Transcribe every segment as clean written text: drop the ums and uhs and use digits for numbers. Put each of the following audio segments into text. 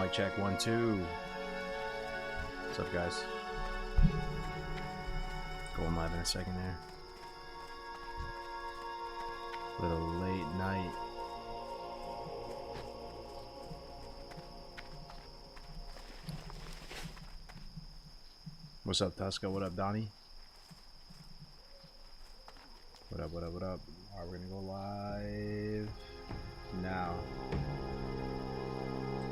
Mic check 1 2. What's up, guys? Going live in a second there. Little late night. What's up, Tuska? What up, Donnie? What up, what up, what up? Alright, we're gonna go live now.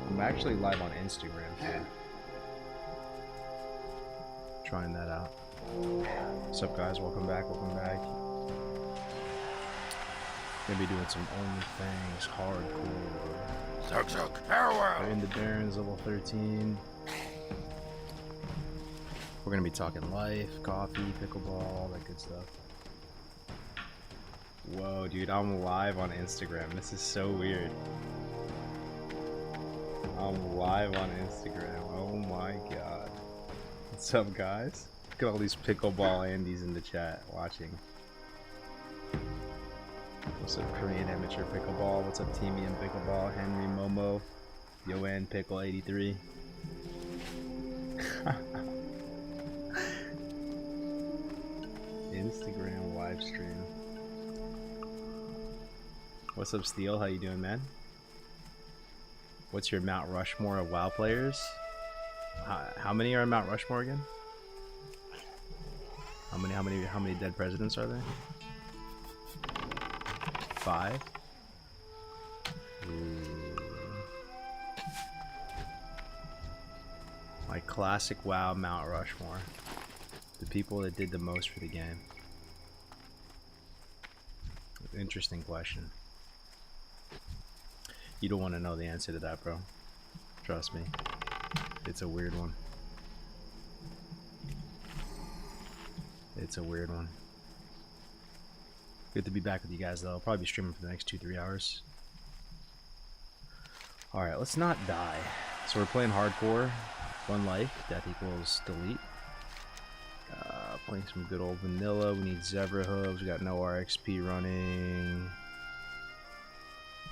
I'm actually live on Instagram too. Trying that out. What's up, guys? Welcome back, welcome back. Gonna be doing some OnlyFangs hardcore. Suck, farewell. We're in the Barons, level 13. We're gonna be talking life, coffee, pickleball, all that good stuff. Whoa, dude, I'm live on Instagram. This is so weird. I'm live on Instagram. Oh my god. What's up, guys? Look at all these pickleball Andes in the chat watching. What's up, Korean Amateur Pickleball? What's up, Teamy and Pickleball? Henry Momo, Yoann Pickle 83. Instagram live stream. What's up, Steel? How you doing, man? What's your Mount Rushmore of WoW players? How many are in Mount Rushmore again? How many dead presidents are there? 5? Ooh. My classic WoW Mount Rushmore. The people that did the most for the game. Interesting question. You don't want to know the answer to that, bro. Trust me. It's a weird one. It's a weird one. Good to be back with you guys, though. I'll probably be streaming for the next 2-3 hours. Alright, let's not die. So we're playing hardcore. 1 life. Death equals delete. Playing some good old vanilla. We need Zebra hooves. We got no RXP running.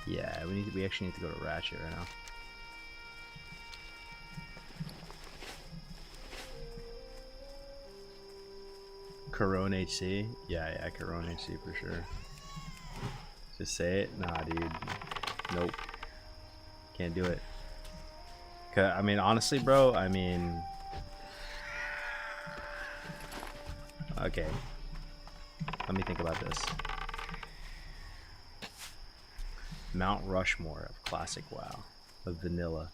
Yeah, we actually need to go to Ratchet right now. Corona HC? Yeah, Corona HC for sure. Just say it? Nah, dude. Nope. Can't do it. I mean, honestly, bro, I mean... Okay. Let me think about this. Mount Rushmore of classic WoW. Of vanilla.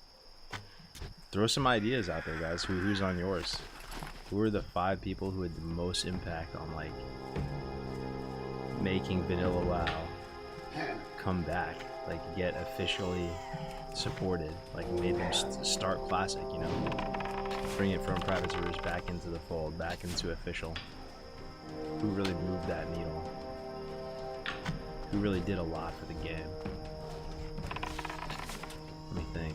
Throw some ideas out there, guys. Who's on yours? Who are the 5 people who had the most impact on, like, making vanilla WoW come back? Like, get officially supported. Like, made them start classic, you know? Bring it from private servers back into the fold, back into official. Who really moved that needle? Who really did a lot for the game? Let me think.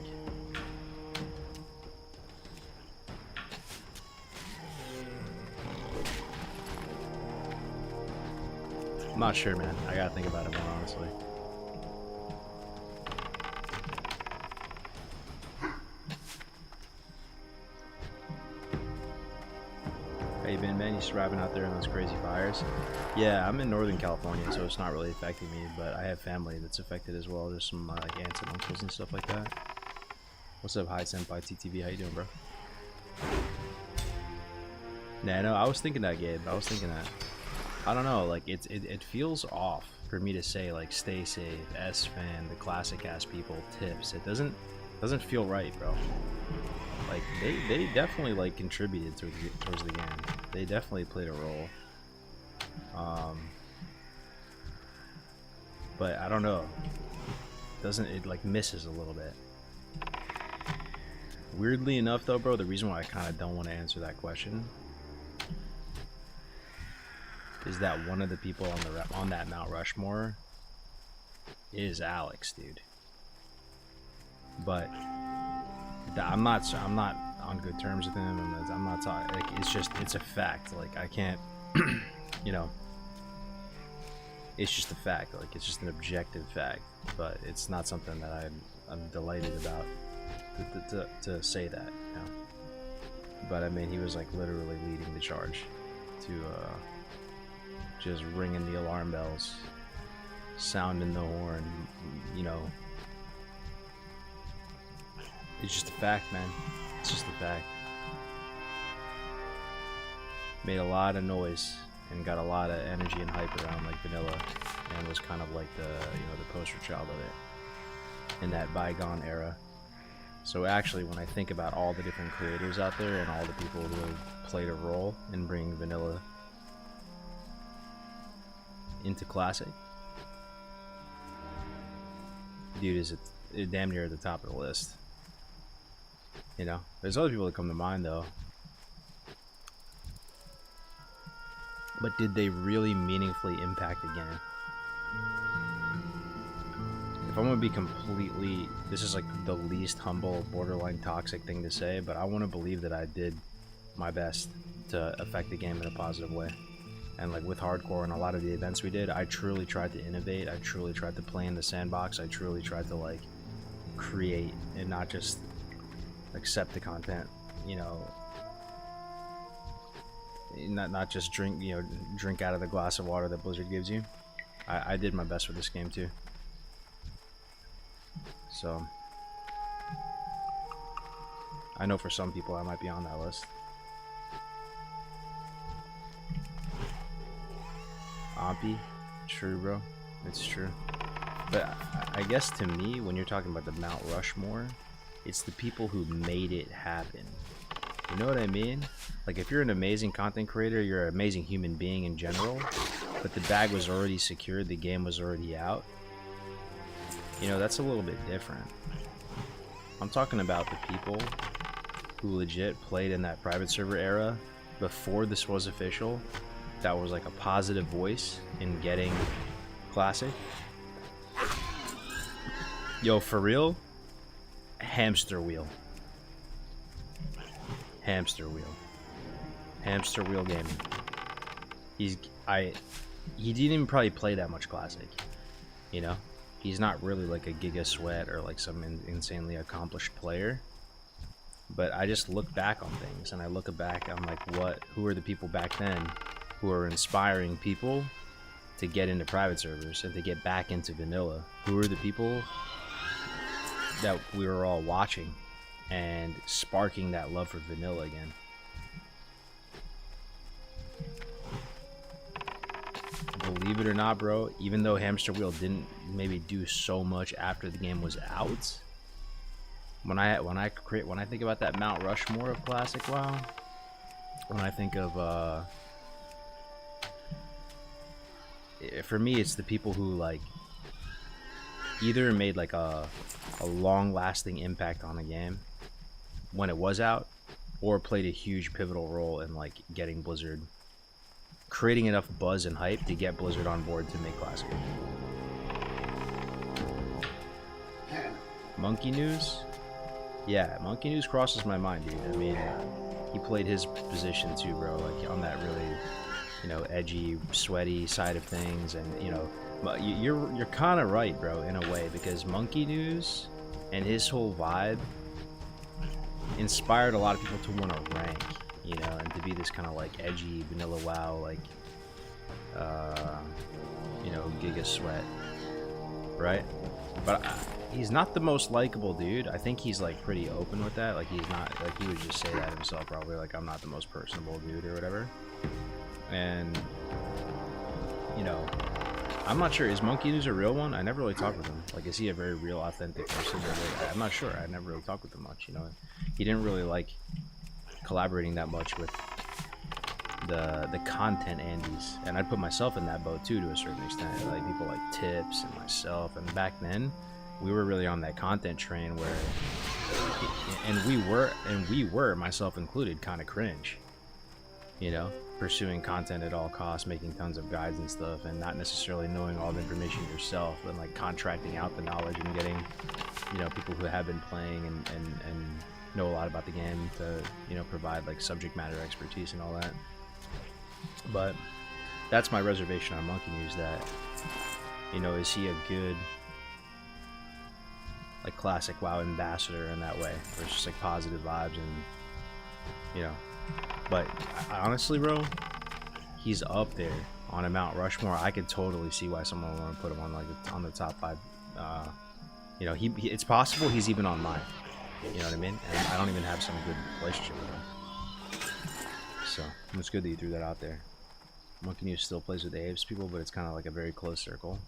I'm not sure, man. I gotta think about it more, honestly. How you been, man? You surviving out there in those crazy fires? Yeah, I'm in Northern California, so it's not really affecting me, but I have family that's affected as well. There's some like aunts and uncles and stuff like that. What's up, Hi Senpai TTV? How you doing, bro? Nah, no, I was thinking that, Gabe. I was thinking that. I don't know, like it feels off for me to say like stay safe, S-Fan, the classic ass people, tips. It doesn't feel right, bro. Like they definitely like contributed towards the game. They definitely played a role. But I don't know. It like misses a little bit. Weirdly enough, though, bro, the reason why I kind of don't want to answer that question is that one of the people on that Mount Rushmore is Alex, dude. But I'm not on good terms with him, and I'm not talking. Like, it's a fact. Like, I can't, you know. It's just a fact. Like, it's just an objective fact. But it's not something that I'm delighted about. to say that, you know. But I mean, he was like literally leading the charge to just ringing the alarm bells, sounding the horn, you know. It's just a fact, man. It's just a fact. Made a lot of noise and got a lot of energy and hype around like vanilla, and was kind of like the, you know, the poster child of it in that bygone era. So actually, when I think about all the different creators out there and all the people who have played a role in bringing vanilla into classic, dude is damn near at the top of the list. You know, there's other people that come to mind though. But did they really meaningfully impact the game? If I'm gonna be completely, this is like the least humble, borderline toxic thing to say, but I want to believe that I did my best to affect the game in a positive way. And like with hardcore and a lot of the events we did, I truly tried to innovate. I truly tried to play in the sandbox. I truly tried to like create and not just accept the content, you know. Not just drink, you know, drink out of the glass of water that Blizzard gives you. I did my best with this game too. So I know for some people I might be on that list. Ompy, true, bro. It's true. But I guess to me, when you're talking about the Mount Rushmore, it's the people who made it happen. You know what I mean? Like, if you're an amazing content creator, you're an amazing human being in general, but the bag was already secured, the game was already out, you know, that's a little bit different. I'm talking about the people who legit played in that private server era before this was official, that was like a positive voice in getting classic. Yo, for real, hamster wheel. Hamster wheel gaming. He didn't even probably play that much classic, you know. He's not really like a Giga Sweat or like some insanely accomplished player, but I just look back on things and I look back, I'm like, who are the people back then who are inspiring people to get into private servers and to get back into vanilla? Who are the people that we were all watching and sparking that love for vanilla again? Believe it or not, bro, even though Hamster Wheel didn't maybe do so much after the game was out, when I think about that Mount Rushmore of classic WoW, when I think of for me, it's the people who like either made like a long-lasting impact on the game when it was out, or played a huge pivotal role in like getting Blizzard, creating enough buzz and hype to get Blizzard on board to make classic. Monkey News? Yeah, Monkey News crosses my mind, dude. I mean, he played his position too, bro, like on that really, you know, edgy, sweaty side of things. And you know, you're kind of right, bro, in a way, because Monkey News and his whole vibe inspired a lot of people to want to rank, you know, and to be this kind of like edgy vanilla WoW, like you know, Giga Sweat, right? But he's not the most likable dude. I think he's like pretty open with that. Like, he's not, like, he would just say that himself probably, like, I'm not the most personable dude or whatever. And you know, I'm not sure, is Monkey News a real one? I never really talked with him. Like, is he a very real, authentic person? I'm not sure. I never really talked with him much, you know. He didn't really like collaborating that much with the content Andes, and I'd put myself in that boat too, to a certain extent. Like, people like Tips and myself, and back then we were really on that content train where, and we were, myself included, kind of cringe, you know, pursuing content at all costs, making tons of guides and stuff, and not necessarily knowing all the information yourself, and like contracting out the knowledge and getting, you know, people who have been playing and know a lot about the game to, you know, provide like subject matter expertise and all that. But that's my reservation on Monkey News, that, you know, is he a good like classic WoW ambassador in that way, where it's just like positive vibes and, you know. But honestly, bro, he's up there on a Mount Rushmore. I could totally see why someone would want to put him on like on the top 5. You know, it's possible he's even on mine. You know what I mean? And I don't even have some good relationship with him. So it's good that you threw that out there. Monkey News still plays with the Apes people, but it's kind of like a very close circle.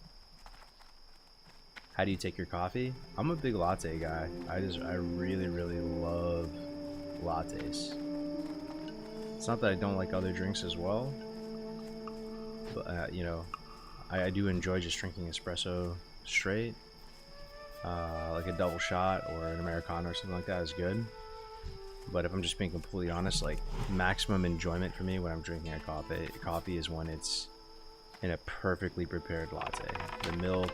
How do you take your coffee? I'm a big latte guy. I really, really love lattes. It's not that I don't like other drinks as well, but you know, I do enjoy just drinking espresso straight. Like a double shot or an Americano or something like that is good. But if I'm just being completely honest, like maximum enjoyment for me when I'm drinking a coffee is when it's in a perfectly prepared latte. The milk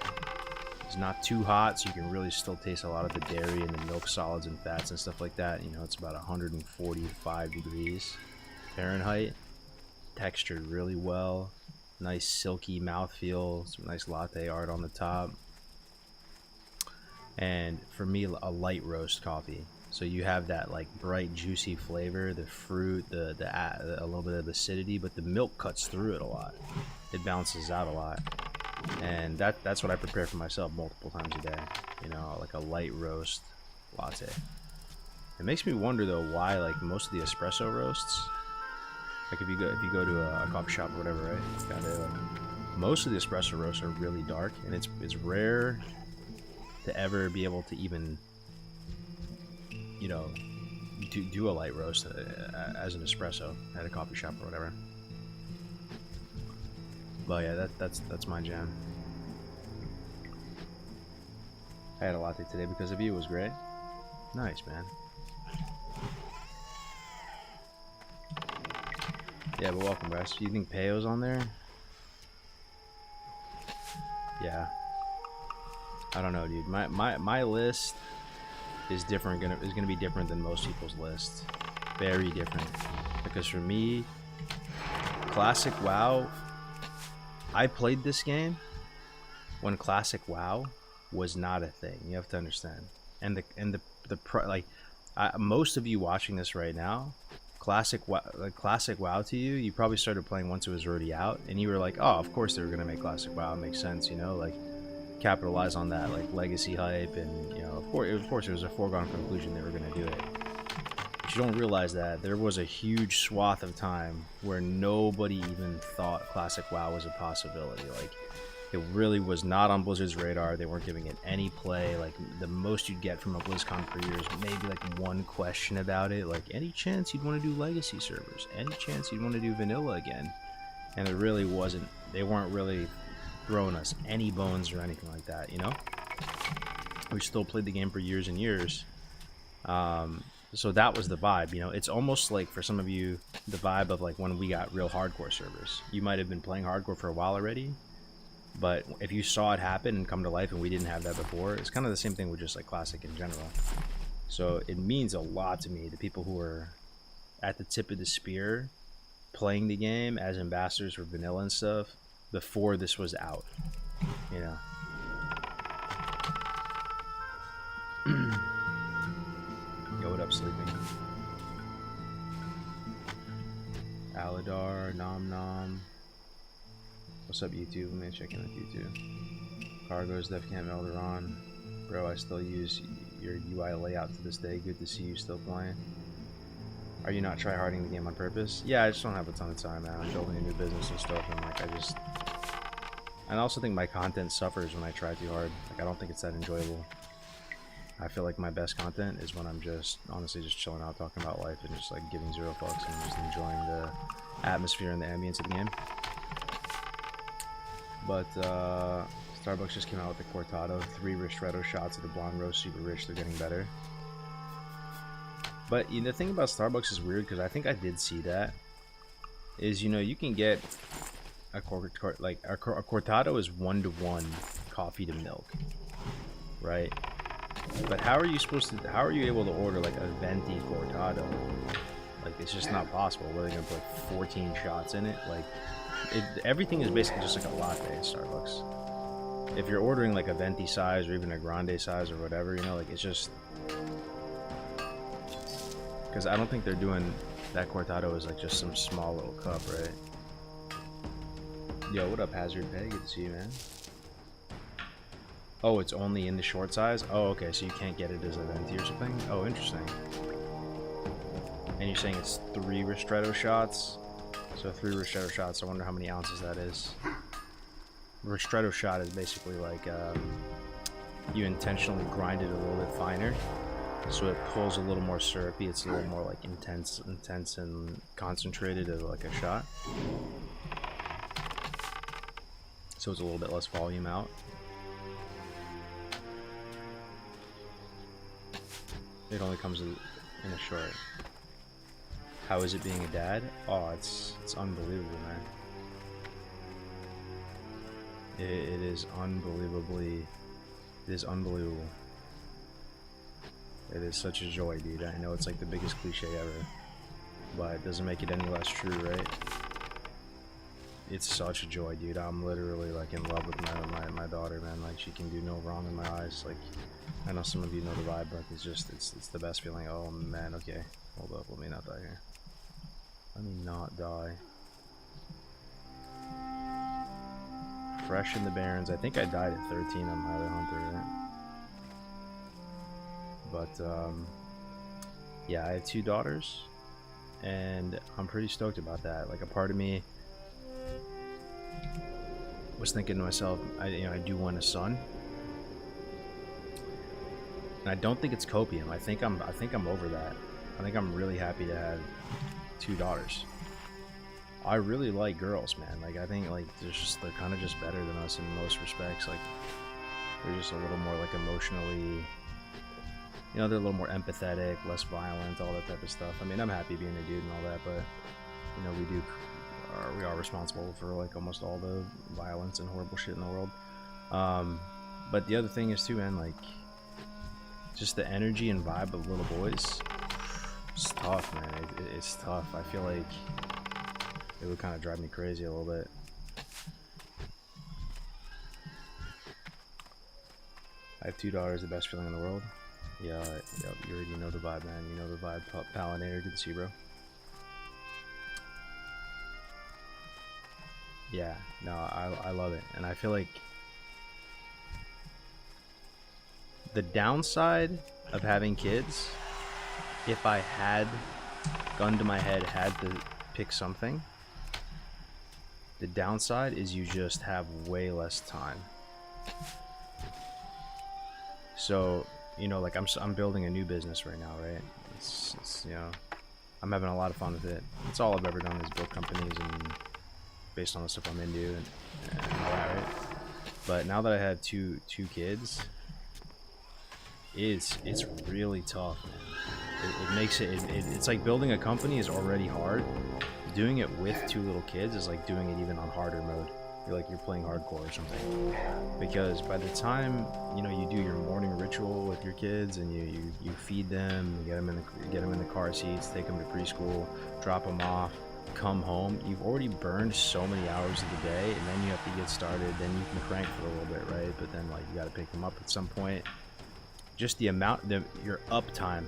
is not too hot, so you can really still taste a lot of the dairy and the milk solids and fats and stuff like that. You know, it's about 145 degrees Fahrenheit. Textured really well. Nice silky mouthfeel. Some nice latte art on the top. And for me, a light roast coffee. So you have that like bright, juicy flavor, the fruit, a little bit of acidity, but the milk cuts through it a lot. It balances out a lot, and that's what I prepare for myself multiple times a day. You know, like a light roast latte. It makes me wonder though why like most of the espresso roasts, like if you go to a coffee shop or whatever, right? Kinda, like, most of the espresso roasts are really dark, and it's rare to ever be able to even, you know, do a light roast as an espresso at a coffee shop or whatever. But yeah, that's my jam. I had a latte today because of you. It was great. Nice, man. Yeah, but welcome, Bryce. Do you think Peyo's on there? Yeah. I don't know, dude. My list is different. Is gonna be different than most people's lists. Very different. Because for me, classic WoW. I played this game when classic WoW was not a thing. You have to understand. And most of you watching this right now, classic WoW to you, you probably started playing once it was already out, and you were like, oh, of course they were gonna make classic WoW. It makes sense, you know, like capitalize on that like legacy hype, and you know, of course it was a foregone conclusion they were gonna do it. But you don't realize that there was a huge swath of time where nobody even thought classic WoW was a possibility. Like, it really was not on Blizzard's radar. They weren't giving it any play. Like, the most you'd get from a BlizzCon for years, maybe like one question about it, like any chance you'd want to do legacy servers, any chance you'd want to do vanilla again. And it really wasn't, they weren't really throwing us any bones or anything like that, you know. We still played the game for years and years. So that was the vibe, you know. It's almost like, for some of you, the vibe of like when we got real hardcore servers. You might have been playing hardcore for a while already, but if you saw it happen and come to life and we didn't have that before, it's kind of the same thing with just like classic in general. So it means a lot to me, the people who are at the tip of the spear playing the game as ambassadors for vanilla and stuff before this was out, you know. Yo, what up, sleeping? Aladar, Nom Nom. What's up, YouTube? Let me check in with YouTube. Cargo's Def Camp Elderon. Bro, I still use your UI layout to this day. Good to see you still playing. Are you not tryharding the game on purpose? Yeah, I just don't have a ton of time, man. I'm building a new business and stuff, and like I also think my content suffers when I try too hard. Like, I don't think it's that enjoyable. I feel like my best content is when I'm just honestly just chilling out, talking about life, and just like giving zero fucks and just enjoying the atmosphere and the ambience of the game. But Starbucks just came out with the Cortado, 3 ristretto shots of the blonde roast, super rich. They're getting better. But you know, the thing about Starbucks is weird, because I think I did see that. Is, you know, you can get a Cortado is 1-to-1 coffee to milk, right? But how are you able to order like a venti Cortado? Like, it's just not possible. Where they're gonna put 14 shots in it? Like, everything is basically just like a latte at Starbucks. if you're ordering like a venti size or even a grande size or whatever, you know, like it's just because I don't think they're doing that cortado is like just some small little cup, right? Yo, what up, Hazard Pay? Good to see you, man. Oh, it's only in the short size? Oh, okay, so you can't get it as a venti or something? Oh, interesting. And you're saying it's 3 ristretto shots? So 3 ristretto shots, I wonder how many ounces that is. Ristretto shot is basically like you intentionally grind it a little bit finer, so it pulls a little more syrupy. It's a little more like intense and concentrated of like a shot. So it's a little bit less volume out. It only comes in a short. How is it being a dad? Oh, it's unbelievable, man. It is unbelievably. It is unbelievable. It is such a joy, dude. I know it's like the biggest cliche ever, but it doesn't make it any less true, right? It's such a joy, dude. I'm literally like in love with my daughter, man. Like she can do no wrong in my eyes. Like I know some of you know the vibe, but it's the best feeling. Oh man, okay. Hold up, let me not die here. Let me not die. Fresh in the Barrens. I think I died at 13 on Highway Hunter, right? But yeah, I have 2 daughters, and I'm pretty stoked about that. Like a part of me was thinking to myself, I do want a son, and I don't think it's copium. I think I'm over that. I think I'm really happy to have 2 daughters. I really like girls, man. Like I think like they're kind of just better than us in most respects. Like they're just a little more like emotionally, you know, they're a little more empathetic, less violent, all that type of stuff. I mean, I'm happy being a dude and all that, but you know, we are responsible for like almost all the violence and horrible shit in the world. But the other thing is too, man, like just the energy and vibe of little boys. It's tough, man. It's tough. I feel like it would kind of drive me crazy a little bit. I have 2 daughters, the best feeling in the world. Yeah, yep, you already know the vibe, man. You know the vibe. Palinator, good to see you, bro. Yeah, no, I love it. And I feel like the downside of having kids, if I had, gun to my head, had to pick something, the downside is you just have way less time. So, you know, like I'm building a new business right now, right? It's you know, I'm having a lot of fun with it. It's all I've ever done is build companies and based on the stuff I'm into and all that, right? But now that I have two kids, it's really tough, man. It makes it's like building a company is already hard. Doing it with 2 little kids is like doing it even on harder mode. You're playing hardcore or something, because by the time you know you do your morning ritual with your kids and you feed them, you get them in the car seats, take them to preschool, drop them off, come home, you've already burned so many hours of the day, and then you have to get started. Then you can crank for a little bit, right? But then like you got to pick them up at some point. Just the amount your uptime,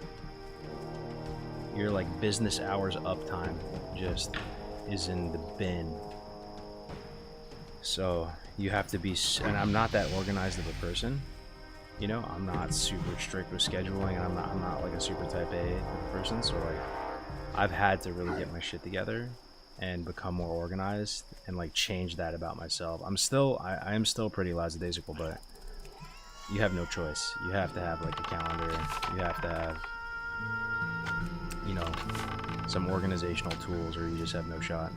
your like business hours uptime just is in the bin. So you have to be, and I'm not that organized of a person, you know. I'm not super strict with scheduling, and I'm not like a super type A person. So like I've had to really get my shit together and become more organized and like change that about myself. I am still pretty lackadaisical, but you have no choice. You have to have like a calendar. You have to have, you know, some organizational tools, or you just have no shot.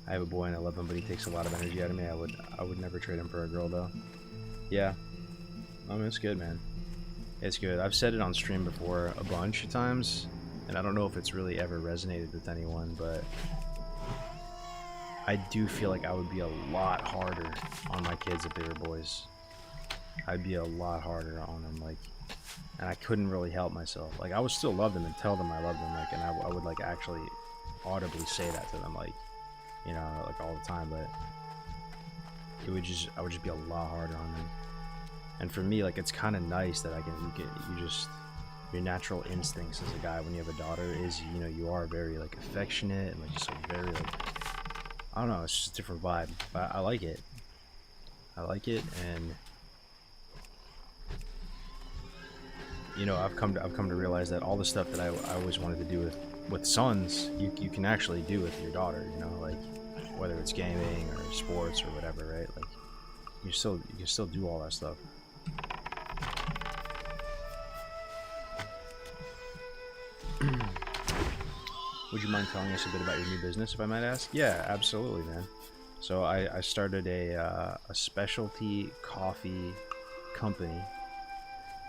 I have a boy and I love him, but he takes a lot of energy out of me. I would never trade him for a girl though. Yeah, I mean, it's good, man. It's good. I've said it on stream before a bunch of times, and I don't know if it's really ever resonated with anyone, but I do feel like I would be a lot harder on my kids if they were boys. I'd be a lot harder on them, like, and I couldn't really help myself. Like, I would still love them and tell them I love them, like, and I would like actually audibly say that to them, like, you know, like all the time, but I would just be a lot harder on them. And for me, like, it's kind of nice that your natural instincts as a guy when you have a daughter is, you know, you are very like affectionate and like just like very like, I don't know, it's just a different vibe, but I like it. And you know, I've come to realize that all the stuff that I always wanted to do with sons, you can actually do with your daughter, you know, like whether it's gaming or sports or whatever, right? Like you can still do all that stuff. Would you mind telling us a bit about your new business, if I might ask? Yeah, absolutely, man. So I started a specialty coffee company.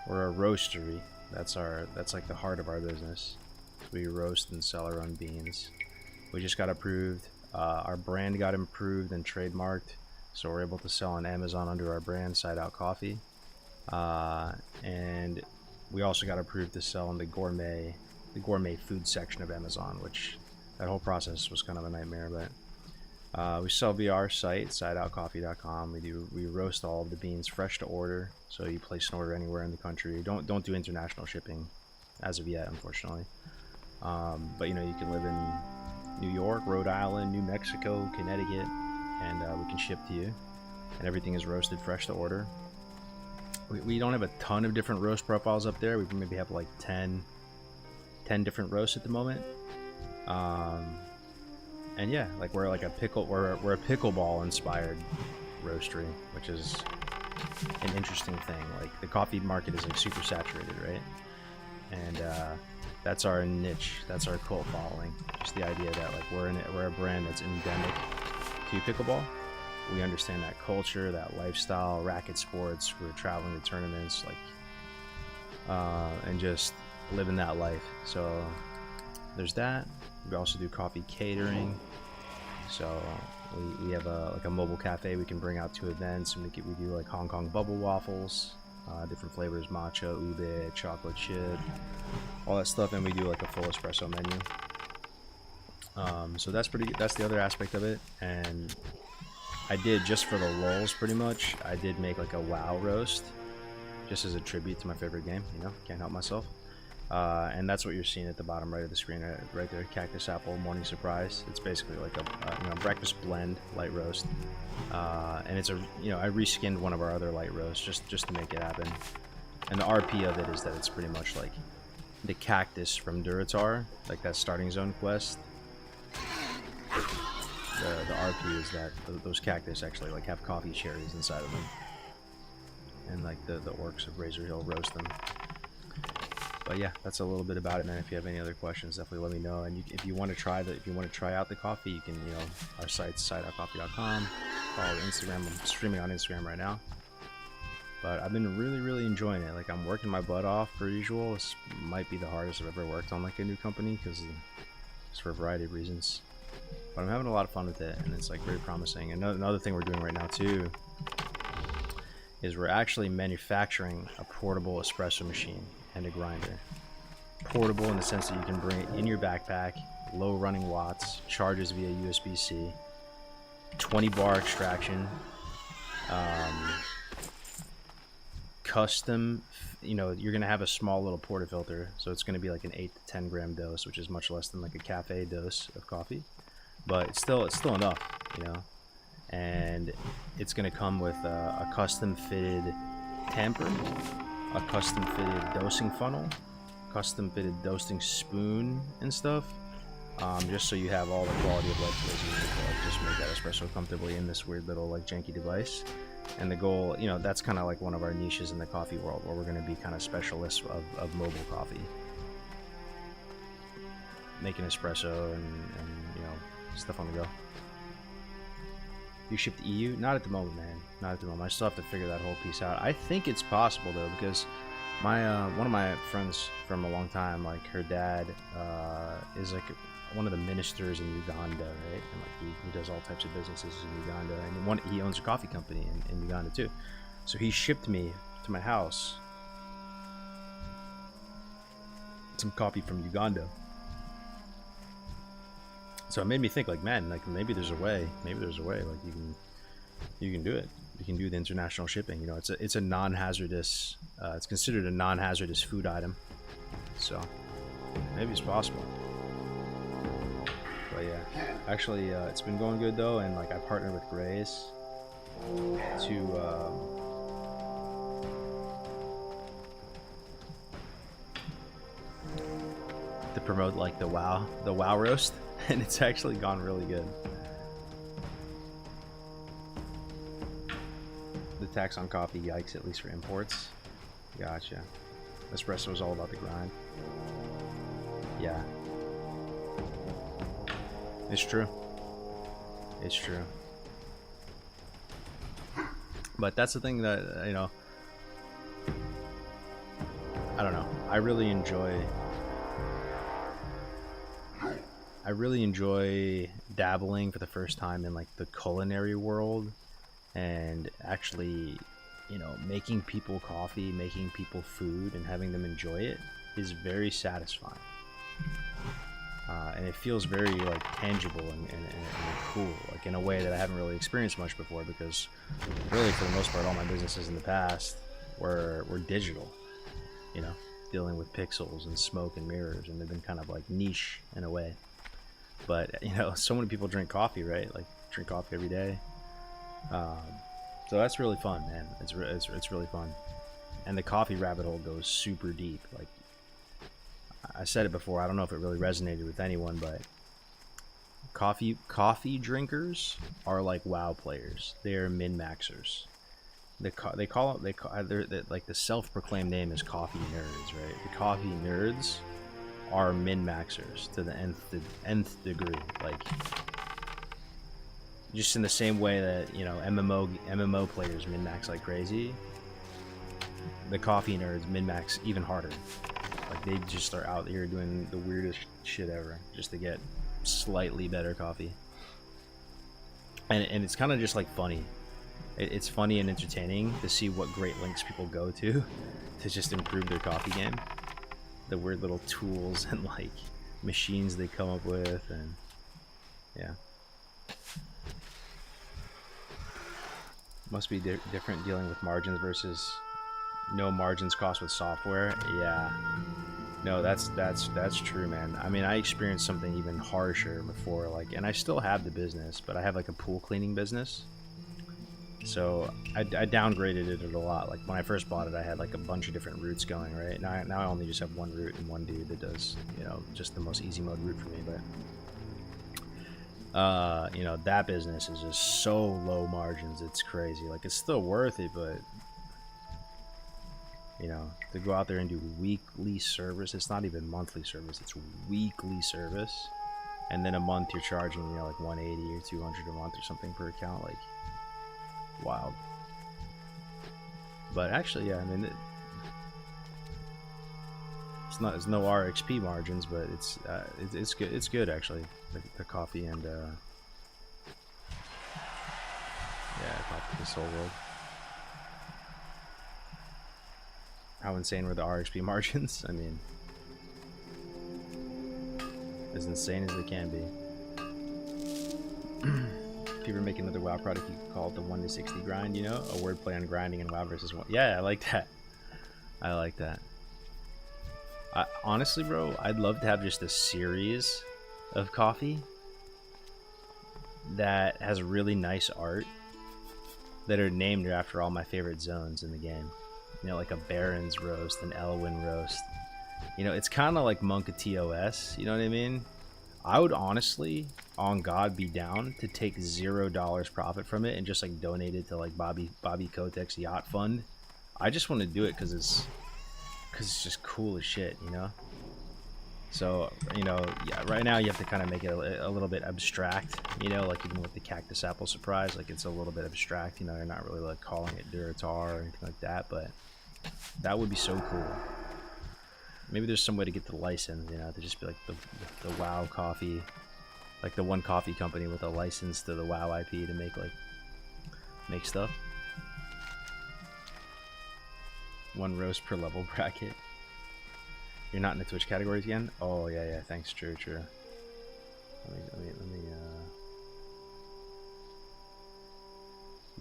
We're a roastery. That's like the heart of our business. We roast and sell our own beans. We just got approved. Our brand got improved and trademarked, so we're able to sell on Amazon under our brand, Side Out Coffee. And we also got approved to sell in the gourmet food section of Amazon, which that whole process was kind of a nightmare, but we sell via our site, sideoutcoffee.com. We roast all of the beans fresh to order, so you place an order anywhere in the country. Don't do international shipping as of yet, unfortunately. But you know, you can live in New York, Rhode Island, New Mexico, Connecticut, and we can ship to you, and everything is roasted fresh to order. We don't have a ton of different roast profiles up there. We maybe have like 10 different roasts at the moment. And yeah, like we're a pickleball inspired roastery, which is an interesting thing. Like the coffee market is like super saturated, right? And that's our niche, that's our cult following. Just the idea that like we're a brand that's endemic to pickleball. We understand that culture, that lifestyle, racket sports. We're traveling to tournaments, like, and just living that life. So there's that. We also do coffee catering. So we have a mobile cafe we can bring out to events, and we do like Hong Kong bubble waffles, different flavors, matcha, ube, chocolate chip, all that stuff, and we do like a full espresso menu. So that's the other aspect of it. And I did, just for the lulz, pretty much, I did make like a WoW roast, just as a tribute to my favorite game, you know, can't help myself. And that's what you're seeing at the bottom right of the screen, right there, Cactus Apple Morning Surprise. It's basically like a breakfast blend light roast, and it's I reskinned one of our other light roasts just to make it happen. And the RP of it is that it's pretty much like the cactus from Duratar, like that starting zone quest. The RP is that those cactus actually like have coffee cherries inside of them, and like the orcs of Razor Hill roast them. But yeah, that's a little bit about it, man. If you have any other questions, definitely let me know. And if you want to try out the coffee, you can, our site's sideoutcoffee.com. Follow Instagram. I'm streaming on Instagram right now. But I've been really enjoying it. Like, I'm working my butt off per usual. This might be the hardest I've ever worked on like a new company, because just for a variety of reasons. But I'm having a lot of fun with it, and it's like very promising. And another thing we're doing right now too is we're actually manufacturing a portable espresso machine and a grinder. Portable in the sense that you can bring it in your backpack, low running watts, charges via USB-C, 20 bar extraction, custom, you're gonna have a small little portafilter, so it's gonna be like an 8 to 10 gram dose, which is much less than like a cafe dose of coffee, but it's still enough, and it's gonna come with a custom fitted tamper, a custom fitted dosing funnel, custom fitted dosing spoon and stuff, just so you have all the quality of life tools you need to like just make that espresso comfortably in this weird little like janky device. And the goal, that's kind of like one of our niches in the coffee world, where we're going to be kind of specialists of mobile coffee, making espresso and stuff on the go. You ship to EU? Not at the moment, man. Not at the moment. I still have to figure that whole piece out. I think it's possible though, because my one of my friends from a long time, like her dad is like one of the ministers in Uganda, right? And like he does all types of businesses in Uganda, and he owns a coffee company in Uganda too. So he shipped me to my house some coffee from Uganda. So it made me think, like, man, like maybe there's a way. Maybe there's a way. Like you can do it. You can do the international shipping. You know, it's a non-hazardous. It's considered a non-hazardous food item. So maybe it's possible. But yeah, actually, it's been going good though, and like I partnered with Grace to promote like the WoW roast, and it's actually gone really good. The tax on coffee, yikes, at least for imports. Gotcha. Espresso is all about the grind. Yeah. It's true. It's true. But that's the thing that, you know, I don't know. I really enjoy dabbling for the first time in like the culinary world, and actually, you know, making people coffee, making people food, and having them enjoy it is very satisfying. And it feels very like tangible and cool, like in a way that I haven't really experienced much before, because really for the most part all my businesses in the past were digital, you know, dealing with pixels and smoke and mirrors, and they've been kind of like niche in a way. But you know, so many people drink coffee, right? Like drink coffee every day. So that's really fun, man. It's really fun. And the coffee rabbit hole goes super deep. Like I said it before, I don't know if it really resonated with anyone, but coffee drinkers are like WoW players. They're min-maxers. They're like the self-proclaimed name is coffee nerds, right? The coffee nerds are min-maxers to the nth degree. Like just in the same way that, you know, MMO players min-max like crazy, the coffee nerds min-max even harder. Like they just are out here doing the weirdest shit ever just to get slightly better coffee. And it's kind of just like funny. It's funny and entertaining to see what great lengths people go to just improve their coffee game. The weird little tools and like machines they come up with, and yeah. Must be different dealing with margins versus no margins cost with software. Yeah, no, that's true, man. I mean, I experienced something even harsher before, like, and I still have the business, but I have like a pool cleaning business, so I downgraded it a lot. Like when I first bought it, I had like a bunch of different routes going, right? Now I only just have one route and one dude that does, you know, just the most easy mode route for me. But you know, that business is just so low margins, it's crazy. Like it's still worth it, but you know, to go out there and do weekly service, it's not even monthly service, it's weekly service, and then a month you're charging, you know, like 180 or 200 a month or something per account. Like wild. But actually, yeah, I mean, it's no RXP margins, but it's good. It's good actually. The coffee and yeah, coffee this whole world. How insane were the RXP margins? I mean, as insane as they can be. If you were making another WoW product, you could call it the 1 to 60 grind, you know? A wordplay on grinding and WoW versus 1. Yeah, I like that. I like that. Honestly, bro, I'd love to have just a series of coffee that has really nice art that are named after all my favorite zones in the game. You know, like a Baron's roast, an Elwyn roast. You know, it's kind of like Monka TOS, you know what I mean? I would honestly, on God, be down to take $0 profit from it and just like donate it to like Bobby Kotick's yacht fund. I just want to do it because it's just cool as shit, you know? So, you know, yeah, right now you have to kind of make it a little bit abstract, you know, like even with the cactus apple surprise, like it's a little bit abstract, you know, you're not really like calling it Duratar or anything like that, but that would be so cool. Maybe there's some way to get the license, you know, to just be like the WoW coffee, like the one coffee company with a license to the WoW IP to make stuff. One roast per level bracket. You're not in the Twitch categories again? Oh yeah, thanks. True. Let me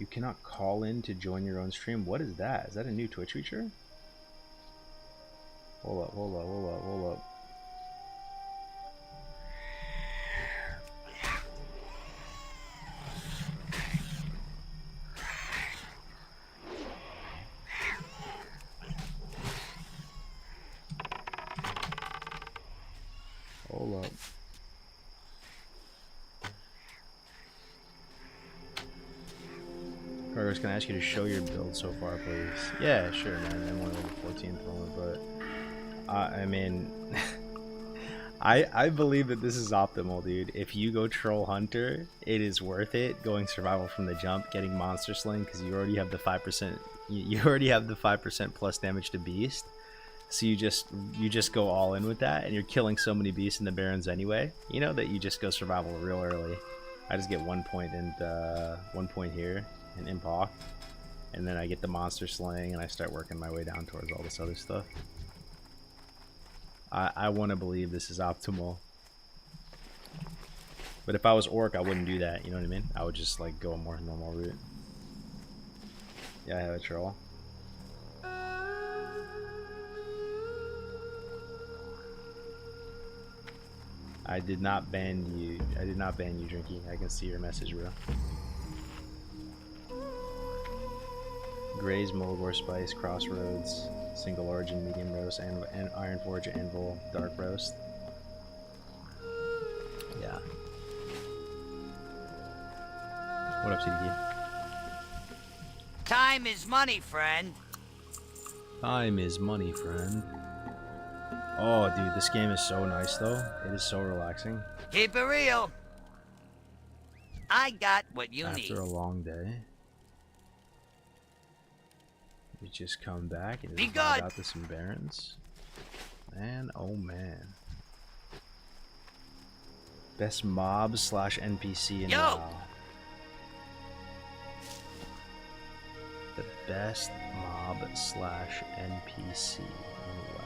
You cannot call in to join your own stream. What is that? Is that a new Twitch feature? Hold up, hold up, hold up, hold up. Hold up. Carlos, can I ask you to show your build so far, please? Yeah, sure, man. I'm only level 14 at the moment, but I mean, I believe that this is optimal, dude. If you go Troll Hunter, it is worth it going survival from the jump, getting Monster Sling, because you already have the 5%. You already have the 5% plus damage to Beast, so you just go all in with that, and you're killing so many beasts in the Barrens anyway. You know that you just go survival real early. I just get 1 point and 1 point here. And Imphawk, and then I get the Monster Sling, and I start working my way down towards all this other stuff. I want to believe this is optimal, but if I was Orc, I wouldn't do that. You know what I mean? I would just like go a more normal route. Yeah, I have a troll. I did not ban you. I did not ban you, Drinky. I can see your message, bro. Graze, Mulgore Spice, Crossroads, Single Origin, Medium Roast, and Iron Forge, Anvil, Dark Roast. Yeah. What up, CDK? Time is money, friend. Time is money, friend. Oh, dude, this game is so nice, though. It is so relaxing. Keep it real. I got what you need. After a long day. We just come back and be just good out to some Barrens. Man, oh man. Best mob slash NPC in WoW. The best mob slash NPC in WoW.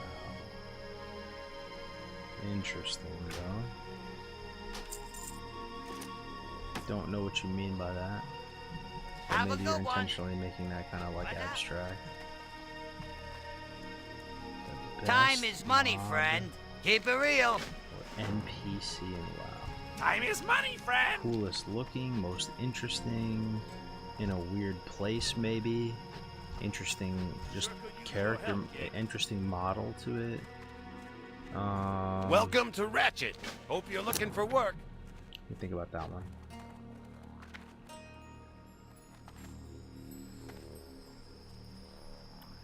Interesting, though. Don't know what you mean by that. Or maybe you're intentionally making that kind of like abstract. Time is money, friend. Keep it real. Or NPC in WoW. Time is money, friend. Coolest looking, most interesting, in a weird place maybe. Interesting, just character, interesting model to it. Welcome to Ratchet. Hope you're looking for work. Let me think about that one.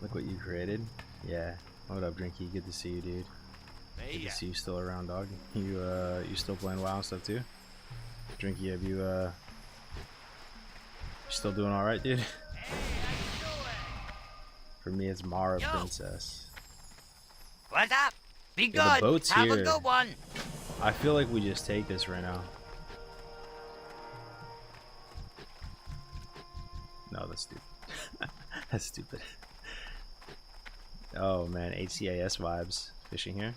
Look what you created. Yeah. What up, Drinky? Good to see you, dude. Good to see you still around, dog. You still playing WoW and stuff too? Drinky, have you still doing all right, dude? For me, it's Mara Princess. What's up? Be good. Yeah, the boat's Have here. a good one. I feel like we just take this right now. No, that's stupid. That's stupid. Oh man, HCAS vibes. Fishing here.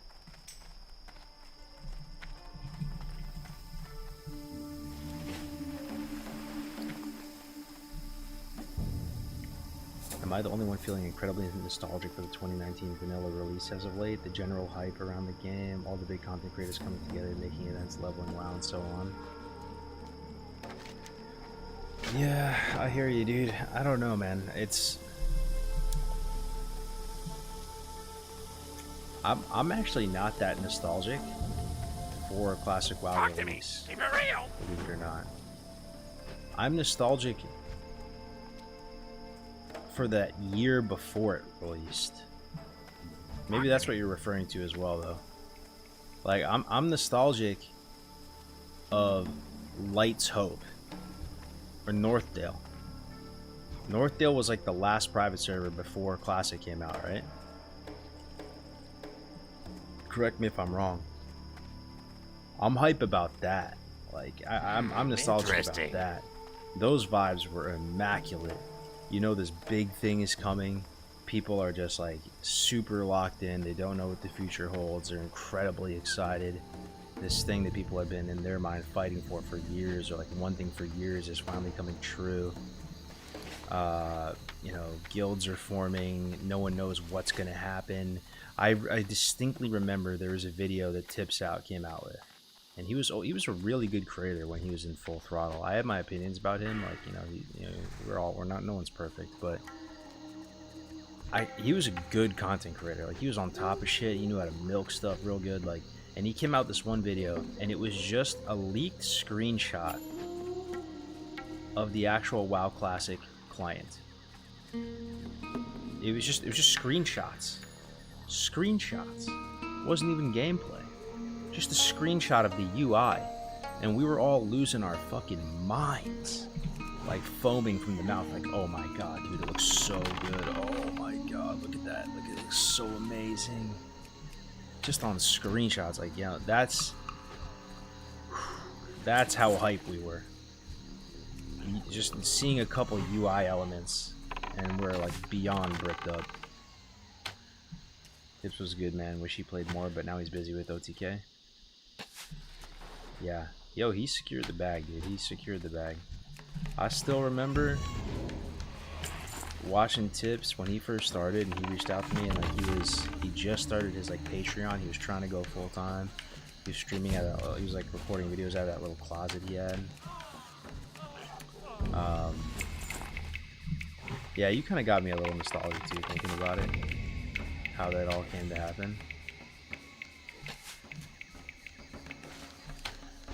Am I the only one feeling incredibly nostalgic for the 2019 vanilla release as of late? The general hype around the game, all the big content creators coming together, making events, leveling WoW, and so on. Yeah, I hear you, dude. I don't know, man. I'm actually not that nostalgic for a classic WoW Talk release. to me. Keep it real. Believe it or not. I'm nostalgic for that year before it released. Maybe that's what you're referring to as well, though. Like I'm nostalgic of Light's Hope or Northdale. Northdale was like the last private server before Classic came out, right? Correct me if I'm wrong. I'm hype about that. Like I'm nostalgic about that. Those vibes were immaculate. You know this big thing is coming. People are just like super locked in. They don't know what the future holds. They're incredibly excited. This thing that people have been in their mind fighting for years, or like one thing for years, is finally coming true. You know, guilds are forming. No one knows what's gonna happen. I distinctly remember there was a video that Tips Out came out with, and he was a really good creator when he was in full throttle. I have my opinions about him, like, we're not, no one's perfect, but he was a good content creator. Like, he was on top of shit. He knew how to milk stuff real good. Like, and he came out this one video, and it was just a leaked screenshot of the actual WoW Classic client. It was just screenshots. It wasn't even gameplay. Just a screenshot of the UI, and we were all losing our fucking minds, like foaming from the mouth, like, oh my god, dude, it looks so good. Oh my god, look at that. Look, it looks so amazing. Just on screenshots, like, yeah, that's how hype we were. Just seeing a couple UI elements, and we're like beyond bricked up. Tips was good, man. Wish he played more, but now he's busy with OTK. Yeah. Yo, he secured the bag, dude. He secured the bag. I still remember watching Tips when he first started, and he reached out to me, and like he just started his like Patreon. He was trying to go full time. He was streaming he was like recording videos out of that little closet he had. Yeah, you kind of got me a little nostalgic too, thinking about it, how that all came to happen,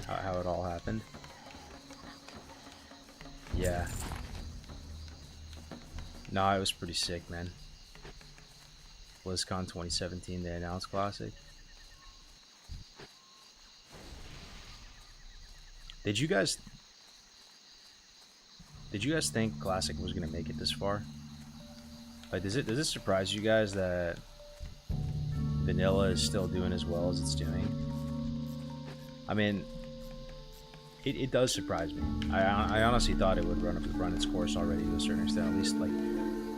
how it all happened. Yeah. No, it was pretty sick, man. BlizzCon 2017, they announced Classic. Did you guys think Classic was gonna make it this far? Like, does it surprise you guys that Vanilla is still doing as well as it's doing? I mean, it does surprise me. I honestly thought it would run its course already to a certain extent. At least, like,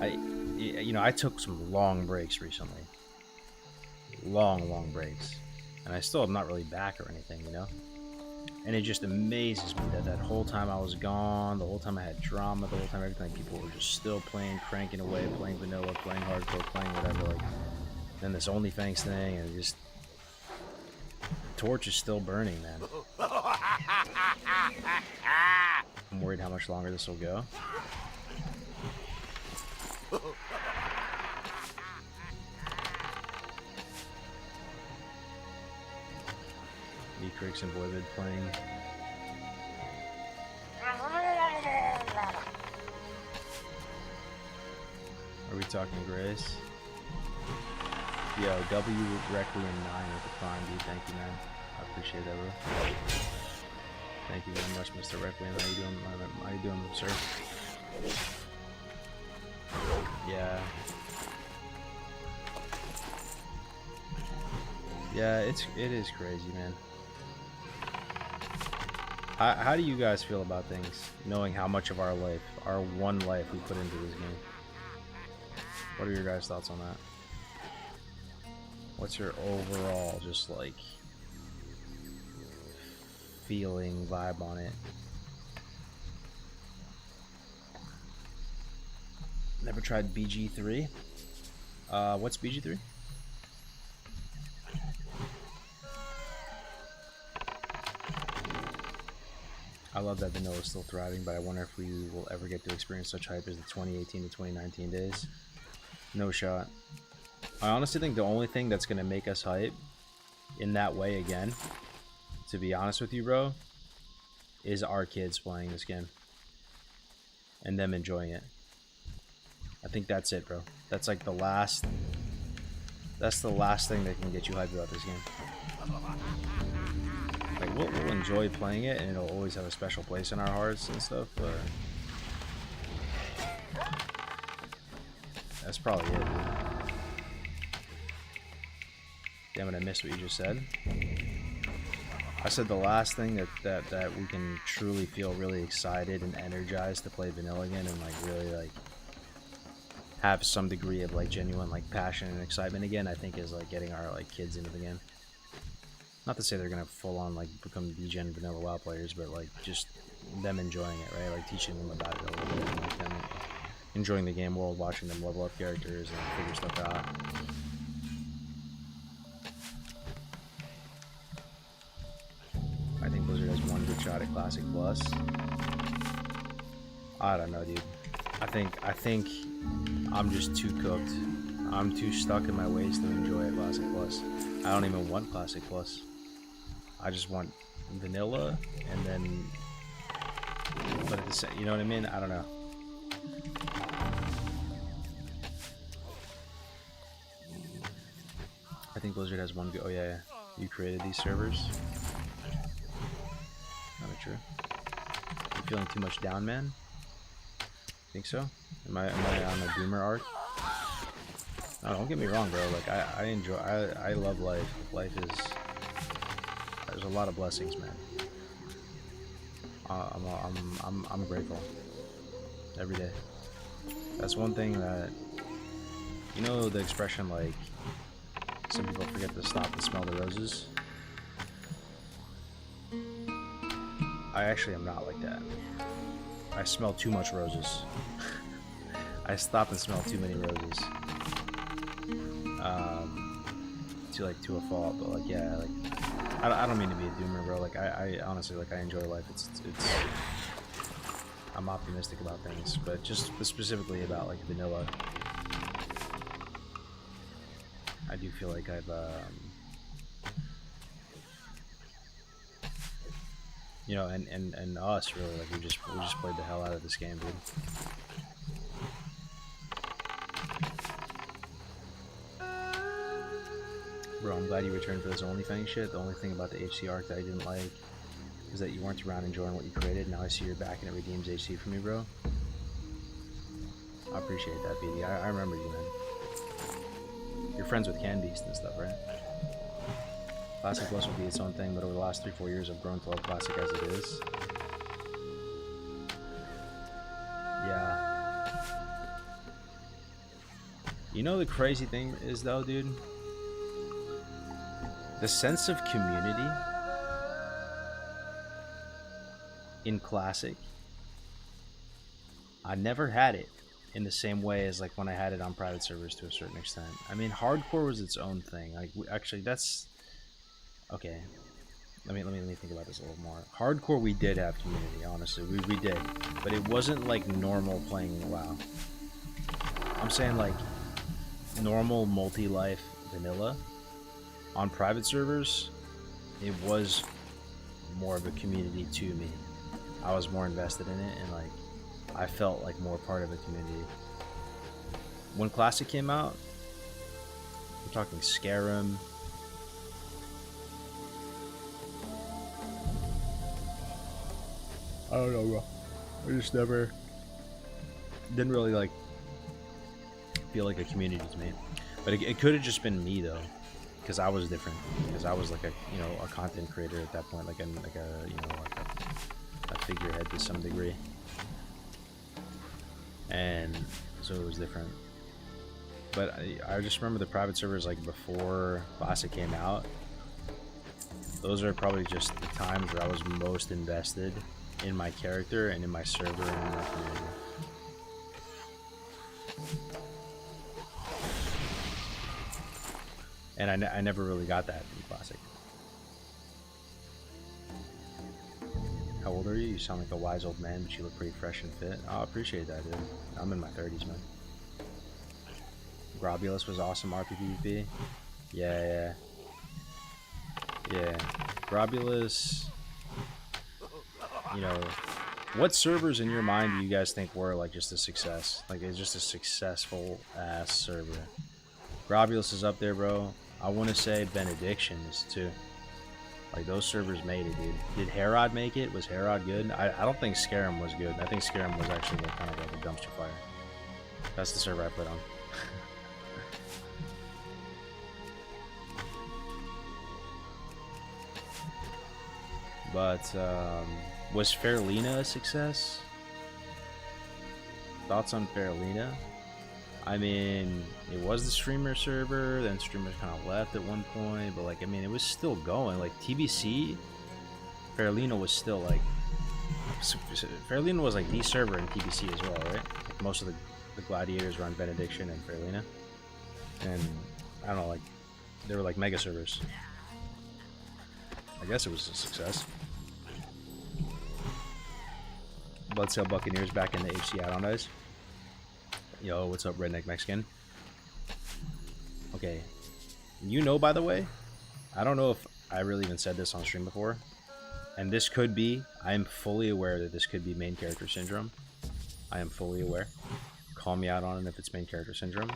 I took some long breaks recently, long breaks, and I still am not really back or anything, you know. And it just amazes me that whole time I was gone, the whole time I had drama, the whole time everything, people were just still playing, cranking away, playing vanilla, playing hardcore, playing whatever. Like, then this OnlyFangs thing, and just the torch is still burning, man. I'm worried how much longer this will go. Cricks and Boyvid playing. Are we talking Grace? Yo, W Requiem 9 with the prime, dude. Thank you, man. I appreciate that, bro. Thank you very much, Mr. Requiem. How you doing, sir? Yeah. Yeah, it is crazy, man. How do you guys feel about things, knowing how much of our life, our one life, we put into this game? What are your guys' thoughts on that? What's your overall, just like, feeling, vibe on it? Never tried BG3? What's BG3? I love that vanilla is still thriving, but I wonder if we will ever get to experience such hype as the 2018 to 2019 days. No shot. I honestly think the only thing that's going to make us hype in that way again, to be honest with you, bro, is our kids playing this game and them enjoying it. I think that's it, bro. That's like the last thing that can get you hyped about this game. Like, we'll enjoy playing it, and it'll always have a special place in our hearts and stuff, but that's probably it, dude. Damn it, I missed what you just said. I said the last thing that we can truly feel really excited and energized to play vanilla again, and like really like have some degree of like genuine like passion and excitement again, I think is like getting our like kids into the game. Not to say they're gonna full on like become degen vanilla WoW players, but like just them enjoying it, right? Like teaching them about it a little bit, and like them enjoying the game world, watching them level up characters and figure stuff out. I think Blizzard has one good shot at Classic Plus. I don't know, dude. I think I'm just too cooked. I'm too stuck in my ways to enjoy a Classic Plus. I don't even want Classic Plus. I just want vanilla, and then, but at the same, you know what I mean? I don't know. I think Blizzard has one good. Oh yeah, you created these servers. Not true. You feeling too much down, man? Think so? Am I on a boomer arc? No, don't get me wrong, bro. Like I enjoy. I love life. Life is. There's a lot of blessings, man. I'm grateful every day. That's one thing that, you know, the expression like some people forget to stop and smell the roses. I actually am not like that. I smell too much roses. I stop and smell too many roses. To a fault, but like yeah, like I don't mean to be a doomer, bro. Like I honestly, like, I enjoy life. It's I'm optimistic about things, but just specifically about like vanilla, I do feel like I've you know, and us really, like we just played the hell out of this game, dude. Bro, I'm glad you returned for this OnlyFangs shit. The only thing about the HC arc that I didn't like is that you weren't around enjoying what you created. Now I see you're back and it redeems HC for me, bro. I appreciate that, BD. I remember you, man. You're friends with Can Beast and stuff, right? Classic Plus will be its own thing, but over the last 3-4 years I've grown to love Classic as it is. Yeah. You know the crazy thing is though, dude? The sense of community in Classic, I never had it in the same way as like when I had it on private servers to a certain extent. I mean, hardcore was its own thing. Like actually, that's okay. Let me think about this a little more. Hardcore, we did have community. Honestly, we did, but it wasn't like normal playing WoW. I'm saying like normal multi-life vanilla. On private servers, it was more of a community to me. I was more invested in it, and like I felt like more part of a community. When Classic came out, we're talking Skyrim. I don't know, bro. I just never didn't really like feel like a community to me. But it could have just been me though. Because I was different. Because I was like a, you know, a content creator at that point, like a you know, like a figurehead to some degree. And so it was different. But I just remember the private servers like before Classic came out. Those are probably just the times where I was most invested in my character and in my server and in my community. And I never really got that in Classic. How old are you? You sound like a wise old man, but you look pretty fresh and fit. Oh, I appreciate that, dude. I'm in my 30s, man. Grobulus was awesome RPPVP. Yeah. Grobulus, you know, what servers in your mind do you guys think were like just a success? Like it's just a successful ass server. Grobulus is up there, bro. I want to say Benedictions too. Like those servers made it, dude. Did Herod make it? Was Herod good? I don't think Skyrim was good. I think Skyrim was actually like, kind of like a dumpster fire. That's the server I put on. But was Fairlina a success? Thoughts on Fairlina? I mean, it was the streamer server, then streamers kind of left at one point, but like, I mean, it was still going. Like TBC, Fairlina was still like, Fairlina was like the server in TBC as well, right? Like most of the the gladiators were on Benediction and Fairlena, and I don't know, like they were like mega servers. I guess it was a success. Bloodsail Buccaneers back in the HC add-on days. Yo, what's up, Redneck Mexican? Okay, you know, by the way, I don't know if I really even said this on stream before, and this could be, I am fully aware that this could be main character syndrome. I am fully aware. Call me out on it if it's main character syndrome,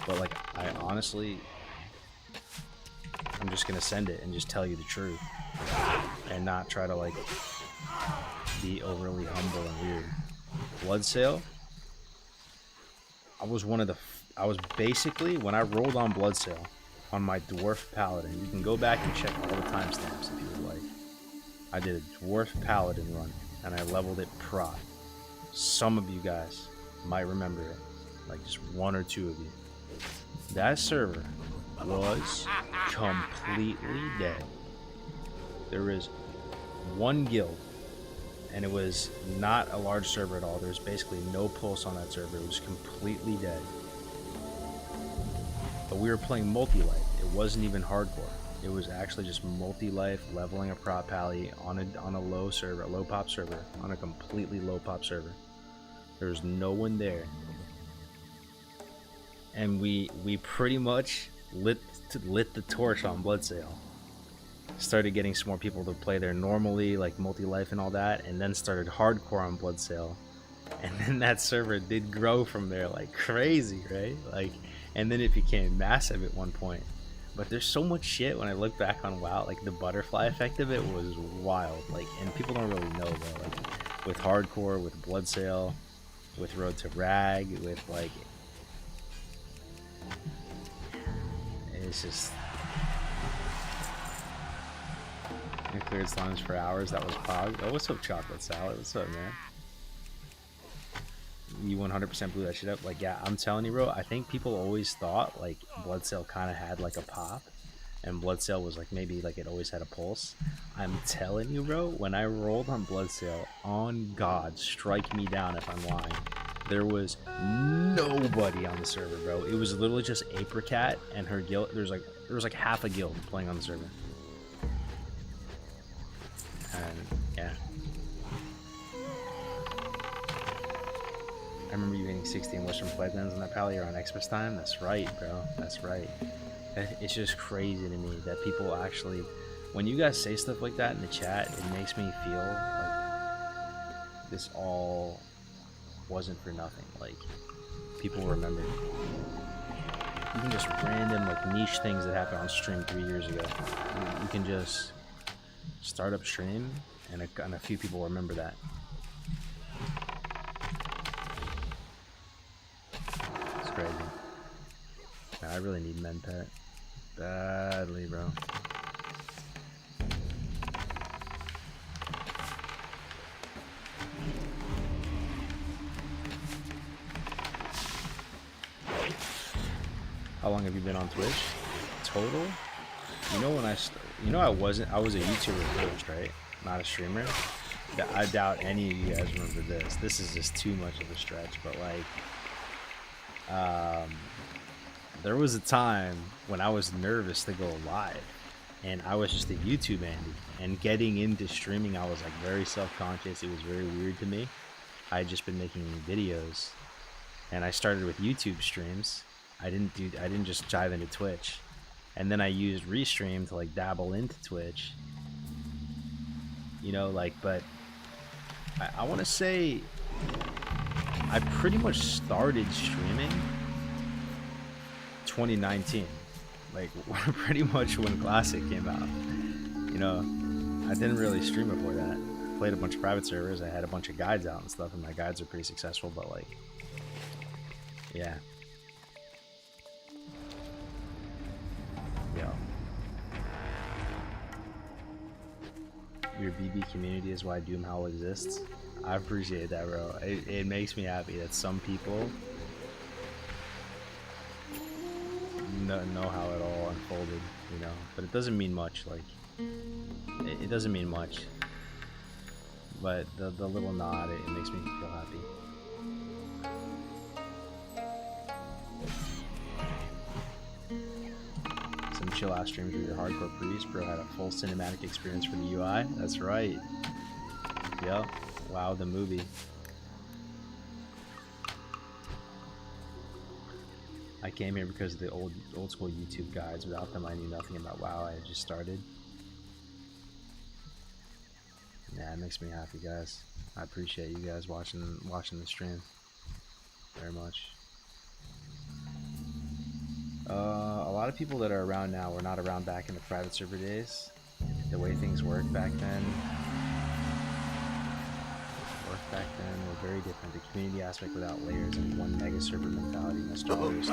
but like, I honestly, I'm just gonna send it and just tell you the truth and not try to like be overly humble and weird. Bloodsail, I was basically, when I rolled on Bloodsail on my Dwarf Paladin, you can go back and check all the timestamps if you would like. I did a Dwarf Paladin run and I leveled it prot. Some of you guys might remember it, like just one or two of you. That server was completely dead. There was one guild, and it was not a large server at all. There was basically no pulse on that server. It was completely dead. But we were playing multi-life. It wasn't even hardcore. It was actually just multi-life, leveling a prop pally on a low server, a low pop server, on a completely low pop server. There was no one there, and we pretty much lit the torch on Bloodsail. Started getting some more people to play there normally, like multi-life and all that, and then started hardcore on Bloodsail, and then that server did grow from there like crazy, right? Like, and then it became massive at one point. But there's so much shit when I look back on WoW, like the butterfly effect of it was wild. Like, and people don't really know though. Like with hardcore, with Bloodsail, with Road to Rag, with like, it's just. I cleared slimes for hours. That was Pog. Oh, what's up, Chocolate Salad? What's up, man? You 100% blew that shit up. Like, yeah, I'm telling you, bro. I think people always thought like Bloodsail kind of had like a pop, and Bloodsail was like maybe like it always had a pulse. I'm telling you, bro. When I rolled on Bloodsail, on God, strike me down if I'm lying. There was nobody on the server, bro. It was literally just Apricot and her guild. There was like half a guild playing on the server. And yeah, I remember you getting 16 Western Flagllands on that pally around Xmas time. That's right, bro. That's right. It's just crazy to me that people actually, when you guys say stuff like that in the chat, it makes me feel like this all wasn't for nothing. Like, people remember. Even just random like niche things that happened on stream 3 years ago. You can just start up stream and a few people remember that. It's crazy. Man, I really need men pet badly, bro. How long have you been on Twitch? Total? You know when I was a YouTuber first, right? Not a streamer. I doubt any of you guys remember this. This is just too much of a stretch, but like, there was a time when I was nervous to go live, and I was just a YouTube Andy. And getting into streaming, I was like very self-conscious. It was very weird to me. I had just been making videos, and I started with YouTube streams. I didn't just dive into Twitch. And then I used Restream to like dabble into Twitch, you know, like, but I want to say I pretty much started streaming 2019, like pretty much when Classic came out. You know, I didn't really stream before that. I played a bunch of private servers. I had a bunch of guides out and stuff, and my guides are pretty successful, but like, yeah. Yo. Your BB community is why Doomhowl exists. I appreciate that, bro. It makes me happy that some people know how it all unfolded, you know. But it doesn't mean much. Like, it doesn't mean much. But the little nod, it makes me feel happy. your last streams with your hardcore priest, bro had a full cinematic experience for the UI. That's right. Yep. Wow, the movie. I came here because of the old school YouTube guides. Without them, I knew nothing about WoW. I had just started. Yeah, it makes me happy, guys. I appreciate you guys watching the stream very much. A lot of people that are around now were not around back in the private server days. The way things worked back then were very different. The community aspect without layers and one mega server mentality. Nostalgia.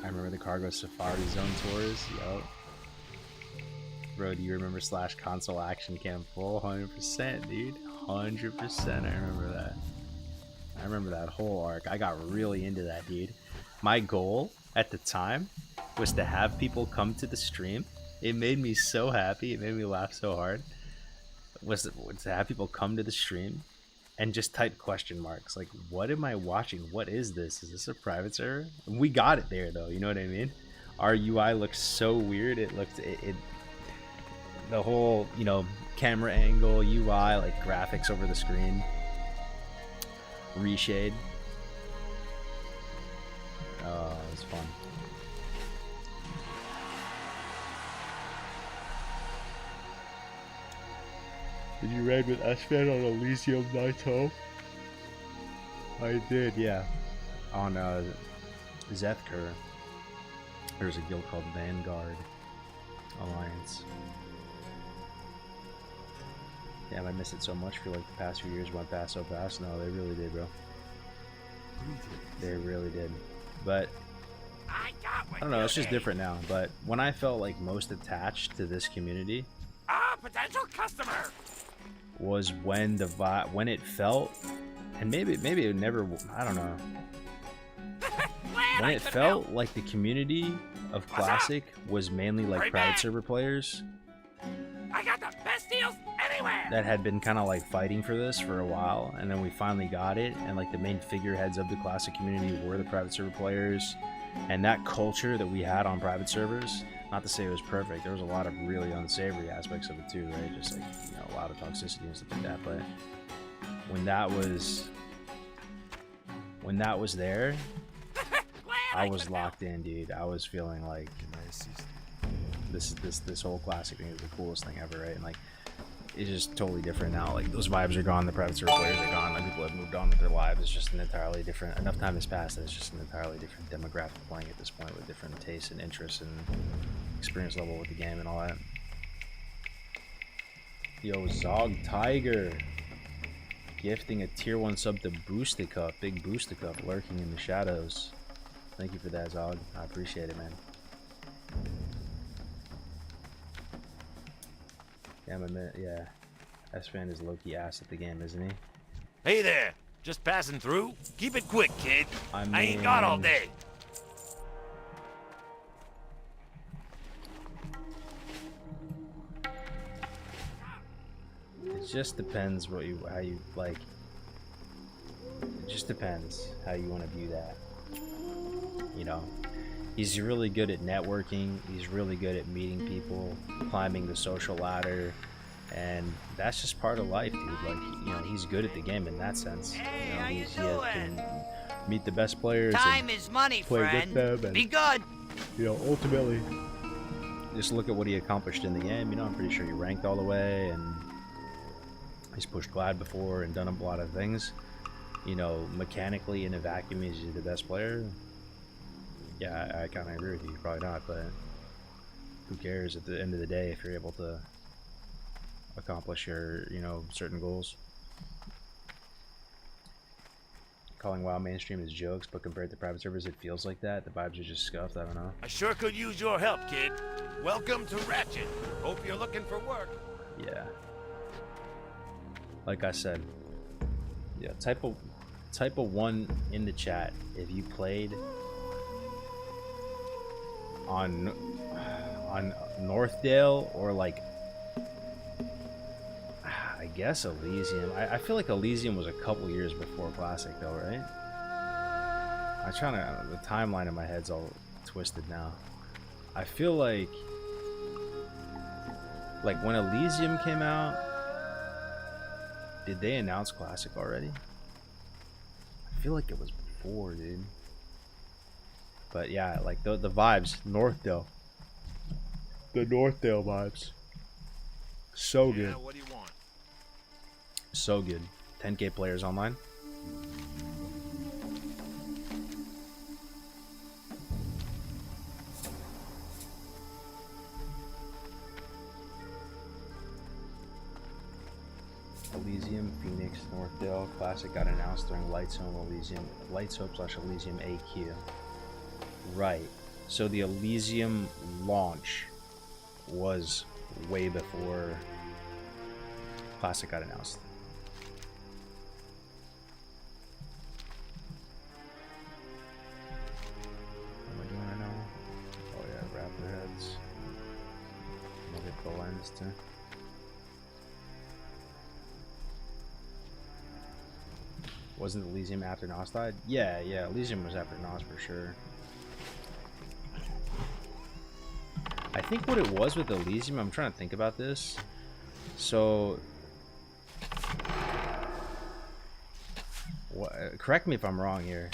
I remember the Cargo Safari Zone tours. Yup. Bro, do you remember / console action cam full? 100%, dude. 100%. I remember that. I remember that whole arc. I got really into that, dude. My goal at the time was to have people come to the stream. It made me so happy. It made me laugh so hard. Was to have people come to the stream and just type question marks. Like, what am I watching? What is this? Is this a private server? We got it there, though. You know what I mean? Our UI looked so weird. It looked... the whole, you know, camera angle, UI, like graphics over the screen, reshade. Oh, it was fun. Did you raid with S-Fan on Elysium Nights Home? I did, yeah. On Zethker, there's a guild called Vanguard Alliance. Damn, I miss it so much. For like the past few years went past so fast. No, they really did, bro. They really did. But I don't know, it's just different now. But when I felt like most attached to this community, potential customer, was when when it felt, and maybe it never, I don't know. When it felt like the community of Classic was mainly like private server players. I got the best deals anywhere. That had been kind of like fighting for this for a while, and then we finally got it, and like the main figureheads of the Classic community were the private server players, and that culture that we had on private servers, not to say it was perfect, there was a lot of really unsavory aspects of it too, right? Just like, you know, a lot of toxicity and stuff like that. But when that was there, I was locked in, dude. I was feeling like this whole Classic thing is the coolest thing ever, right? And like, it's just totally different now. Like, those vibes are gone, the private server players are gone, like, people have moved on with their lives. It's just an entirely different, enough time has passed that it's just an entirely different demographic playing at this point, with different tastes and interests and experience level with the game and all that. Yo, Zog Tiger gifting a tier 1 sub to Boosticup. Big Boosticup lurking in the shadows. Thank you for that, Zog. I appreciate it, man. Yeah, S-Fan is low-key ass at the game, isn't he? Hey there, just passing through. Keep it quick, kid. I ain't got all day. It just depends how you like. It just depends how you want to view that. You know, he's really good at networking. He's really good at meeting people, climbing the social ladder, and that's just part of life, dude. Like, you know, he's good at the game in that sense. Hey, you know, how you he can doing? meet the best players. Time is money, play friend. with them and, Be good. you know, ultimately, just look at what he accomplished in the game. You know, I'm pretty sure he ranked all the way, and he's pushed Glad before and done a lot of things. You know, mechanically in a vacuum, is he the best player? Yeah, I kind of agree with you. Probably not, but who cares at the end of the day if you're able to accomplish your, you know, certain goals. Calling WoW mainstream is jokes, but compared to private servers, it feels like that. The vibes are just scuffed. I don't know. I sure could use your help, kid. Welcome to Ratchet. Hope you're looking for work. Yeah. Like I said, yeah. Type a 1 in the chat if you played on Northdale or like, I guess Elysium. I feel like Elysium was a couple years before Classic though, right? I'm trying to, the timeline in my head's all twisted now. I feel like when Elysium came out, did they announce Classic already? I feel like it was before, dude. But yeah, like the vibes, Northdale. The Northdale vibes. So good. Yeah, what do you want? So good. 10K players online. Elysium, Phoenix, Northdale. Classic got announced during Lights Home Elysium. Lights Hope / Elysium AQ. Right. So the Elysium launch was way before Classic got announced. What am I doing right now? Oh yeah, Raptor heads. I'll get the lens too. Wasn't Elysium after Nos died? Yeah, Elysium was after Nos for sure. I think what it was with Elysium, I'm trying to think about this. So, correct me if I'm wrong here,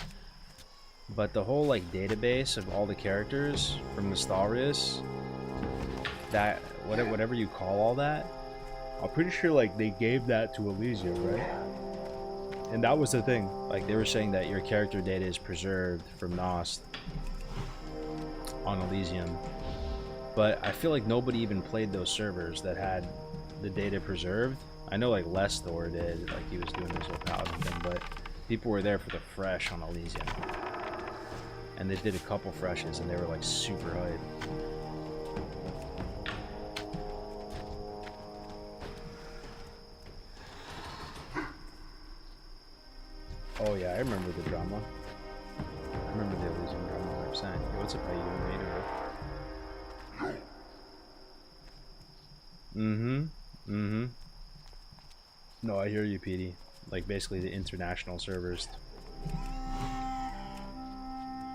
but the whole like database of all the characters from Nostalrius, that whatever you call all that, I'm pretty sure like they gave that to Elysium, right? And that was the thing. Like they were saying that your character data is preserved from Nos on Elysium. But I feel like nobody even played those servers that had the data preserved. I know like Lestor did, like he was doing his whole paladin thing, but people were there for the fresh on Elysium. And they did a couple freshes and they were like super hyped. Oh yeah, I remember the drama. I remember the Elysium drama 100%. Yo, what's up, how you doing, mate? No, I hear you, PD. Like basically the international servers.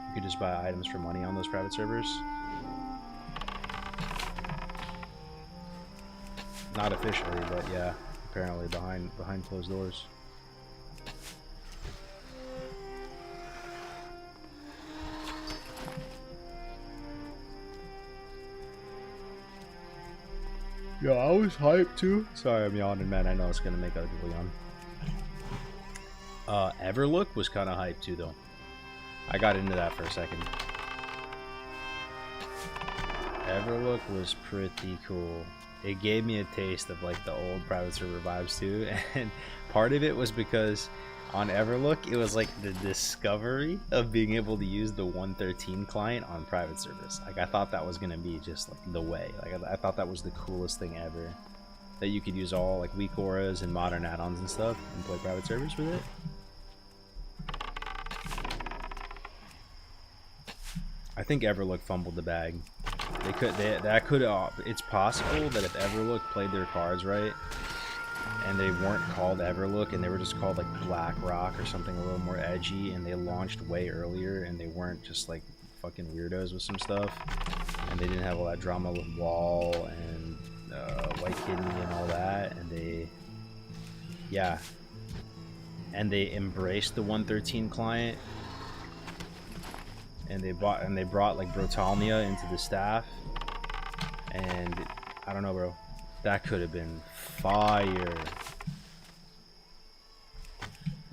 You could just buy items for money on those private servers. Not officially, but yeah, apparently behind closed doors. Yo, I was hyped too. Sorry, I'm yawning, man. I know it's gonna make other people yawn. Everlook was kind of hyped too, though. I got into that for a second. Everlook was pretty cool. It gave me a taste of like the old private server vibes too, and part of it was because on Everlook, it was like the discovery of being able to use the 113 client on private servers. Like I thought that was gonna be just like the way. Like I thought that was the coolest thing ever. That you could use all like weak auras and modern add-ons and stuff and play private servers with it. I think Everlook fumbled the bag. It's possible that if Everlook played their cards right, and they weren't called Everlook and they were just called like Black Rock or something a little more edgy, and they launched way earlier and they weren't just like fucking weirdos with some stuff, and they didn't have all that drama with Wall and White Kidney and all that, and they embraced the 113 client, and they brought like Brotalnia into the staff, and I don't know, bro. That could have been fire.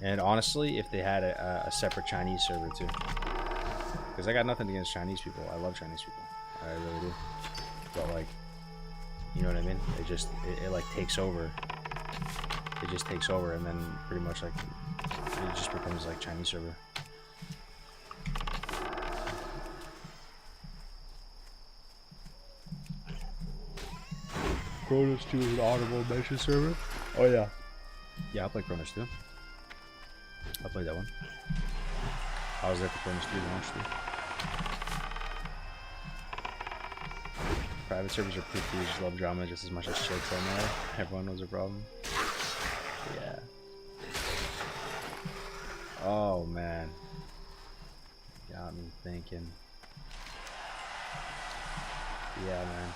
And honestly, if they had a separate Chinese server too. Because I got nothing against Chinese people. I love Chinese people. I really do. But like, you know what I mean? It like takes over. It just takes over, and then pretty much like, it just becomes like Chinese server. Cronus 2 is an honorable mention server. Oh yeah. Yeah, I play Cronus 2. I played that one. I was there for Cronus 3 launch too. Private servers are pretty cool. Just love drama just as much as chicks I know. Everyone knows a problem. Yeah. Oh man. Got me thinking. Yeah, man.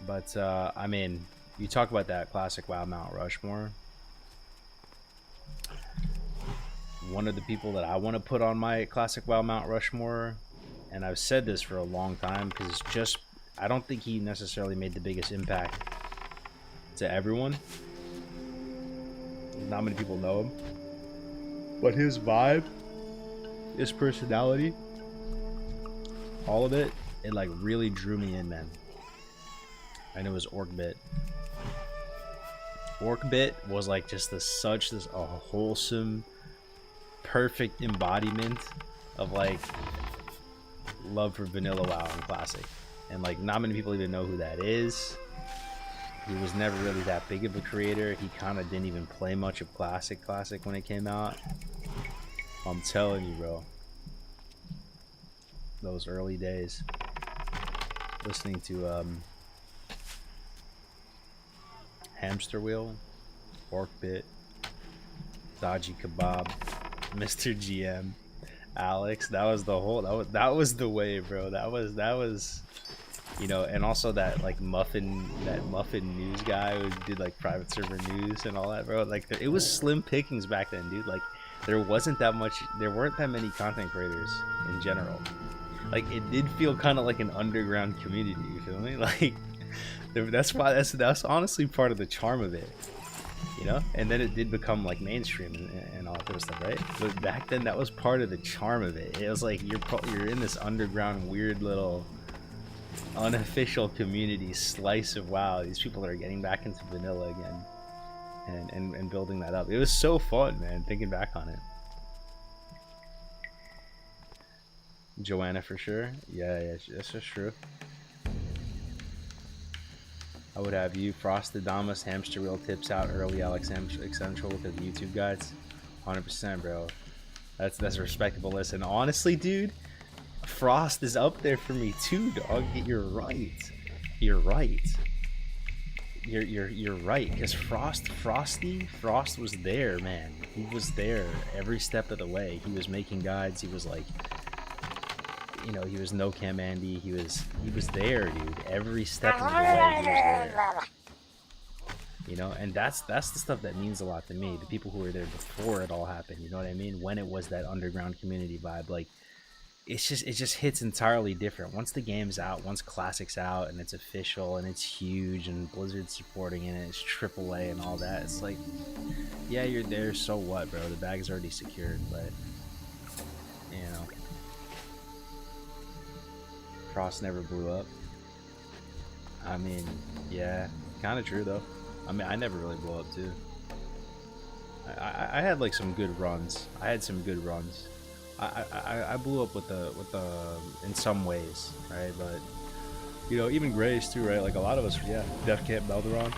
But I mean, you talk about that classic WoW Mount Rushmore. One of the people that I want to put on my classic WoW Mount Rushmore, and I've said this for a long time because it's just, I don't think he necessarily made the biggest impact to everyone. Not many people know him, but his vibe, his personality, all of it, it like really drew me in, man. And it was Orc-Bit. Orc-Bit was like just a wholesome, perfect embodiment of like love for vanilla WoW and classic. And like not many people even know who that is. He was never really that big of a creator. He kind of didn't even play much of classic when it came out. I'm telling you, bro. Those early days. Listening to Hamster Wheel, Orc-Bit, Dodgy Kebab, Mr. GM, Alex. That was the whole. That was the way, bro. That was, you know. And also that like muffin news guy who did like private server news and all that, bro. Like it was slim pickings back then, dude. Like there weren't that many content creators in general. Like it did feel kind of like an underground community. You feel me? Like. That's honestly part of the charm of it, you know. And then it did become like mainstream and all that kind of stuff, right? But back then, that was part of the charm of it. It was like you're in this underground, weird little unofficial community slice of WoW. These people are getting back into vanilla again, and building that up. It was so fun, man. Thinking back on it. Joanna for sure. Yeah, that's just true. I would have you, Frostadamus, Hamster Wheel tips out early, Alex Essential with the YouTube guides. 100%, bro. That's a respectable listen. Honestly, dude, Frost is up there for me too, dog. You're right. You're right. You're right. Because Frost was there, man. He was there every step of the way. He was making guides. He was like, you know, he was no cam Andy. He was there, dude. Every step of the way, he was there. You know, and that's the stuff that means a lot to me. The people who were there before it all happened. You know what I mean? When it was that underground community vibe, like it just hits entirely different. Once the game's out, once Classic's out, and it's official and it's huge, and Blizzard's supporting it, and it's AAA and all that. It's like, yeah, you're there. So what, bro? The bag's already secured, but you know. Frost never blew up. I mean, yeah, kind of true though. I mean, I never really blew up too. I had like some good runs. I blew up with the in some ways, right? But you know, even Grays too, right? Like a lot of us, yeah. Def Camp Melderon,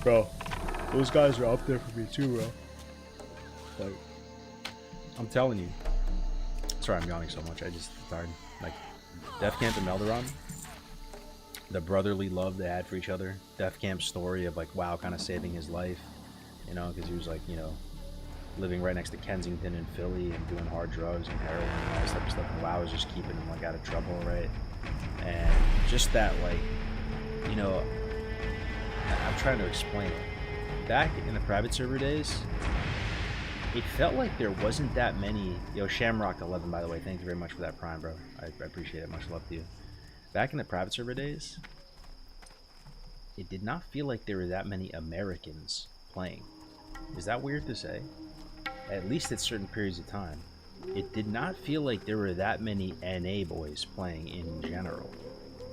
bro. Those guys are up there for me too, bro. Like, I'm telling you. Sorry, I'm yawning so much. I just tired. Like. Def Camp and Melderon, the brotherly love they had for each other. Def Camp's story of like WoW kind of saving his life, you know, because he was like, you know, living right next to Kensington and Philly and doing hard drugs and heroin and all this type of stuff. And WoW was just keeping him like out of trouble, right? And just that, like, you know, I'm trying to explain it. Back in the private server days, it felt like there wasn't that many. Yo, Shamrock 11, by the way, thank you very much for that prime, bro. I appreciate it. Much love to you. Back in the private server days, it did not feel like there were that many Americans playing. Is that weird to say? At least at certain periods of time. It did not feel like there were that many NA boys playing in general.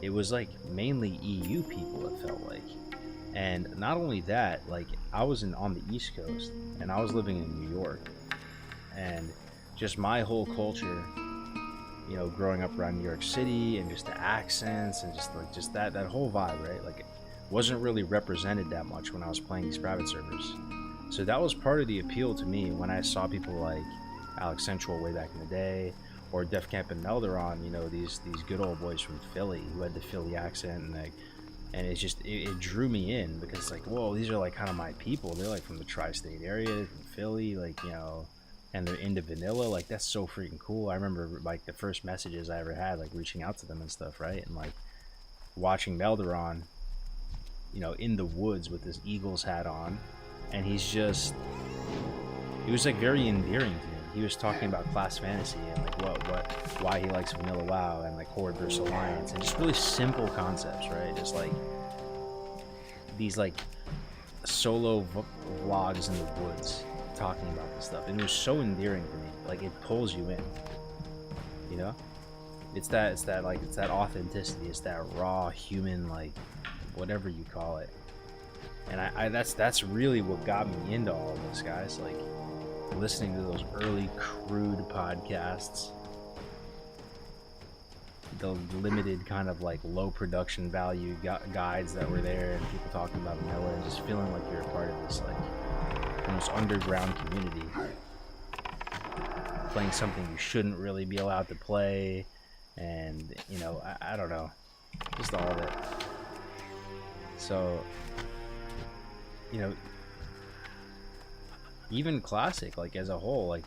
It was like mainly EU people, it felt like. And not only that, like I was on the East Coast and I was living in New York, and just my whole culture, you know, growing up around New York City and just the accents and just that whole vibe, right? Like it wasn't really represented that much when I was playing these private servers. So that was part of the appeal to me when I saw people like Alex Central way back in the day, or Def Camp and Melderon, you know, these good old boys from Philly who had the Philly accent, and like, and it's just it drew me in because it's like, whoa, these are like kind of my people. They're like from the tri-state area, from Philly, like, you know, and they're into vanilla, like that's so freaking cool. I remember like the first messages I ever had, like reaching out to them and stuff, right? And like watching Melderon, you know, in the woods with his Eagles hat on, and he was like very endearing to me. He was talking about class fantasy and like why he likes vanilla WoW and like Horde versus Alliance, and just really simple concepts, right? Just like these like solo vlogs in the woods talking about this stuff, and it was so endearing to me. Like it pulls you in, you know. It's that authenticity. It's that raw human, like whatever you call it. And I that's really what got me into all of this, guys. Like listening to those early crude podcasts, the limited kind of like low production value guides that were there, and people talking about vanilla, and just feeling like you're a part of this like almost underground community, playing something you shouldn't really be allowed to play, and you know, I don't know, just all of it. So, you know, even Classic, like as a whole, like,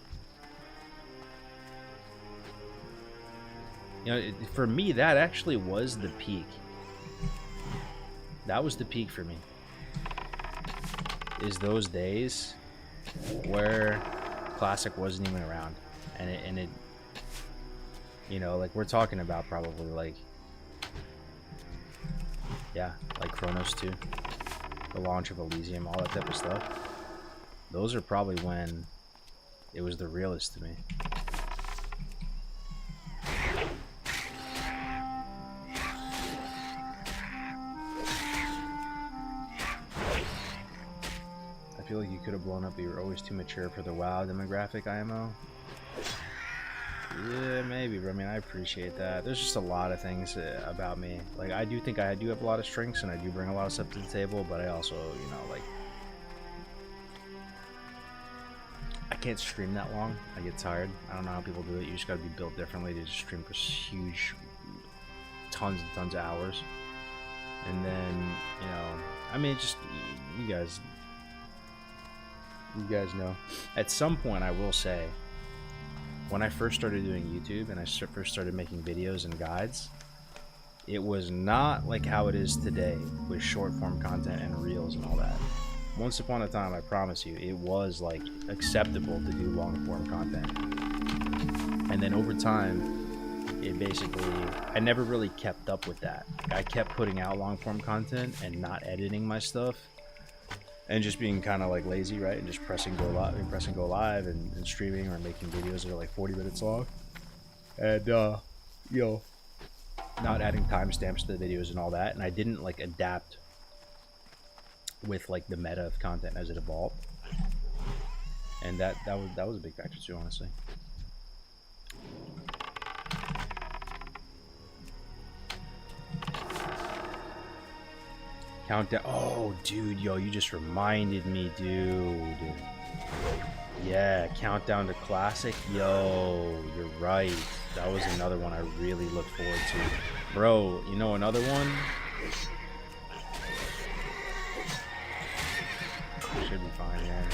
you know, for me, that actually was the peak. That was the peak for me. Is those days where Classic wasn't even around, and it, you know, like we're talking about probably like, yeah, like Chronos 2, the launch of Elysium, all that type of stuff. Those are probably when it was the realest to me. I feel like you could have blown up, but you were always too mature for the WoW demographic, IMO. Yeah, maybe, but I mean, I appreciate that. There's just a lot of things about me. Like, I do think I do have a lot of strengths, and I do bring a lot of stuff to the table, but I also, you know, like, I can't stream that long. I get tired. I don't know how people do it. You just gotta be built differently to just stream for huge, tons and tons of hours. And then, you know, I mean, just, you guys know. At some point, I will say, when I first started doing YouTube and I first started making videos and guides, it was not like how it is today with short form content and reels and all that. Once upon a time, I promise you, it was like acceptable to do long form content. And then over time, it basically, I never really kept up with that. I kept putting out long form content and not editing my stuff, and just being kind of like lazy, right? And just pressing go live and streaming or making videos that are like 40 minutes long. And, you know, not adding timestamps to the videos and all that. And I didn't like adapt with like the meta of content as it evolved. And that was a big factor too, honestly. Countdown. Oh, dude, yo, you just reminded me, dude. Yeah, Countdown to Classic. Yo, you're right. That was another one I really look forward to. Bro, you know another one? Should be fine, man.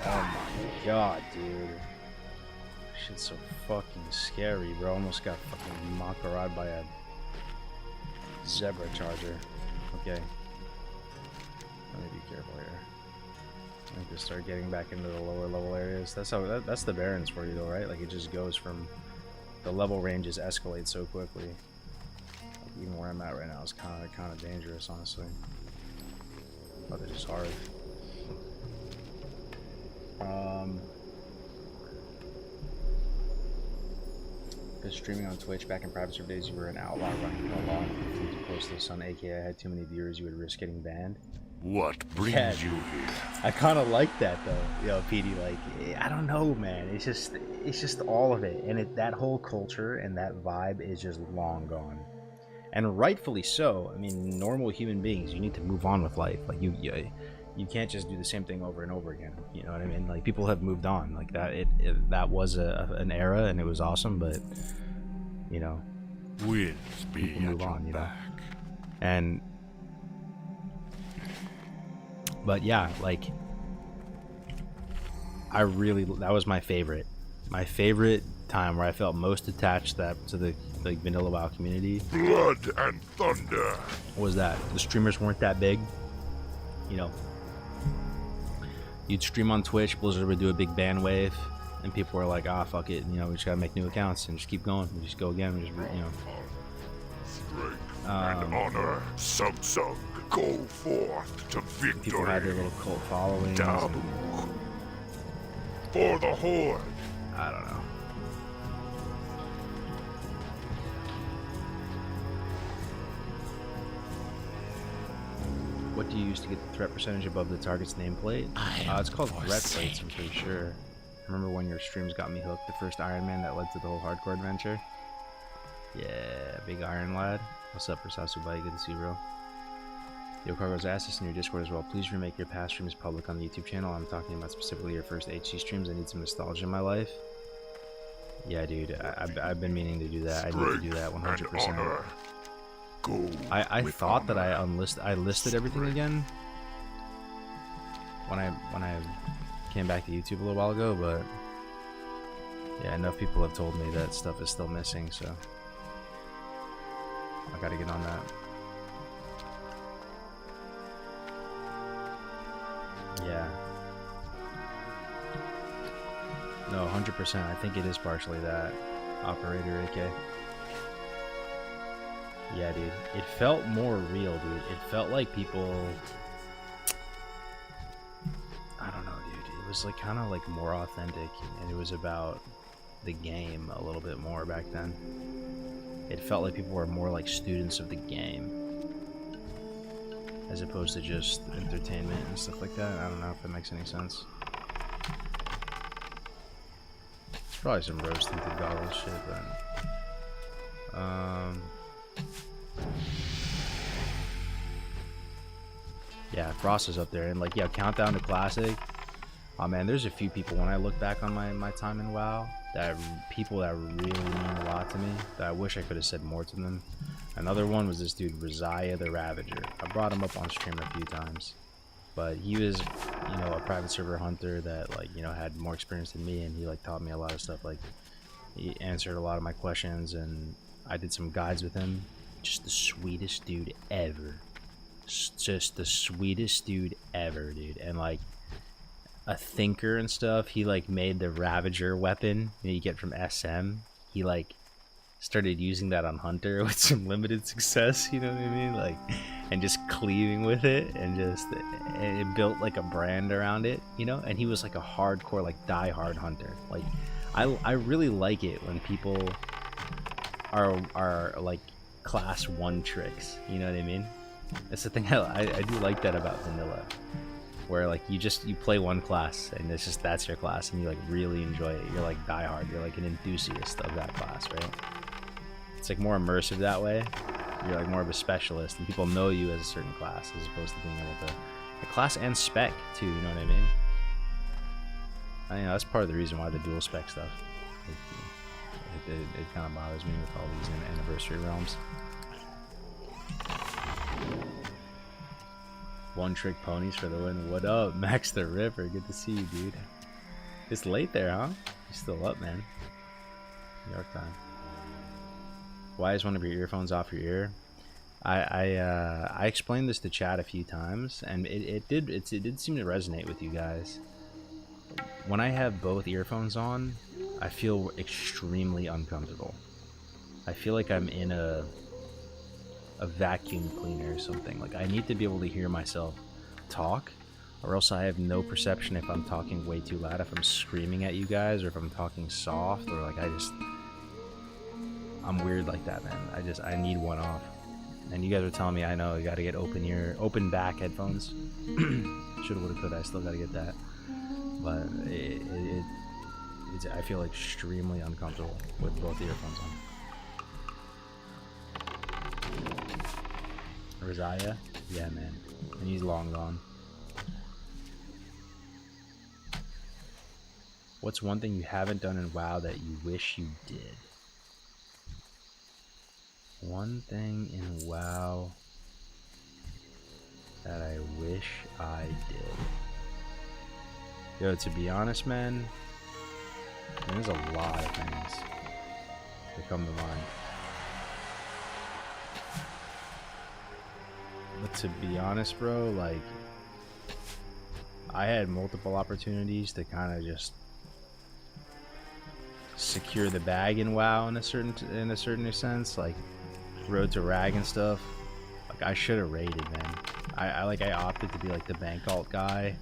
Oh my god, dude. Shit's so fucking scary, bro. Almost got fucking makarad by a zebra charger. Okay. Let me be careful here. I need to start getting back into the lower level areas. That's how that's the Barrens for you though, right? Like it just goes from the level ranges escalate so quickly. Like even where I'm at right now is kind of dangerous, honestly. But it's just hard. Because streaming on Twitch back in private server days, you were an outlaw running no law. If you posted this on aka I had too many viewers, you would risk getting banned. What brings you here? I kind of like that though, yo, PD. Like, I don't know, man. It's just all of it, and that whole culture and that vibe is just long gone, and rightfully so. I mean, normal human beings, you need to move on with life. Like you can't just do the same thing over and over again. You know what I mean? Like people have moved on. Like that. That was an era, and it was awesome. But you know, We'll people move on. You know, and. But yeah, like that was my favorite. My favorite time where I felt most attached to the like vanilla WoW community. Blood and thunder. Was that the streamers weren't that big. You know, you'd stream on Twitch, Blizzard would do a big ban wave, and people were like, "Ah, fuck it, you know, we just gotta make new accounts and just keep going. We just go again. We just, you know." Strength and honor. Sung, go forth to victory. People had their little cult followings. Dabu. For the Horde. I don't know. What do you use to get the threat percentage above the target's nameplate? It's called threat plates, I'm pretty sure. I remember when your streams got me hooked, the first Iron Man that led to the whole hardcore adventure. Yeah, big Iron Lad. What's up, Rasasubai? Good to see you, bro. Yo, Cargo's asked us in your Discord as well. Please remake your past streams public on the YouTube channel. I'm talking about specifically your first HC streams. I need some nostalgia in my life. Yeah, dude, I've been meaning to do that. I need to do that 100%. I thought that I listed everything again when I came back to YouTube a little while ago, but yeah, enough people have told me that stuff is still missing, so I gotta get on that. Yeah. No, 100%. I think it is partially that. Operator AK. Yeah, dude. It felt more real, dude. It felt like people... I don't know, dude. It was like kind of like more authentic, and it was about the game a little bit more back then. It felt like people were more like students of the game, as opposed to just entertainment and stuff like that. I don't know if that makes any sense. It's probably some rose-tinted goggles shit, but... yeah, Frost is up there, and like, yeah, Countdown to Classic. Oh man, there's a few people when I look back on my time in WoW, people that really mean a lot to me, that I wish I could have said more to them. Another one was this dude, Resiah the Ravager. I brought him up on stream a few times, but he was, you know, a private server hunter that, like, you know, had more experience than me, and he like taught me a lot of stuff. Like, he answered a lot of my questions, and I did some guides with him. Just the sweetest dude ever. Just the sweetest dude ever, dude. And like a thinker and stuff. He like made the Ravager weapon you get from SM. He like started using that on Hunter with some limited success, you know what I mean? Like, and just cleaving with it, and just it built like a brand around it, you know? And he was like a hardcore, like die-hard hunter. Like, I really like it when people are like class 1 tricks, you know what I mean? That's the thing I do like that about vanilla, where like you play one class and it's just, that's your class, and you like really enjoy it. You're like die hard, you're like an enthusiast of that class, right? It's like more immersive that way. You're like more of a specialist, and people know you as a certain class, as opposed to being able to the class and spec too, you know what I mean? I know that's part of the reason why the dual spec stuff, it kind of bothers me with all these anniversary realms. One trick ponies for the win. What up, Max the Ripper? Good to see you, dude. It's late there, huh? You're still up, man. New York time. Why is one of your earphones off your ear? I explained this to chat a few times, and it did seem to resonate with you guys. When I have both earphones on, I feel extremely uncomfortable. I feel like I'm in a vacuum cleaner or something. Like, I need to be able to hear myself talk, or else I have no perception if I'm talking way too loud, if I'm screaming at you guys, or if I'm talking soft, or like I'm weird like that, man. I need one off. And you guys are telling me, I know, you gotta get open back headphones. Shoulda, woulda, coulda, I still gotta get that. But I feel extremely uncomfortable with both the earphones on. Resiah? Yeah, man. And he's long gone. What's one thing you haven't done in WoW that you wish you did? One thing in WoW that I wish I did. Yo, to be honest, man, there's a lot of things that come to mind. But to be honest, bro, like, I had multiple opportunities to kind of just secure the bag in WoW in a certain sense, like Road to Rag and stuff. Like, I should have raided, man. I opted to be like the bank alt guy.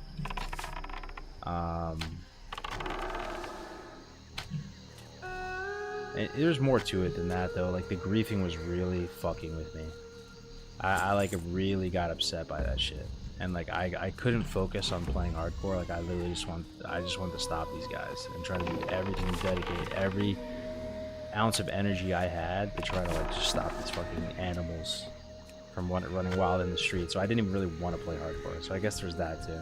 There's more to it than that, though. Like, the griefing was really fucking with me. I like really got upset by that shit, and like I couldn't focus on playing hardcore. Like, I literally just want to stop these guys and try to do everything, dedicate every ounce of energy I had to try to like just stop these fucking animals from running wild in the street. So I didn't even really want to play hardcore. So I guess there's that too.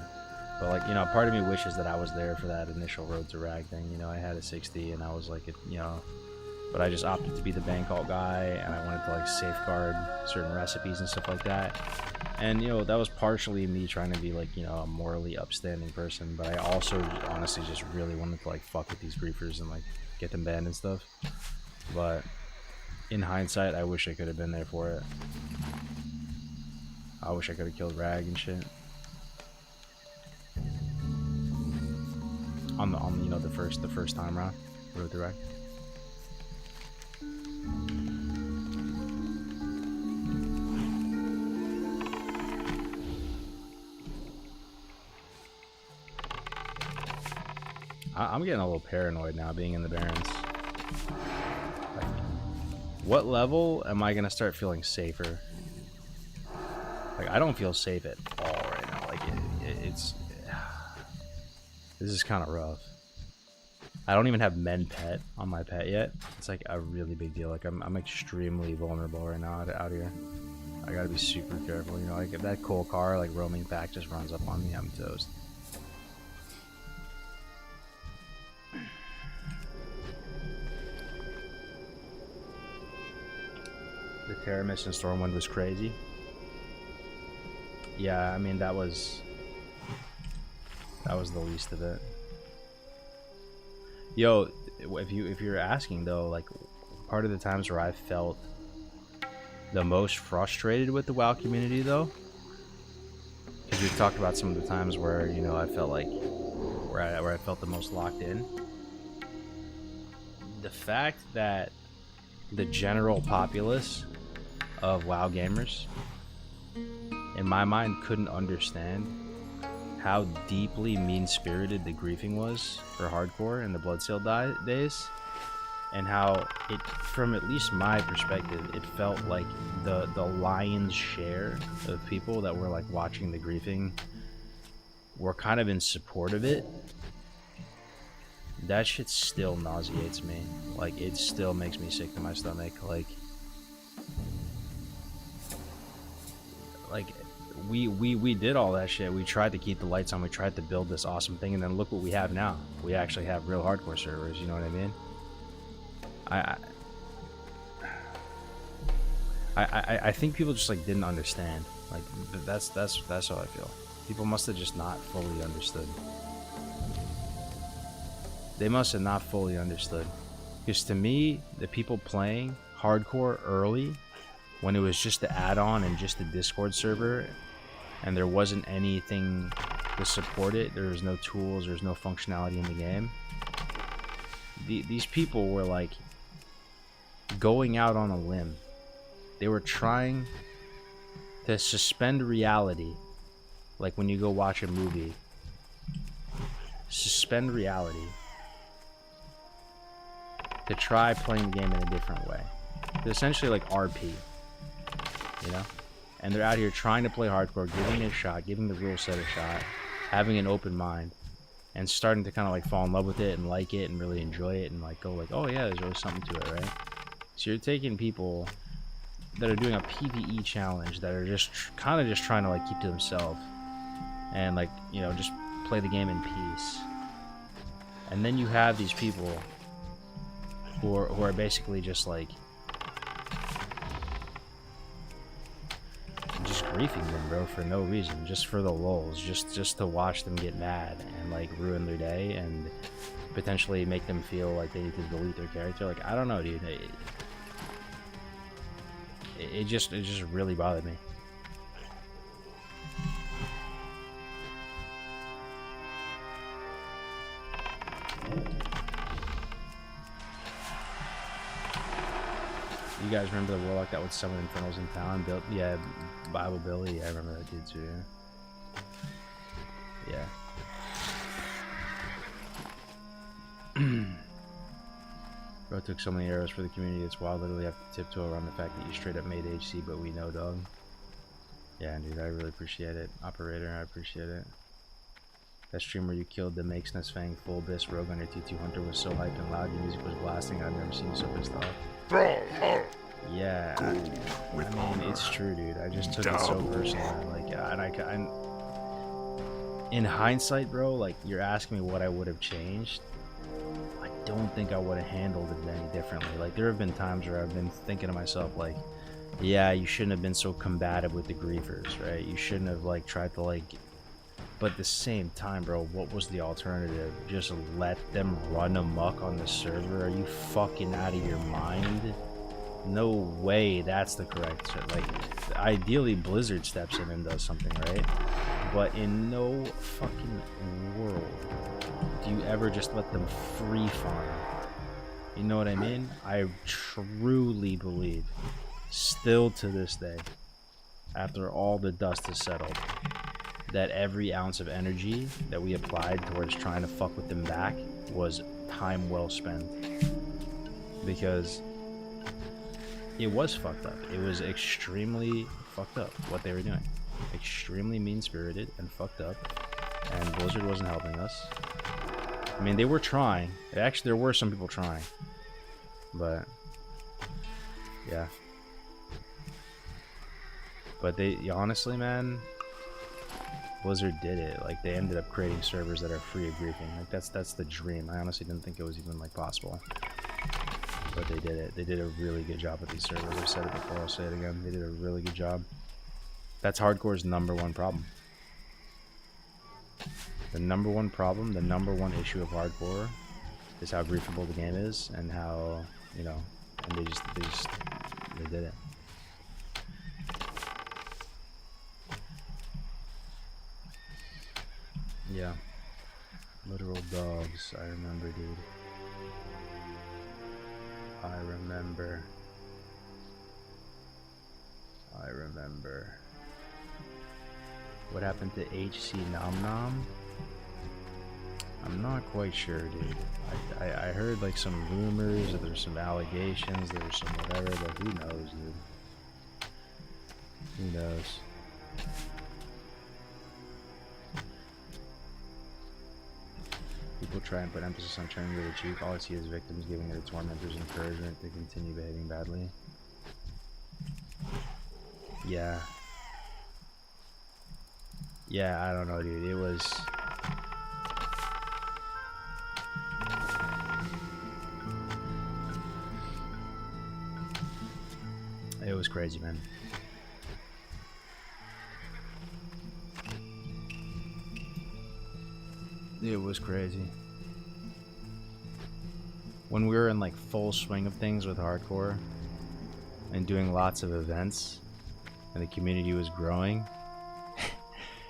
But like, you know, part of me wishes that I was there for that initial Road to Rag thing. You know, I had a 60 and I was like, you know, but I just opted to be the bank alt guy, and I wanted to like safeguard certain recipes and stuff like that. And you know, that was partially me trying to be like, you know, a morally upstanding person, but I also honestly just really wanted to like fuck with these griefers and like get them banned and stuff. But in hindsight, I wish I could have been there for it. I wish I could have killed Rag and shit. On the you know, the first time around, Road to Rag. I'm getting a little paranoid now being in the Barrens. Like, what level am I gonna start feeling safer? Like, I don't feel safe at all right now. Like, it's this is kind of rough. I don't even have men pet on my pet yet. It's like a really big deal. Like, I'm extremely vulnerable right now out here. I gotta be super careful. You know, like if that cool car like roaming back just runs up on me, I'm toast. The Terramist and Stormwind was crazy. Yeah, I mean that was the least of it. Yo, if you're asking though, like part of the times where I felt the most frustrated with the WoW community though, because we've talked about some of the times where, you know, I felt like where I felt the most locked in. The fact that the general populace of WoW gamers, in my mind, couldn't understand how deeply mean-spirited the griefing was for hardcore in the Bloodsail days, and how it, from at least my perspective, it felt like the lion's share of people that were like watching the griefing were kind of in support of it. That shit still nauseates me. Like, it still makes me sick to my stomach. Like we did all that shit. We tried to keep the lights on. We tried to build this awesome thing, and then look what we have now. We actually have real hardcore servers. You know what I mean? I think people just like didn't understand. Like that's how I feel. People must have just not fully understood. They must have not fully understood. Because to me, the people playing hardcore early, when it was just the add-on and just the Discord server, and there wasn't anything to support it, there was no tools, there was no functionality in the game, these people were like going out on a limb. They were trying to suspend reality, like when you go watch a movie. Suspend reality to try playing the game in a different way. They're essentially like RP, you know? And they're out here trying to play hardcore, giving it a shot, giving the rule set a shot, having an open mind, and starting to kind of like fall in love with it and like it and really enjoy it and like go like, oh yeah, there's really something to it, right? So you're taking people that are doing a PvE challenge that are just kind of just trying to like keep to themselves and like, you know, just play the game in peace. And then you have these people who are basically just like just griefing them, bro, for no reason, just for the lulz, just to watch them get mad and like ruin their day and potentially make them feel like they need to delete their character. Like, I don't know, dude. It just really bothered me. You guys remember the warlock that would summon infernals in town? Built, yeah, Bible Billy. Yeah, I remember that dude too. Yeah. Bro took so many arrows for the community. It's wild. Literally have to tiptoe around the fact that you straight up made HC, but we know, dog. Yeah, dude, I really appreciate it. Operator, I appreciate it. That stream where you killed the Makes Fang full bis rogue on your T2 Hunter was so hype and loud. Your music was blasting. I've never seen you so pissed off. Yeah, I mean, it's true, dude. I just took it so personally. Like, and in hindsight, bro, like, you're asking me what I would have changed. I don't think I would have handled it any differently. Like, there have been times where I've been thinking to myself, like, yeah, you shouldn't have been so combative with the griefers, right? You shouldn't have, like, tried to, like... But at the same time, bro, what was the alternative? Just let them run amok on the server? Are you fucking out of your mind? No way that's the correct shit. Like, ideally Blizzard steps in and does something, right? But in no fucking world do you ever just let them free farm. You know what I mean? I truly believe, still to this day, after all the dust is settled, that every ounce of energy that we applied towards trying to fuck with them back was time well spent. Because it was fucked up. It was extremely fucked up what they were doing. Extremely mean-spirited and fucked up. And Blizzard wasn't helping us. I mean, they were trying. Actually, there were some people trying. But, yeah. But they, honestly, man, Blizzard did it. Like, they ended up creating servers that are free of griefing. Like, that's the dream. I honestly didn't think it was even, like, possible. But they did it. They did a really good job with these servers. I've said it before, I'll say it again. They did a really good job. That's hardcore's #1 problem. The #1 problem, the #1 issue of hardcore is how griefable the game is and how, you know, and they did it. Yeah. Literal dogs, I remember, dude. I remember. What happened to HC Nom Nom? I'm not quite sure, dude. I heard like some rumors, that there's some allegations, there was some whatever, but who knows, dude? Who knows? People try and put emphasis on turning the other cheek. All I see is victims giving their tormentors encouragement to continue behaving badly. Yeah. Yeah, I don't know, dude. It was... It was crazy, man. It was crazy. When we were in like full swing of things with hardcore and doing lots of events and the community was growing,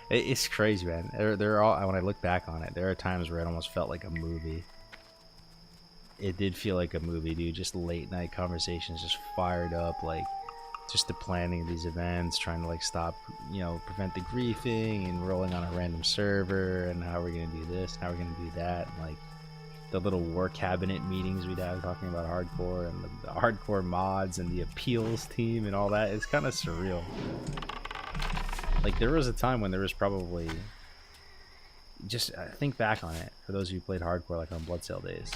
it's crazy, man. They're all, when I look back on it, there are times where it almost felt like a movie. It did feel like a movie, dude. Just late night conversations, just fired up, like just the planning of these events, trying to like stop, you know, prevent the griefing and rolling on a random server and how we're gonna do this and how we're gonna do that, and like the little war cabinet meetings we'd have talking about hardcore and the hardcore mods and the appeals team and all that. It's kind of surreal. Like, there was a time when there was probably, just think back on it, for those of you who played hardcore like on Bloodsail days,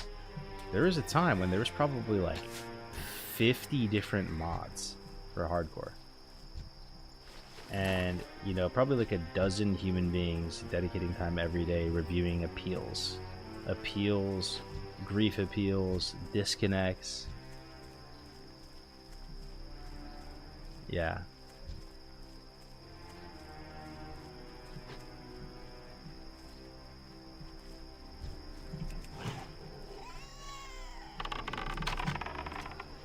there was a time when there was probably like 50 different mods for hardcore, and you know, probably like a dozen human beings dedicating time every day reviewing appeals, grief appeals, disconnects.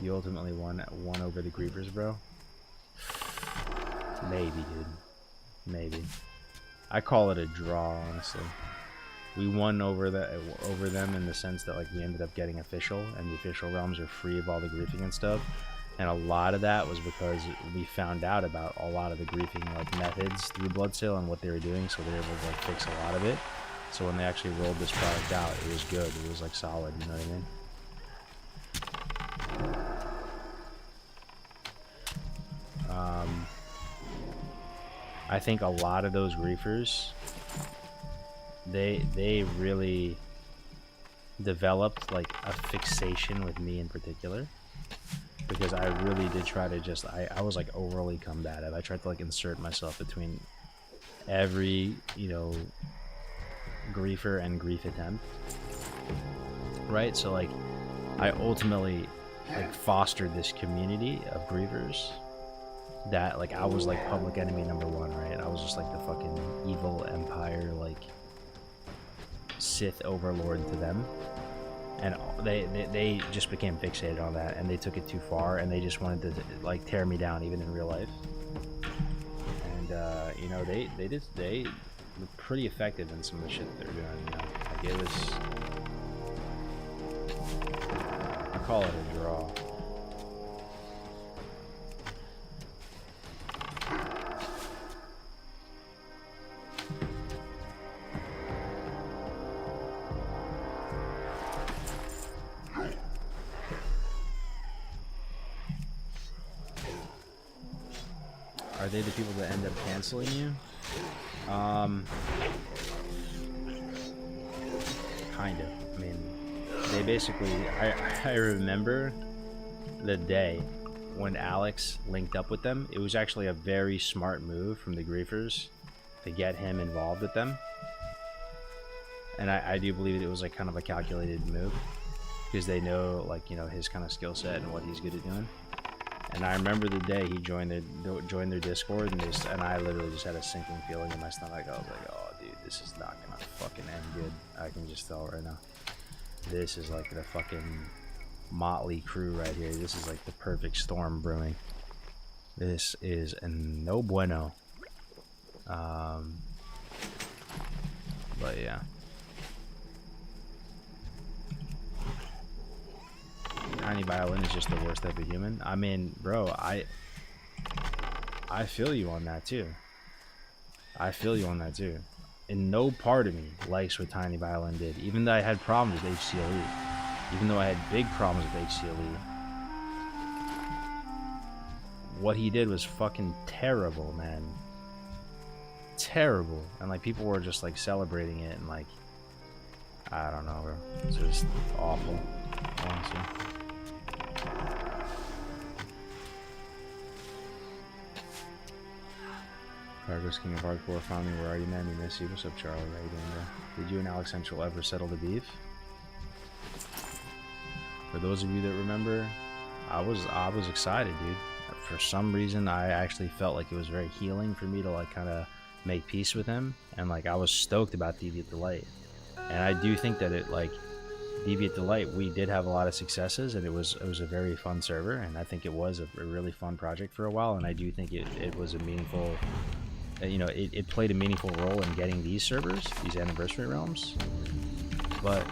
you ultimately won over the Griefers, bro? Maybe, dude. Maybe. I call it a draw, honestly. We won over them in the sense that like we ended up getting official, and the official realms are free of all the griefing and stuff. And a lot of that was because we found out about a lot of the griefing like methods through Bloodsail and what they were doing, so they were able to like fix a lot of it. So when they actually rolled this product out, it was good. It was like solid, you know what I mean? I think a lot of those griefers, they really developed like a fixation with me in particular, because I really did try to just I was like overly combative. I tried to like insert myself between every, you know, griefer and grief attempt, right? So like I ultimately like fostered this community of griefers that like I was like public enemy #1, right? I was just like the fucking evil empire, like Sith overlord to them, and they just became fixated on that, and they took it too far, and they just wanted to like tear me down even in real life. And you know, they were pretty effective in some of the shit that they're doing, you know. Like it was, I call it a draw. Are they the people that end up canceling you? Kind of. I mean, they basically, I remember the day when Alex linked up with them. It was actually a very smart move from the griefers to get him involved with them. And I do believe it was like kind of a calculated move, because they know, like, you know, his kind of skill set and what he's good at doing. And I remember the day he joined their Discord, and I literally just had a sinking feeling in my stomach. I was like, oh, dude, this is not gonna fucking end good. I can just tell right now. This is like the fucking motley crew right here. This is like the perfect storm brewing. This is no bueno. But yeah. Tiny Violin is just the worst type of human. I mean, bro, I feel you on that too. I feel you on that too. And no part of me likes what Tiny Violin did. Even though I had problems with HCLE. Even though I had big problems with HCLE. What he did was fucking terrible, man. Terrible. And like people were just like celebrating it, and like, I don't know, bro. It's just awful, honestly. Cargos King of Hardcore found me. Where are you, man? We miss you. What's up, Charlie? How you doing, bro? Did you and Alex Central ever settle the beef? For those of you that remember, I was excited, dude. For some reason, I actually felt like it was very healing for me to like kind of make peace with him, and like I was stoked about Deviant Delight. And I do think that it, like, Deviant Delight, we did have a lot of successes, and it was a very fun server, and I think it was a really fun project for a while, and I do think it was a meaningful, you know, it played a meaningful role in getting these servers, these anniversary realms. But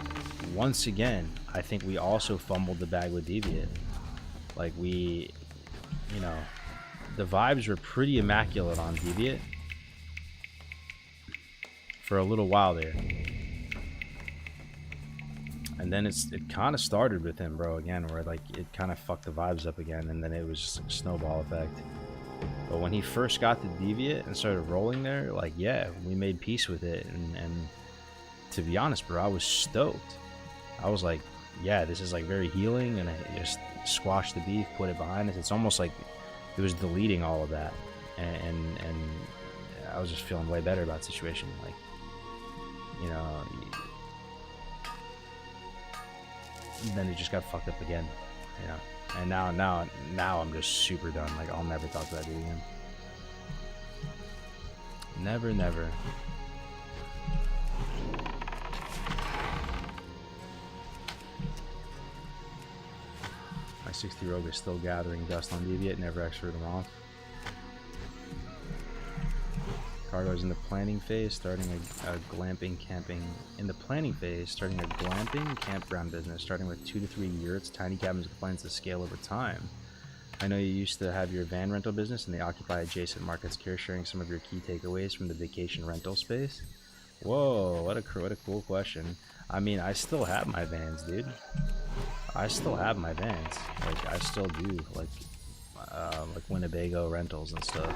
once again, I think we also fumbled the bag with Deviant. Like, we, you know, the vibes were pretty immaculate on Deviant for a little while there. And then it kind of started with him, bro, again, where like it kind of fucked the vibes up again, and then it was just like a snowball effect. But when he first got to Deviant and started rolling there, like, yeah, we made peace with it, and to be honest, bro, I was stoked. I was like, yeah, this is like very healing, and I just squashed the beef, put it behind us. It's almost like it was deleting all of that, and I was just feeling way better about the situation. Like, you know, then it just got fucked up again, you know. And now I'm just super done. Like, I'll never talk to that dude again. Never. My 60 rogue is still gathering dust on Deviant, never actually them off. Cargo's in the planning phase, starting a glamping camping. In the planning phase, starting a glamping campground business, starting with 2 to 3 yurts, tiny cabins with plans to scale over time. I know you used to have your van rental business and they occupy adjacent markets. Care sharing some of your key takeaways from the vacation rental space? Whoa, what a cool question. I mean, I still have my vans, dude. I still have my vans. Like, I still do, like Winnebago rentals and stuff.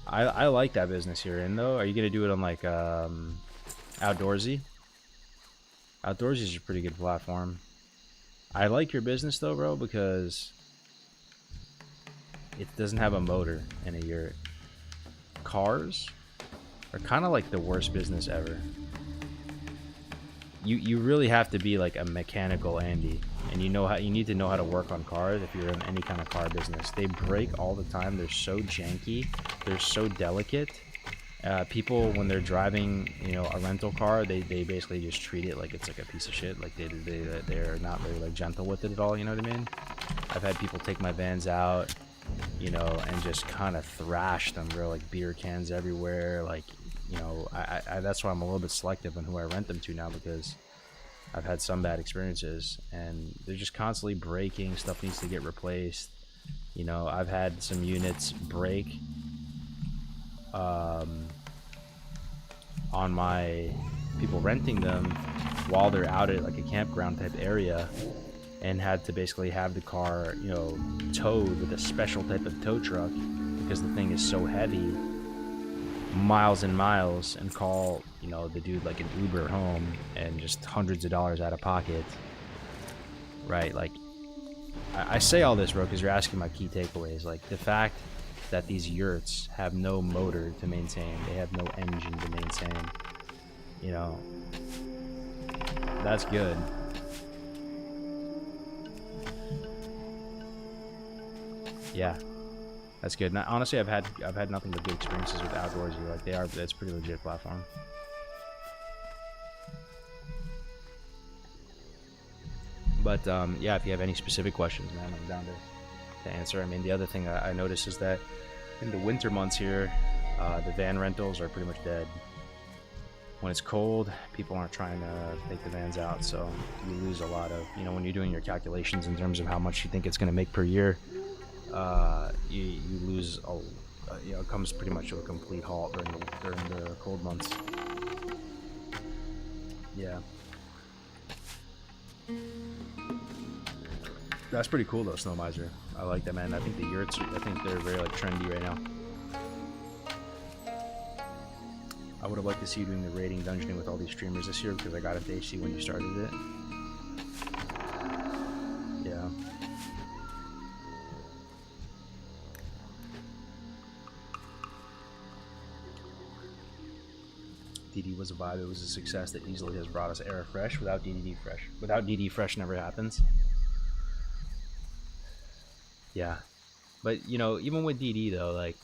I like that business you're in though. Are you gonna do it on like Outdoorsy? Outdoorsy is a pretty good platform. I like your business though, bro, because it doesn't have a motor in a yurt. Cars are kind of like the worst business ever. You really have to be like a mechanical Andy, and you need to know how to work on cars if you're in any kind of car business. They break all the time. They're so janky. They're so delicate. People, when they're driving, you know, a rental car, they basically just treat it like it's like a piece of shit. Like they're not very like gentle with it at all. You know what I mean? I've had people take my vans out, you know, and just kind of thrash them, bro. Like beer cans everywhere. Like, you know, I that's why I'm a little bit selective on who I rent them to now, because I've had some bad experiences and they're just constantly breaking. Stuff needs to get replaced. You know, I've had some units break on my people renting them while they're out at like a campground type area, and had to basically have the car, you know, towed with a special type of tow truck because the thing is so heavy, miles and miles, and call, you know, the dude like an Uber home and just hundreds of dollars out of pocket. Right? Like, I say all this, bro, because you're asking my key takeaways. Like, the fact that these yurts have no motor to maintain, they have no engine to maintain, you know, that's good. Yeah, that's good. Now, honestly, I've had nothing but good experiences with Outdoorsy. Like, that's a pretty legit platform. But yeah, if you have any specific questions, man, I'm down to answer. I mean, the other thing I noticed is that in the winter months here, the van rentals are pretty much dead. When it's cold, people aren't trying to take the vans out, so you lose a lot of, you know, when you're doing your calculations in terms of how much you think it's going to make per year, you lose, you know, it comes pretty much to a complete halt during the cold months. Yeah. That's pretty cool though, Snow Miser. I like that, man. I think the yurts, I think they're very like trendy right now. I would have liked to see you doing the raiding dungeoning with all these streamers this year, because I got it to HC when you started it. Yeah. DD was a vibe. It was a success that easily has brought us Era Fresh. Without DD Fresh. Without DD Fresh never happens. Yeah. But, you know, even with DD though, like,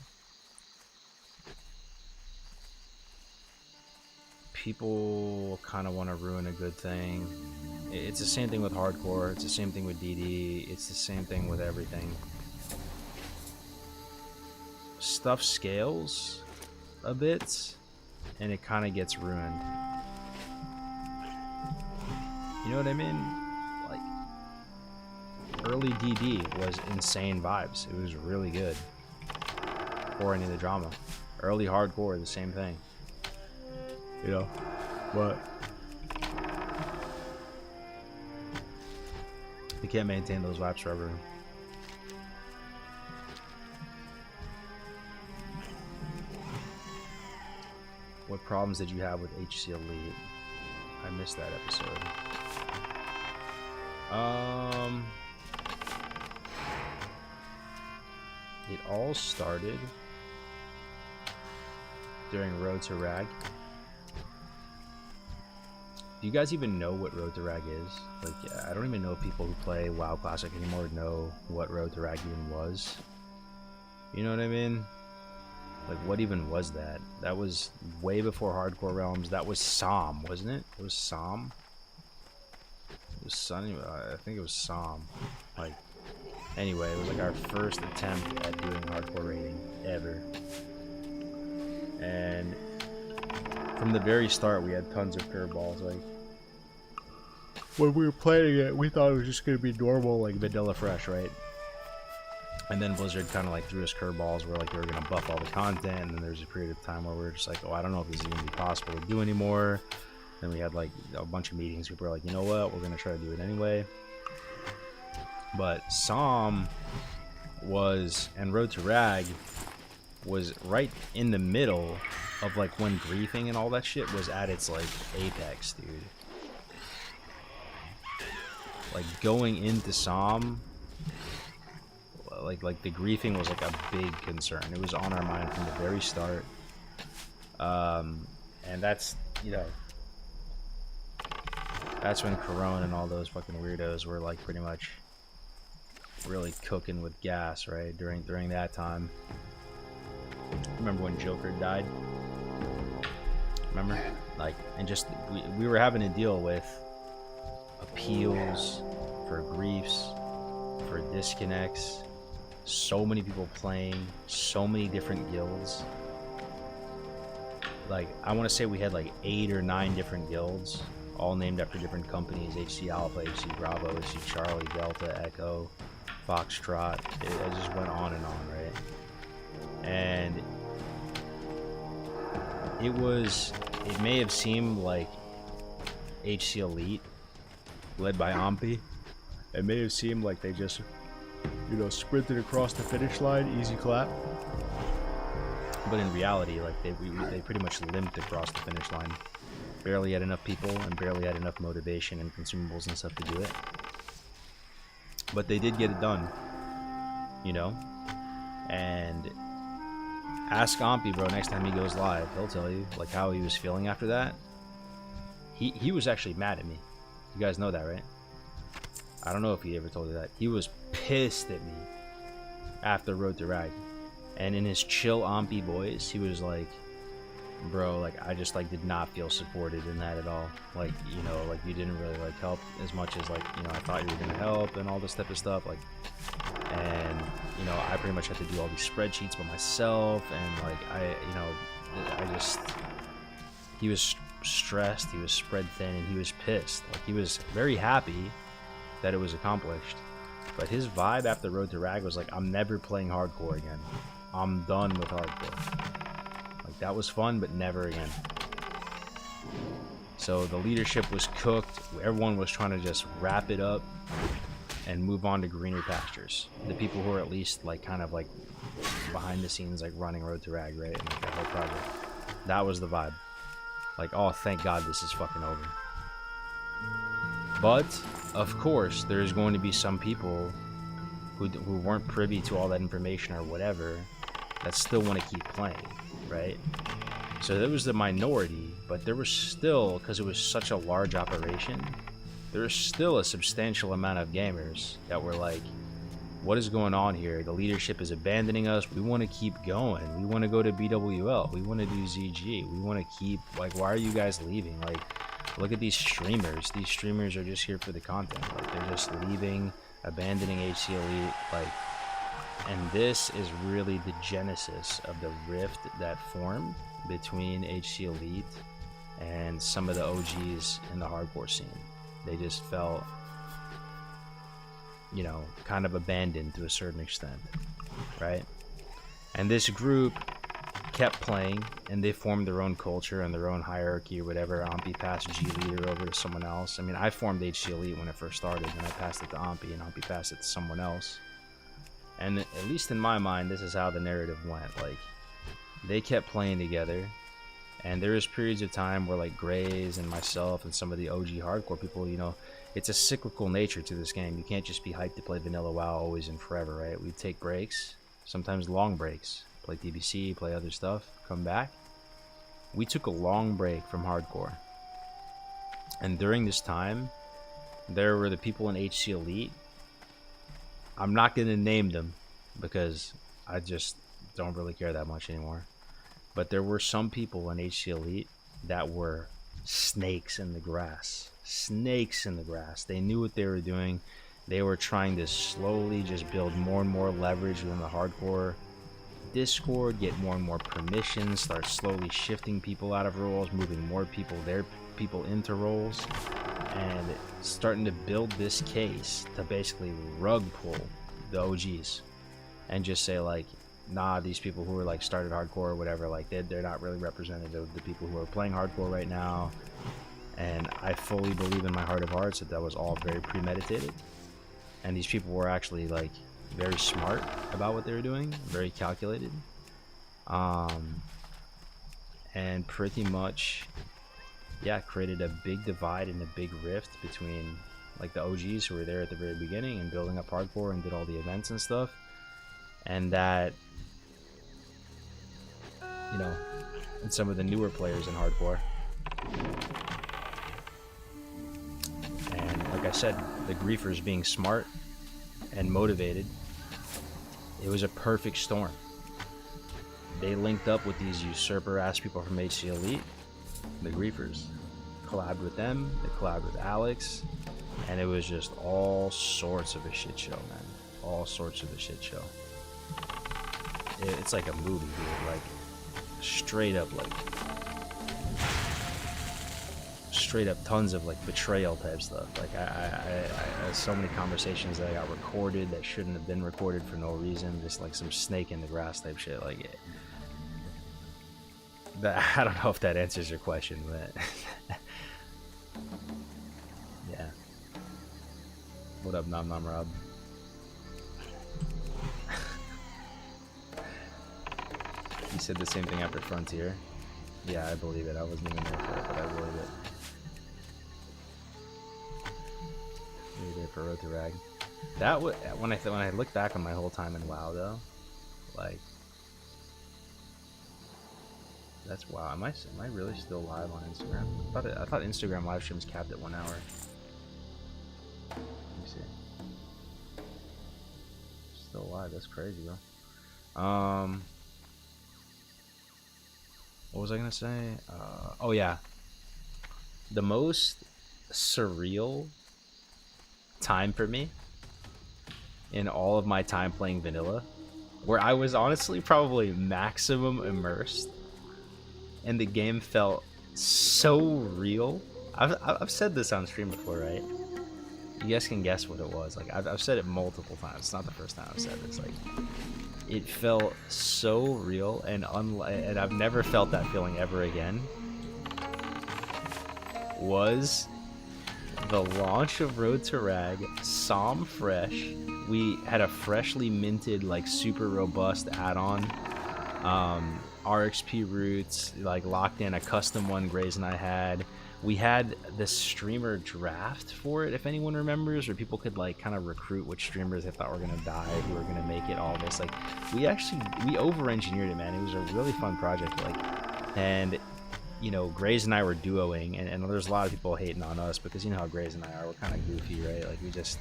people kind of want to ruin a good thing. It's the same thing with hardcore. It's the same thing with DD. It's the same thing with everything. Stuff scales a bit, and it kind of gets ruined. You know what I mean? Like, early DD was insane vibes. It was really good. Pouring in the drama. Early hardcore, the same thing. You know, but you can't maintain those vibes forever. What problems did you have with HC Elite? I missed that episode. It all started during Road to Rag. Do you guys even know what Road to Rag is? Like, I don't even know if people who play WoW Classic anymore know what Road to Rag even was. You know what I mean? Like, what even was that? That was way before Hardcore Realms. That was Som, wasn't it? It was Som. It was Sunny. I think it was Som. Like, anyway, it was like our first attempt at doing hardcore raiding ever. And from the very start, we had tons of curveballs. Like, when we were playing it, we thought it was just gonna be normal, like vanilla fresh, right? And then Blizzard kind of like threw us curveballs where like they were gonna buff all the content, and then there's a period of time where we were just like, oh, I don't know if this is gonna be possible to do anymore. Then we had like a bunch of meetings. People were like, you know what, we're gonna try to do it anyway. But Som was, and Road to Rag was right in the middle of like when griefing and all that shit was at its like apex, dude. Like going into Som, like the griefing was like a big concern. It was on our mind from the very start. And that's, you know, that's when Corona and all those fucking weirdos were like pretty much really cooking with gas, right? During that time. Remember when Joker died? Remember? Like, and just we were having to deal with appeals for griefs, for disconnects, so many people playing, so many different guilds. Like, I want to say we had like 8 or 9 different guilds, all named after different companies: HC Alpha, HC Bravo, HC Charlie, Delta, Echo, Foxtrot. It just went on and on, right? And it may have seemed like HC Elite, led by Ampi, it may have seemed like they just, you know, sprinted across the finish line, easy clap. But in reality, like they pretty much limped across the finish line. Barely had enough people and barely had enough motivation and consumables and stuff to do it. But they did get it done, you know? And ask Ampi, bro, next time he goes live. He'll tell you like how he was feeling after that. He was actually mad at me. You guys know that, right? I don't know if he ever told you that. He was pissed at me after Road to Rag. And in his chill Ampi voice, he was like, bro, like, I just like did not feel supported in that at all. Like, you know, like you didn't really like help as much as like, you know, I thought you were gonna help and all this type of stuff. Like, and you know, I pretty much had to do all these spreadsheets by myself, and like he was stressed, he was spread thin, and he was pissed. Like, he was very happy that it was accomplished, but his vibe after Road to Rag was like, I'm never playing hardcore again. I'm done with hardcore. Like, that was fun, but never again. So the leadership was cooked. Everyone was trying to just wrap it up and move on to greener pastures. The people who are at least like kind of like behind the scenes, like running Road to Rag, right? And like that whole project. That was the vibe. Like, oh, thank God this is fucking over. But of course, there's going to be some people who weren't privy to all that information or whatever that still want to keep playing, right? So there was the minority, but there was still, because it was such a large operation, there was still a substantial amount of gamers that were like, what is going on here? The leadership is abandoning us. We want to keep going. We want to go to BWL. We want to do ZG. We want to keep, like, why are you guys leaving? Like, look at these streamers. These streamers are just here for the content. Like, they're just leaving, abandoning HC Elite. Like, and this is really the genesis of the rift that formed between HC Elite and some of the OGs in the hardcore scene. They just felt, you know, kind of abandoned to a certain extent, right? And this group kept playing, and they formed their own culture and their own hierarchy or whatever. Ampi passed G Leader over to someone else. I mean, I formed HC Elite when it first started, and I passed it to Ampi, and Ampi passed it to someone else. And at least in my mind, this is how the narrative went. Like, they kept playing together, and there was periods of time where like Grays and myself and some of the OG hardcore people, you know, it's a cyclical nature to this game. You can't just be hyped to play vanilla WoW always and forever, right? We take breaks, sometimes long breaks, play TBC, play other stuff, come back. We took a long break from hardcore, and during this time there were the people in HC Elite. I'm not going to name them because I just don't really care that much anymore. But there were some people in HC Elite that were snakes in the grass. Snakes in the grass. They knew what they were doing. They were trying to slowly just build more and more leverage within the hardcore Discord, get more and more permissions, start slowly shifting people out of roles, moving more people, their people into roles, and starting to build this case to basically rug pull the OGs and just say like, nah, these people who are like started hardcore or whatever, like they're not really representative of the people who are playing hardcore right now. And I fully believe in my heart of hearts that that was all very premeditated, and these people were actually like very smart about what they were doing, very calculated, and pretty much, yeah, created a big divide and a big rift between like the OGs who were there at the very beginning and building up hardcore and did all the events and stuff, and that, you know, and some of the newer players in hardcore. And like I said, the griefers being smart and motivated, it was a perfect storm. They linked up with these usurper ass people from HC Elite, the griefers, collabed with them, they collabed with Alex, and it was just all sorts of a shit show, man. All sorts of a shit show. It's like a movie, dude. Like straight up tons of like betrayal type stuff. Like I so many conversations that I got recorded that shouldn't have been recorded for no reason, just like some snake in the grass type shit. Like I don't know if that answers your question, but yeah. What up, Nom Nom Rob? You said the same thing after Frontier. Yeah, I believe it. I wasn't even there for it, but I believe it. You were there for Road to Rag. That was when I look back on my whole time in WoW, though. Like, that's wow. Am I really still live on Instagram? I thought Instagram live streams capped at 1 hour. Let me see. Still live. That's crazy, bro. What was I gonna say? Oh yeah, the most surreal time for me in all of my time playing vanilla, where I was honestly probably maximum immersed and the game felt so real. I've said this on stream before, right? You guys can guess what it was. Like I've said it multiple times. It's not the first time I've said this. Like, it felt so real and and I've never felt that feeling ever again. Was the launch of Road to Rag, Psalm Fresh. We had a freshly minted, like, super robust add-on, RXP roots, like locked in, a custom one Grays and I had. We had the streamer draft for it, if anyone remembers, where people could like kind of recruit which streamers they thought were gonna die, who were gonna make it, all this. Like, we over-engineered it, man. It was a really fun project. Like, and you know, Grays and I were duoing, and there's a lot of people hating on us because you know how Grays and I are. We're kind of goofy, right? Like, we just,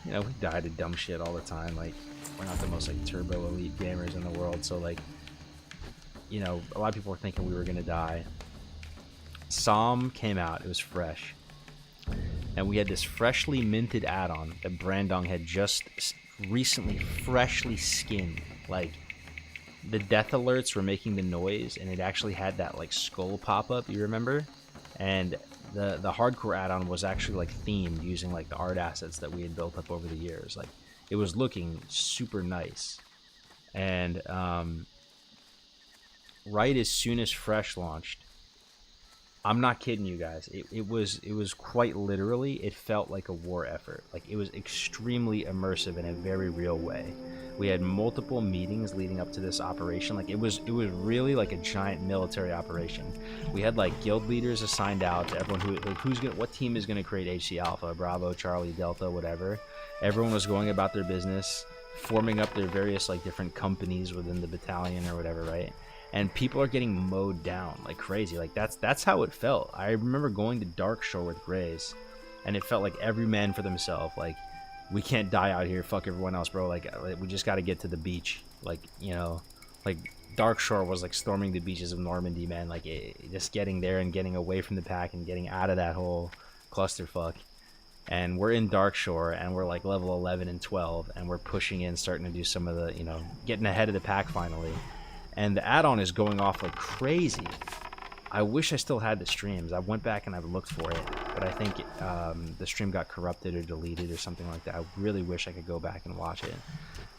you know, we die to dumb shit all the time. Like, we're not the most like turbo elite gamers in the world, so like, you know, a lot of people were thinking we were gonna die. Psalm came out, it was fresh, and we had this freshly minted add-on that Brandong had just recently freshly skinned. Like, the death alerts were making the noise, and it actually had that like skull pop-up, you remember? And the hardcore add-on was actually like themed using like the art assets that we had built up over the years. Like, it was looking super nice. And right as soon as Fresh launched, I'm not kidding you guys, it was quite literally, it felt like a war effort. Like, it was extremely immersive in a very real way. We had multiple meetings leading up to this operation. Like, it was really like a giant military operation. We had like guild leaders assigned out to everyone what team is gonna create HC Alpha, Bravo, Charlie, Delta, whatever. Everyone was going about their business, forming up their various like different companies within the battalion or whatever, right? And people are getting mowed down like crazy. Like, that's how it felt. I remember going to Dark Shore with Grays, and it felt like every man for themselves. Like, we can't die out here. Fuck everyone else, bro. Like we just got to get to the beach. Like, you know, like Dark Shore was like storming the beaches of Normandy, man. Like just getting there and getting away from the pack and getting out of that whole clusterfuck. And we're in Dark Shore and we're like level 11 and 12 and we're pushing in, starting to do some of the, you know, getting ahead of the pack finally. And the add-on is going off like crazy. I wish I still had the streams. I went back and I've looked for it, but I think the stream got corrupted or deleted or something like that. I really wish I could go back and watch it.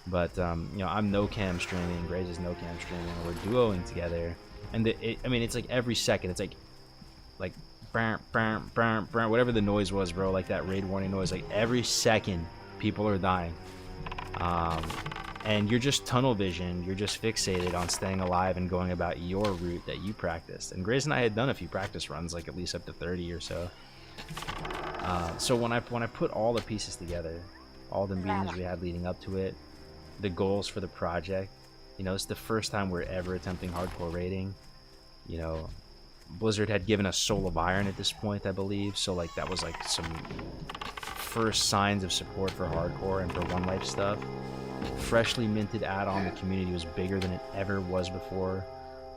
But you know, I'm no cam streaming, Grace is no cam streaming, and we're duoing together. And I mean, it's like every second, it's like whatever the noise was, bro, like that raid warning noise. Like every second, people are dying. And you're just tunnel vision, you're just fixated on staying alive and going about your route that you practiced. And Grace and I had done a few practice runs, like at least up to 30 or so. So when I put all the pieces together, all the meetings we had leading up to it, the goals for the project, you know, it's the first time we're ever attempting hardcore raiding. You know, Blizzard had given us Soul of Iron at this point, I believe. So like that was like some first signs of support for hardcore and for One Life stuff. Freshly minted add-on, the community was bigger than it ever was before.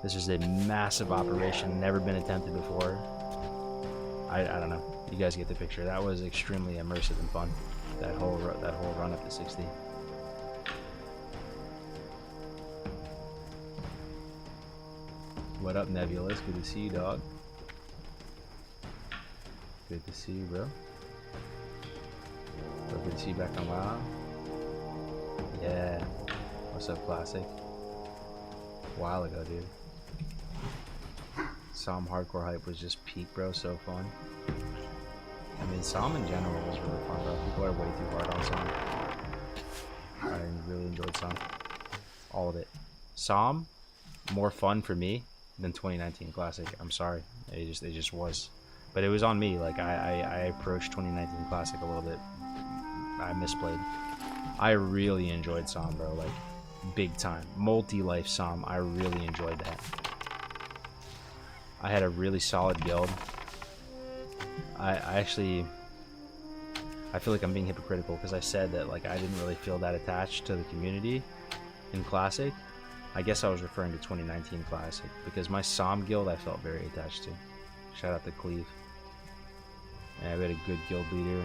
This is a massive operation, never been attempted before. I don't know, you guys get the picture. That was extremely immersive and fun, that whole run up to 60. What up, Nebulous? Good to see you, dog. Good to see you, bro. Good to see you back on WoW. Yeah. What's up, Classic? A while ago, dude. Psalm hardcore hype was just peak, bro. So fun. I mean, Psalm in general was really fun, bro. People are way too hard on Psalm. I really enjoyed Psalm. All of it. Psalm, more fun for me than 2019 Classic. I'm sorry. It just was. But it was on me. Like, I approached 2019 Classic a little bit. I misplayed. I really enjoyed Psalm, bro, like big time. Multi-life Psalm, I really enjoyed that. I had a really solid guild. I feel like I'm being hypocritical because I said that like I didn't really feel that attached to the community in Classic. I guess I was referring to 2019 Classic because my Psalm guild I felt very attached to. Shout out to Cleve. And we had a good guild leader.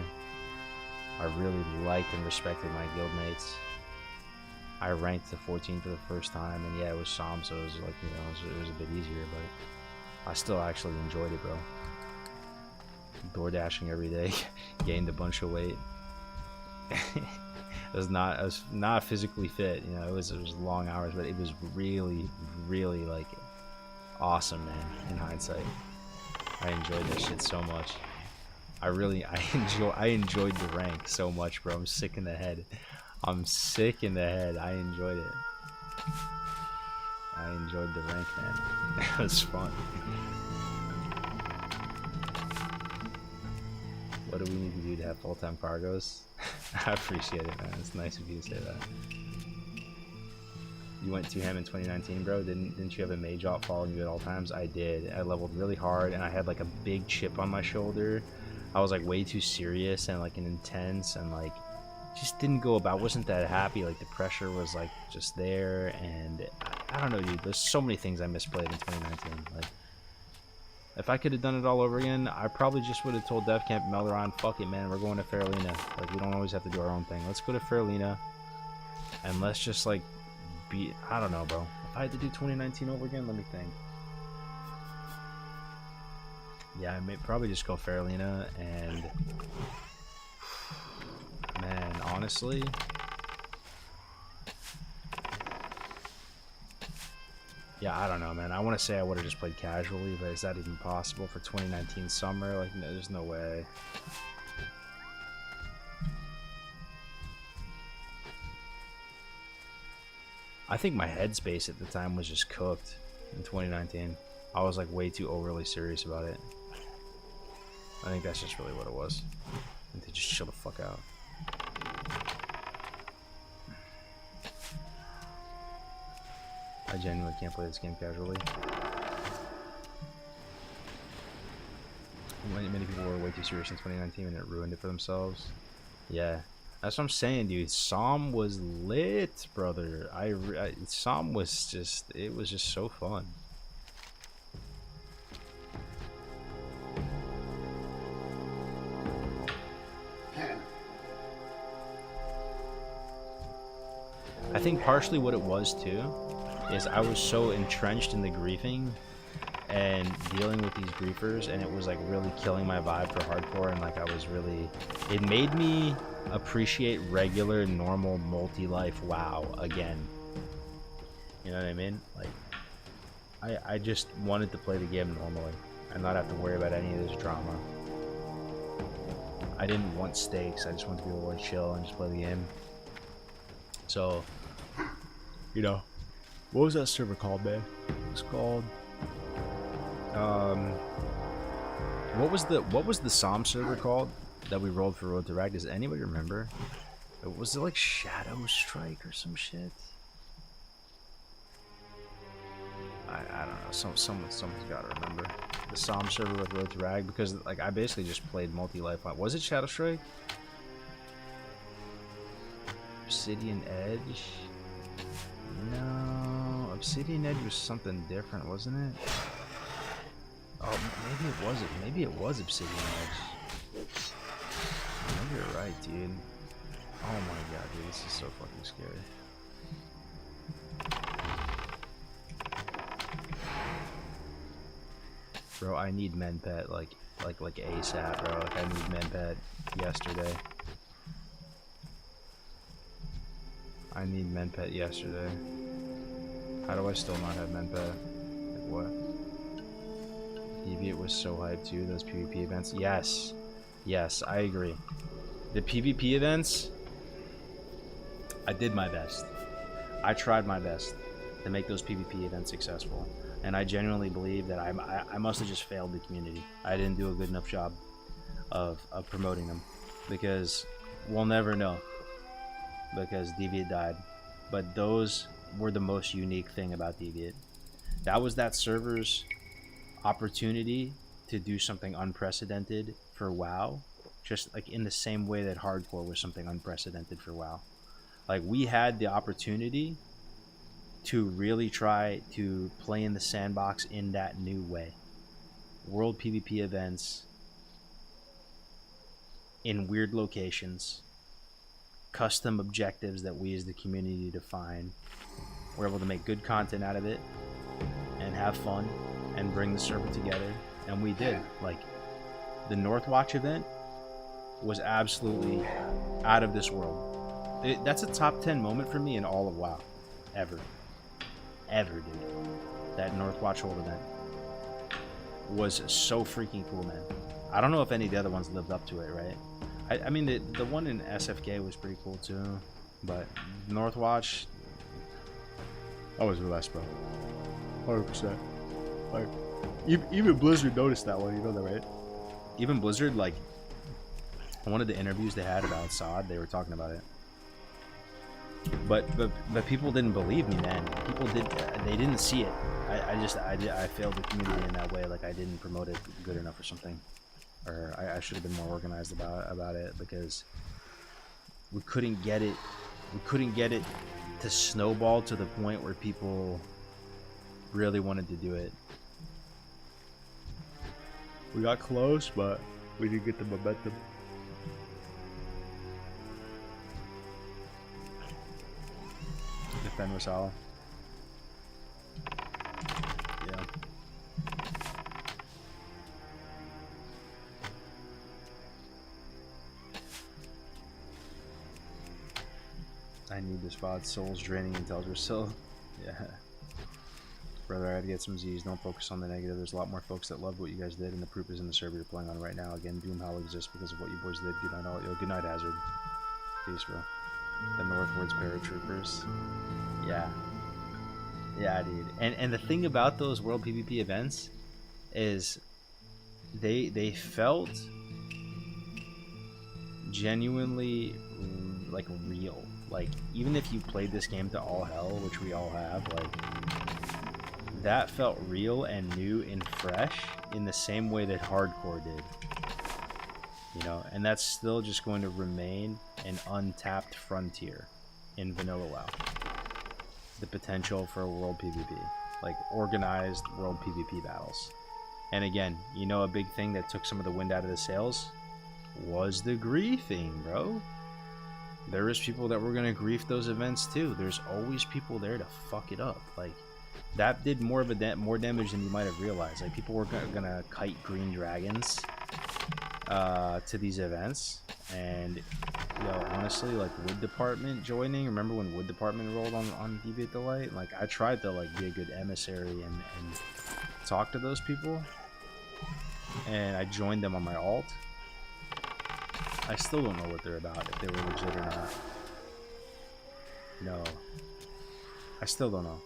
I really liked and respected my guildmates. I ranked to 14 for the first time, and yeah, it was Psalm, so it was like, you know, it was a bit easier, but I still actually enjoyed it, bro. Door dashing every day, gained a bunch of weight. I was not physically fit, you know. It was long hours, but it was really like awesome, man. In hindsight, I enjoyed that shit so much. I enjoyed the rank so much, bro. I'm sick in the head. I enjoyed it. I enjoyed the rank, man. It was fun. What do we need to do to have full-time cargos? I appreciate it, man. It's nice of you to say that. You went to him in 2019, bro? Didn't you have a mage op following you at all times? I did. I leveled really hard, and I had like a big chip on my shoulder. I was like way too serious and like intense and like just didn't go about, wasn't that happy. Like the pressure was like just there, and I don't know, dude. There's so many things I misplayed in 2019. Like if I could have done it all over again, I probably just would have told Dev Camp and Melderon, fuck it, man, we're going to Faralina. Like we don't always have to do our own thing. Let's go to Faralina and let's just like be, I don't know, bro. If I had to do 2019 over again, let me think. Yeah, I may probably just go Faralina, and man, honestly, yeah, I don't know, man. I want to say I would have just played casually, but is that even possible for 2019 summer? Like, no, there's no way. I think my headspace at the time was just cooked in 2019. I was like way too overly serious about it. I think that's just really what it was. I need to just chill the fuck out. I genuinely can't play this game casually. Many people were way too serious in 2019 and it ruined it for themselves. Yeah. That's what I'm saying, dude. Psalm was lit, brother. Psalm was just, it was just so fun. I think partially what it was too is I was so entrenched in the griefing and dealing with these griefers, and it was like really killing my vibe for hardcore, and like I was really, it made me appreciate regular normal multi-life WoW again. You know what I mean? Like I just wanted to play the game normally and not have to worry about any of this drama. I didn't want stakes. I just wanted to be able to chill and just play the game. So, you know, what was that server called, man? It was called what was the Psalm server called that we rolled for Road to Rag? Does anybody remember? Was it like Shadow Strike or some shit? I don't know. Someone's got to remember the Psalm server with Road to Rag, because like I basically just played multi-life on. Was it Shadow Strike? Obsidian Edge? No, Obsidian Edge was something different, wasn't it? Oh, maybe it wasn't. Maybe it was Obsidian Edge. Maybe you're right, dude. Oh my god, dude, this is so fucking scary. Bro, I need Menpet like ASAP, bro. Like I need Menpet yesterday. I need Menpet yesterday. How do I still not have Menpet? Like what? Deviate was so hyped too, those PvP events. Yes. Yes, I agree. The PvP events, I did my best. I tried my best to make those PvP events successful. And I genuinely believe that I must have just failed the community. I didn't do a good enough job of promoting them. Because we'll never know. Because Deviate died. But those were the most unique thing about Deviate. That was that server's opportunity to do something unprecedented for WoW, just like in the same way that hardcore was something unprecedented for WoW. Like we had the opportunity to really try to play in the sandbox in that new way. World PvP events in weird locations, custom objectives that we as the community define. We're able to make good content out of it and have fun and bring the server together, and we did. Like the Northwatch event was absolutely out of this world. That's a top 10 moment for me in all of WoW, ever, dude. That Northwatch hold event was so freaking cool, man. I don't know if any of the other ones lived up to it, right? I mean the one in SFK was pretty cool too, but Northwatch, that was the best, bro. 100%. Like, even Blizzard noticed that one, you know that, right? Even Blizzard, like, one of the interviews they had about SOD, they were talking about it. But people didn't believe me, man. They didn't see it. I failed the community in that way. Like I didn't promote it good enough or something, or I should have been more organized about it, because we couldn't get it. We couldn't get it to snowball to the point where people really wanted to do it. We got close, but we didn't get the momentum. Defend Rosala. Yeah. I need this VOD. Soul's draining Intelligence. So, yeah. Brother, I had to get some Z's. Don't focus on the negative. There's a lot more folks that loved what you guys did, and the proof is in the server you're playing on right now. Again, Doomhowl exists because of what you boys did. Good night, all. Yo, good night, Hazard. Peace, bro. The Northwards Paratroopers. Yeah. Yeah, dude. And the thing about those World PvP events is they felt genuinely like real. Like even if you played this game to all hell, which we all have, like that felt real and new and fresh in the same way that hardcore did. You know, and that's still just going to remain an untapped frontier in vanilla WoW. The potential for world PvP, like organized world PvP battles. And again, you know, a big thing that took some of the wind out of the sails was the griefing, bro. There was people that were gonna grief those events too. There's always people there to fuck it up. Like, that did more damage than you might have realized. Like, people were gonna kite green dragons to these events, and yo, honestly, like, Wood Department joining. Remember when Wood Department rolled on Deviate Delight? Like, I tried to like be a good emissary and talk to those people, and I joined them on my alt. I still don't know what they're about, if they were legit or not. No, I still don't know.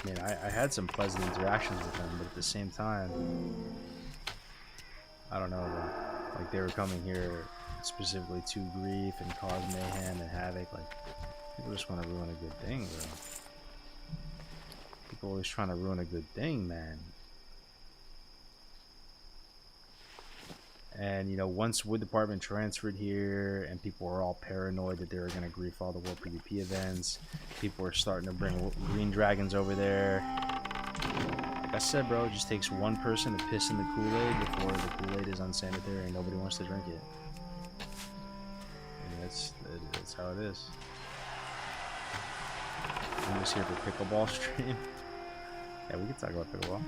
I mean, I had some pleasant interactions with them, but at the same time, I don't know, bro. Like, they were coming here specifically to grief and cause mayhem and havoc. Like, people just want to ruin a good thing, bro. People always trying to ruin a good thing, man. And, you know, once Wood Department transferred here and people were all paranoid that they were going to grief all the World PvP events, people were starting to bring green dragons over there. Like I said, bro, it just takes one person to piss in the Kool-Aid before the Kool-Aid is unsanitary and nobody wants to drink it. And that's how it is. I'm just here for Pickleball stream. Yeah, we can talk about Pickleball.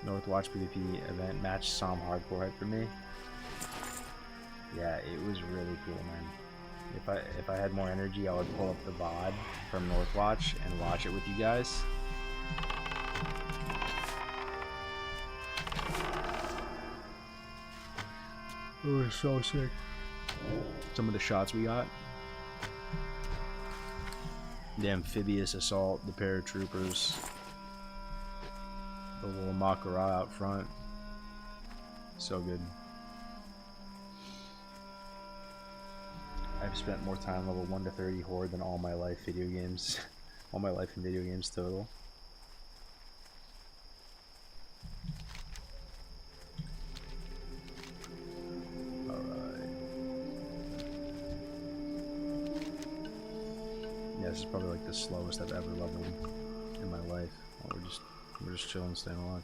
Northwatch PvP event match Psalm hardcore hype for me. Yeah, it was really cool, man. If I had more energy, I would pull up the VOD from Northwatch and watch it with you guys. It was so sick. Some of the shots we got. The amphibious assault, the paratroopers. The little Makara out front. So good. I've spent more time level 1 to 30 Horde than all my life video games. All my life in video games total. Alright. Yeah, this is probably like the slowest I've ever leveled in my life. Oh, we're just chilling, staying alive.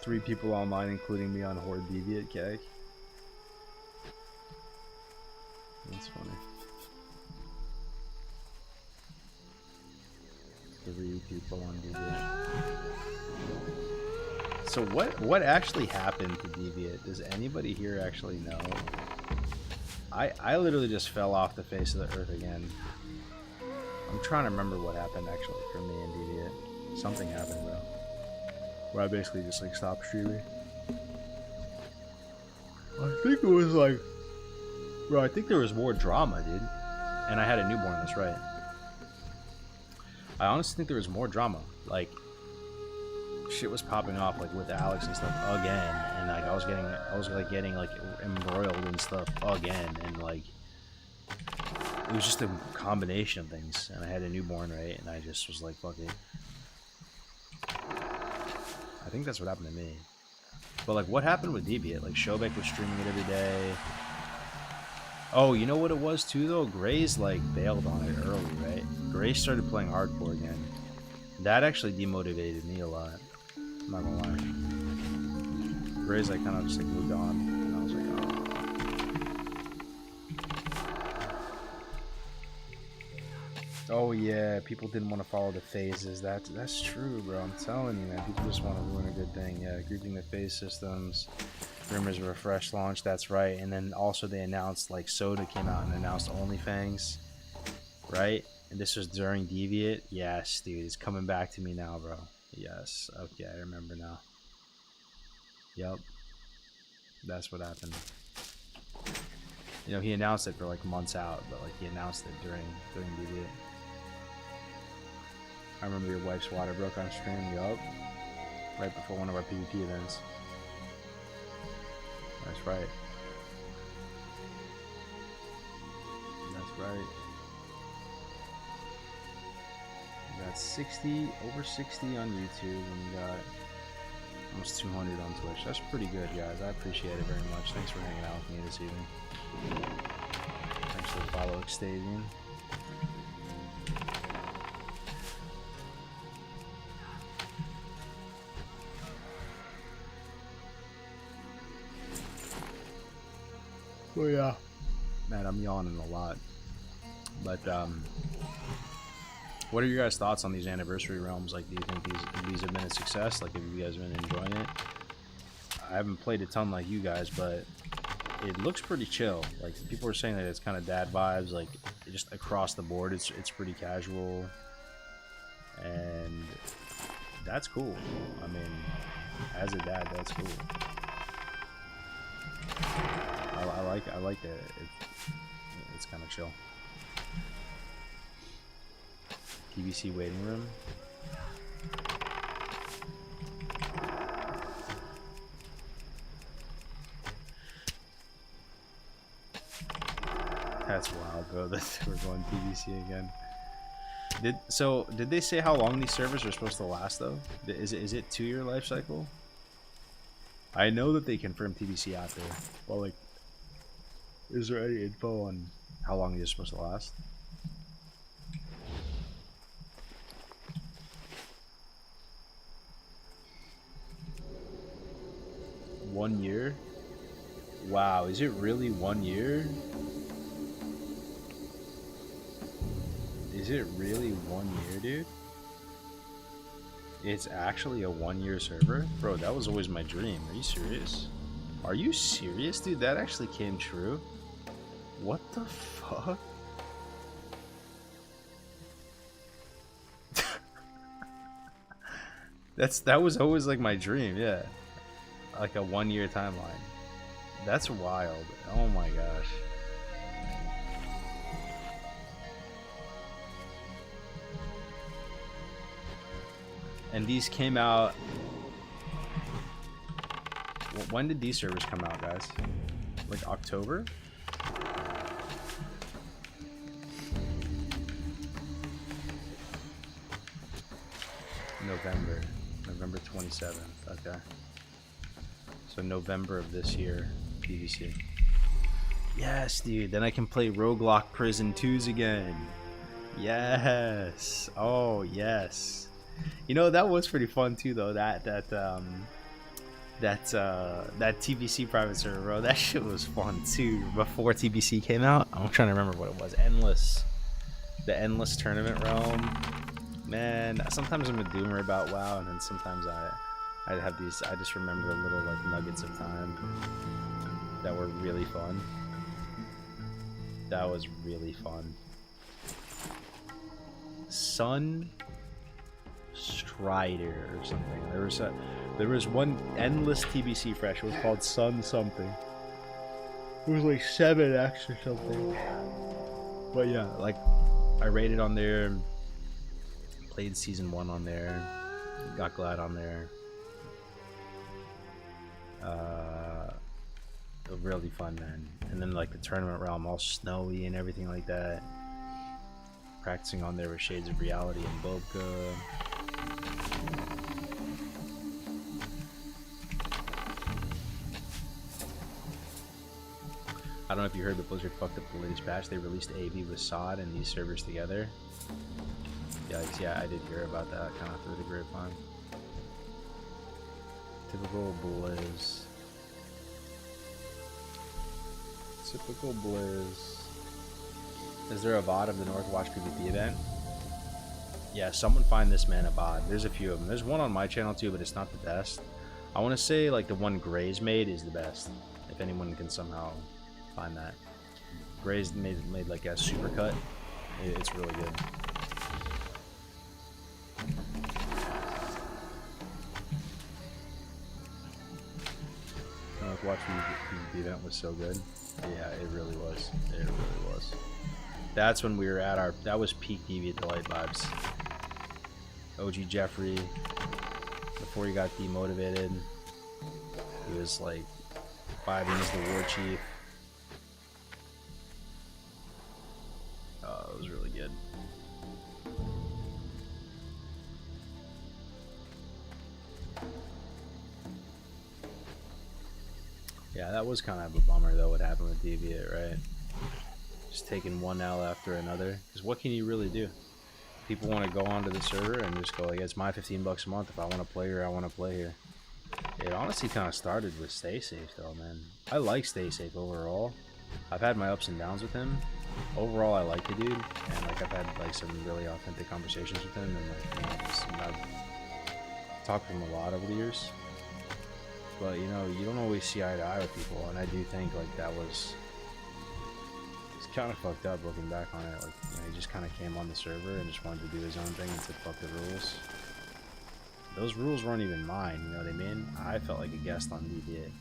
3 people online, including me on Horde Deviate, okay? That's funny. 3 people on Deviate. So what actually happened to Deviate? Does anybody here actually know? I literally just fell off the face of the earth again. I'm trying to remember what happened actually for me and Deviate. Something happened, bro. Where I basically just like stopped streaming. I think it was like, bro, I think there was more drama, dude. And I had a newborn, that's right. I honestly think there was more drama. Like, shit was popping off like with Alex and stuff again. And like I was getting like embroiled and stuff again. And like, it was just a combination of things, and I had a newborn, right? And I just was like, fuck it. I think that's what happened to me. But like, what happened with Deviate? Like, Shobek was streaming it every day. Oh, you know what it was too, though? Gray's like bailed on it early, right? Gray started playing hardcore again. That actually demotivated me a lot. I'm not gonna lie. Gray's like kind of just like moved on, and I was like, oh. Oh yeah, people didn't want to follow the phases. That's true, bro. I'm telling you, man. People just want to ruin a good thing. Yeah, grouping the phase systems. Rumors of a fresh launch. That's right. And then also they announced, like, Soda came out and announced OnlyFangs, right? And this was during Deviate. Yes, dude, it's coming back to me now, bro. Yes. Okay, I remember now. Yep. That's what happened. You know, he announced it for like months out, but like he announced it during Deviate. I remember your wife's water broke on stream, yup. Right before one of our PvP events. That's right. That's right. We got 60, over 60 on YouTube, and we got Almost 200 on Twitch. That's pretty good, guys. I appreciate it very much. Thanks for hanging out with me this evening. Thanks for the follow, Xtavian. Oh yeah. Man, I'm yawning a lot. But what are your guys' thoughts on these anniversary realms? Like, do you think these have been a success? Like, have you guys been enjoying it? I haven't played a ton like you guys, but it looks pretty chill. Like, people are saying that it's kind of dad vibes, like just across the board. It's pretty casual, and that's cool. I mean, as a dad, that's cool. I like it. It's kind of chill. PVC waiting room. That's wild, bro. That we're going PVC again. Did they say how long these servers are supposed to last though? Is it 2-year life cycle? I know that they confirmed PVC out there. Well, like, is there any info on how long these are supposed to last? One year? Wow, is it really 1 year? Is it really 1 year, dude? It's actually a 1-year server? Bro, that was always my dream. Are you serious? Are you serious, dude? That actually came true? What the fuck? That was always like my dream, yeah. Like a 1-year timeline. That's wild. Oh my gosh. And these came out. When did these servers come out, guys? Like October? November 27th. Okay. So November of this year, PVC. Yes, dude. Then I can play Roguelock Prison 2s again. Yes. Oh, yes. You know, that was pretty fun too, though. That TBC private server, bro. That shit was fun too. Before TBC came out, I'm trying to remember what it was. The Endless Tournament Realm. Man, sometimes I'm a doomer about WoW, and then sometimes I have these. I just remember the little like nuggets of time that were really fun. That was really fun. Sun Strider or something. There was one endless TBC fresh. It was called Sun something. It was like 7x or something. But yeah, like I rated on there, played season 1 on there, got Glad on there. Really fun, man. And then like the tournament realm, all snowy and everything like that. Practicing on there with Shades of Reality and Bobka. I don't know if you heard, but Blizzard fucked up the latest patch. They released AV with SOD and these servers together. Yikes, yeah, I did hear about that kind of through the grapevine. Typical Blizz. Typical Blizz. Is there a VOD of the Northwatch PvP event? Yeah, someone find this man a VOD. There's a few of them. There's one on my channel too, but it's not the best. I want to say like the one Gray's made is the best. If anyone can somehow find that. Gray's made like a supercut. It's really good. Northwatch PvP event was so good. Yeah, it really was. It really was. That's when we were at our. That was peak Deviant Delight vibes. OG Jeffrey, before he got demotivated, he was like vibing as the war chief. Oh, it was really good. Yeah, that was kind of a bummer though. What happened with Deviant, right? Just taking one L after another. Because what can you really do? People want to go onto the server and just go like, it's my 15 bucks a month. If I want to play here, I want to play here. It honestly kind of started with Stay Safe though, man. I like Stay Safe overall. I've had my ups and downs with him. Overall, I like the dude, and like I've had like some really authentic conversations with him, and like I've talked to him a lot over the years. But you know, you don't always see eye to eye with people, and I do think like that was. It's kind of fucked up looking back on it. Like, you know, he just kind of came on the server and just wanted to do his own thing and said fuck the rules. Those rules weren't even mine, you know what I mean? I felt like a guest on DBA.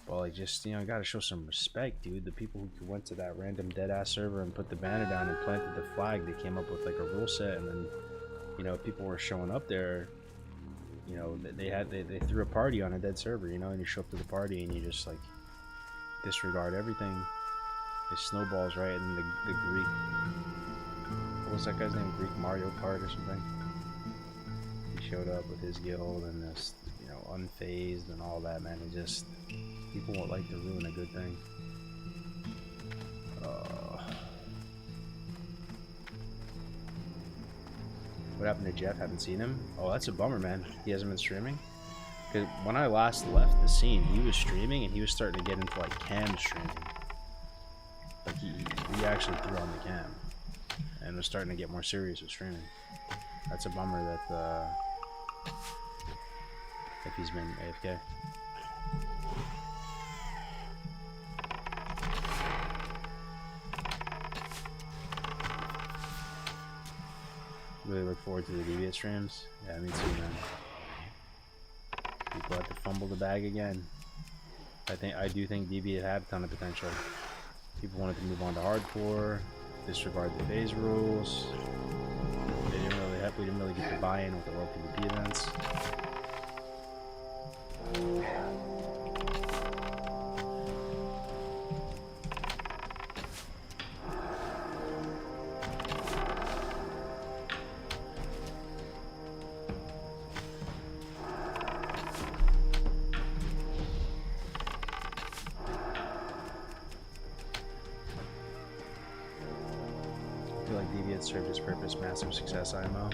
But like, just, you know, gotta show some respect, dude. The people who went to that random dead-ass server and put the banner down and planted the flag, they came up with like a rule set, and then, you know, people were showing up there, you know, they threw a party on a dead server, you know, and you show up to the party and you just like disregard everything. It snowballs, right? And then the Greek, what was that guy's name? Greek Mario Kart or something? He showed up with his guild and this, you know, unfazed and all that, man. It just, people won't like to ruin a good thing. What happened to Jeff? Haven't seen him. Oh, that's a bummer, man. He hasn't been streaming. Cause when I last left the scene, he was streaming and he was starting to get into like cam streaming. Like he actually threw on the cam and was starting to get more serious with streaming. That's a bummer that if he's been AFK. Really look forward to the Deviant streams. Yeah, me too, man. People have to fumble the bag again. I do think Deviant had a ton of potential. People wanted to move on to hardcore, disregard the phase rules. We didn't really get the buy-in with the World PvP events. I feel like Deviant served its purpose, massive success IMO.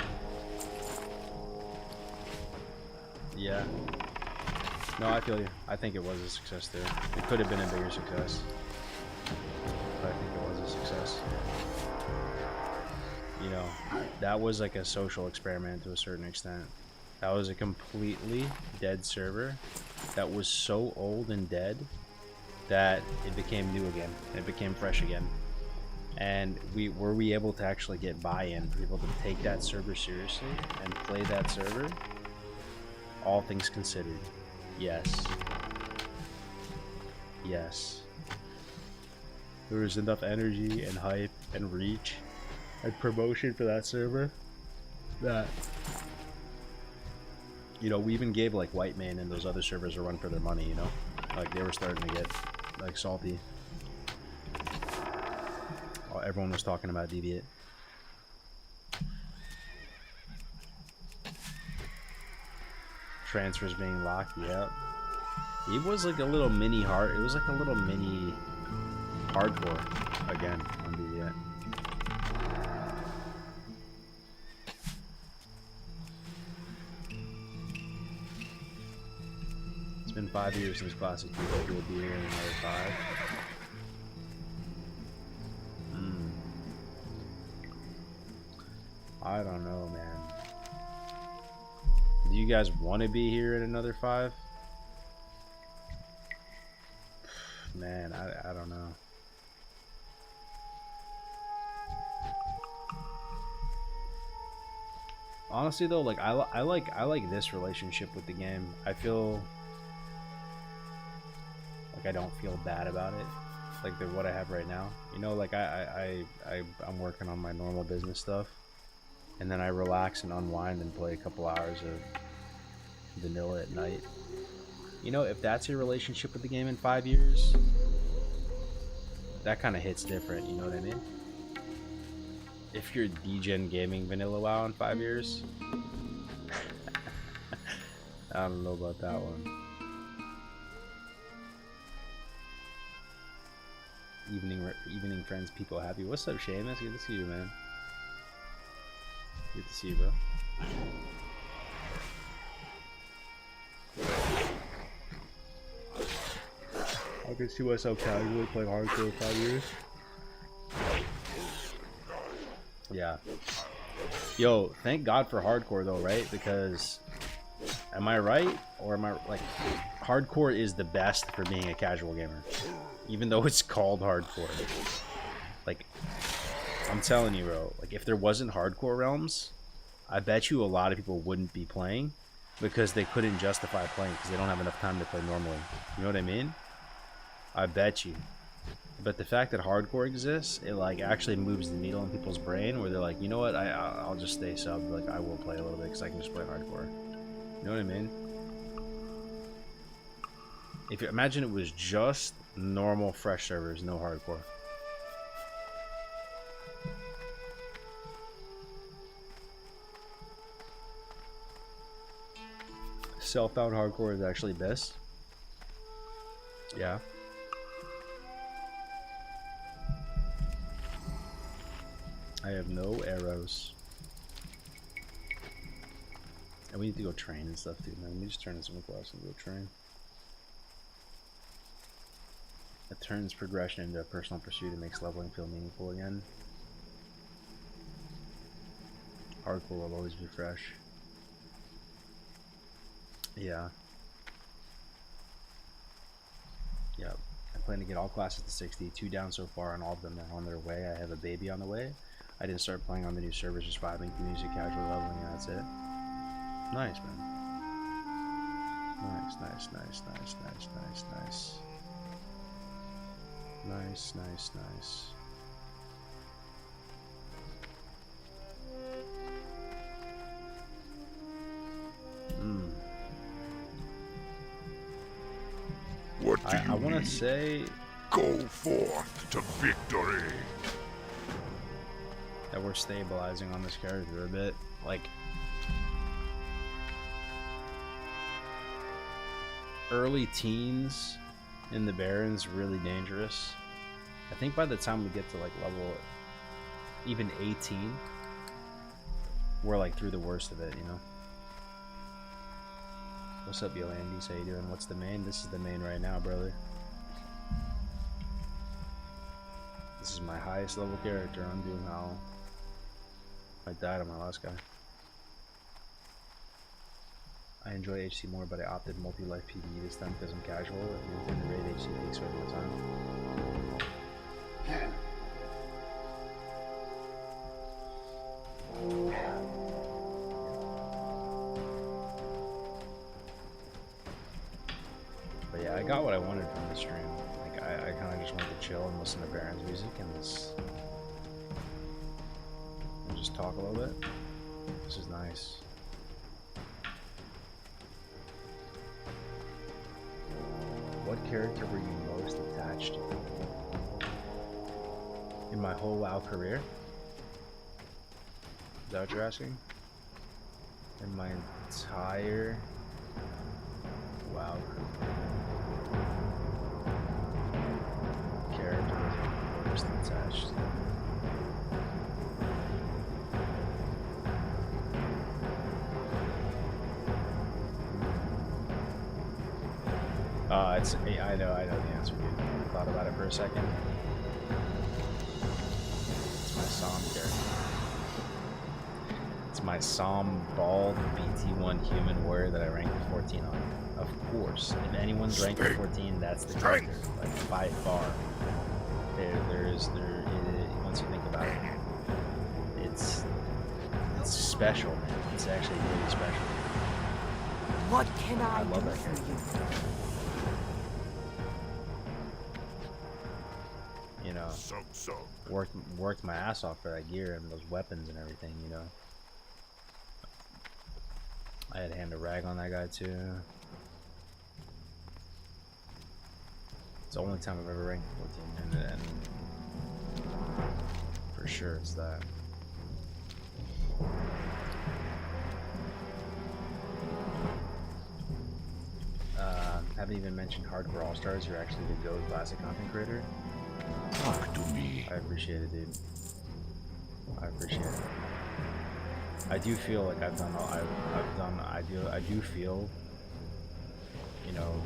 Yeah. No, I feel you. I think it was a success too. It could have been a bigger success. But I think it was a success. You know, that was like a social experiment to a certain extent. That was a completely dead server that was so old and dead that it became new again. It became fresh again. And were we able to actually get buy-in for people to take that server seriously and play that server? All things considered, yes. Yes. There was enough energy and hype and reach and promotion for that server that, you know, we even gave like White Man and those other servers a run for their money, you know? Like they were starting to get like salty. Everyone was talking about Deviant. Transfers being locked, yep. It was like a little mini hard. It was like a little mini hardcore again on Deviant. It's been 5 years since Classic. Do you think it will be here in another 5? I don't know, man. Do you guys want to be here in another 5? Man, I don't know. Honestly though, like I like this relationship with the game. I feel like I don't feel bad about it. Like what I have right now. You know, like I'm working on my normal business stuff. And then I relax and unwind and play a couple hours of vanilla at night. You know, if that's your relationship with the game in 5 years, that kind of hits different, you know what I mean? If you're DGen gaming vanilla WoW in 5 years, I don't know about that one. evening friends, people happy. What's up, Seamus? Good to see you, man. Good to see you, bro. I can see myself casually playing hardcore 5 years. Yeah. Yo, thank God for hardcore though, right? Because, am I right? Or am I, like, hardcore is the best for being a casual gamer. Even though it's called hardcore. Like, I'm telling you, bro, like, if there wasn't hardcore realms, I bet you a lot of people wouldn't be playing because they couldn't justify playing because they don't have enough time to play normally. You know what I mean? I bet you. But the fact that hardcore exists, it like actually moves the needle in people's brain where they're like, you know what, I'll just stay sub. Like, I will play a little bit because I can just play hardcore. You know what I mean? If you imagine it was just normal fresh servers, no hardcore. Self-bound hardcore is actually best. Yeah. I have no arrows. And we need to go train and stuff too, man. Let me just turn this into class and go train. It turns progression into a personal pursuit and makes leveling feel meaningful again. Hardcore will always be fresh. Yeah. Yep. I plan to get all classes to 60, 2 down so far, and all of them are on their way. I have a baby on the way. I didn't start playing on the new servers, just vibing to music, casual leveling, and that's it. Nice, man. Nice, nice, nice, nice, nice, nice, nice. Nice, nice, nice. What do I want to say go forth to victory. that we're stabilizing on this character a bit. Like, early teens in the Baron's really dangerous. I think by the time we get to like level even 18, we're like through the worst of it, you know? What's up, Yolandis? How you doing? What's the main? This is the main right now, brother. This is my highest level character. I'm doing how I died on my last guy. I enjoy HC more, but I opted multi-life PvE this time because I'm casual and within the raid HC takes way more time. But yeah, I got what I wanted from the stream. Like, I kind of just wanted to chill and listen to Baron's music and just talk a little bit. This is nice. What character were you most attached to in my whole WoW career? Is that what you're asking? In my entire WoW career, character was the most attached. I know the answer, dude. I thought about it for a second. It's my Psalm character. It's my Psalm bald BT1 human warrior that I ranked 14 on. Of course, if anyone's ranked 14, that's the character. Like, by far. Once you think about it, it's special, man. It's actually really special. What can I love do that for character. you? You know, worked my ass off for that gear and those weapons and everything, you know. I had to hand a rag on that guy too. It's the only time I've ever ranked 14, and for sure it's that. Haven't even mentioned Hardcore All-Stars, you're actually the GOAT classic content creator. Talk to me. I appreciate it, dude. I appreciate it. I do feel like I've done I do feel, you know,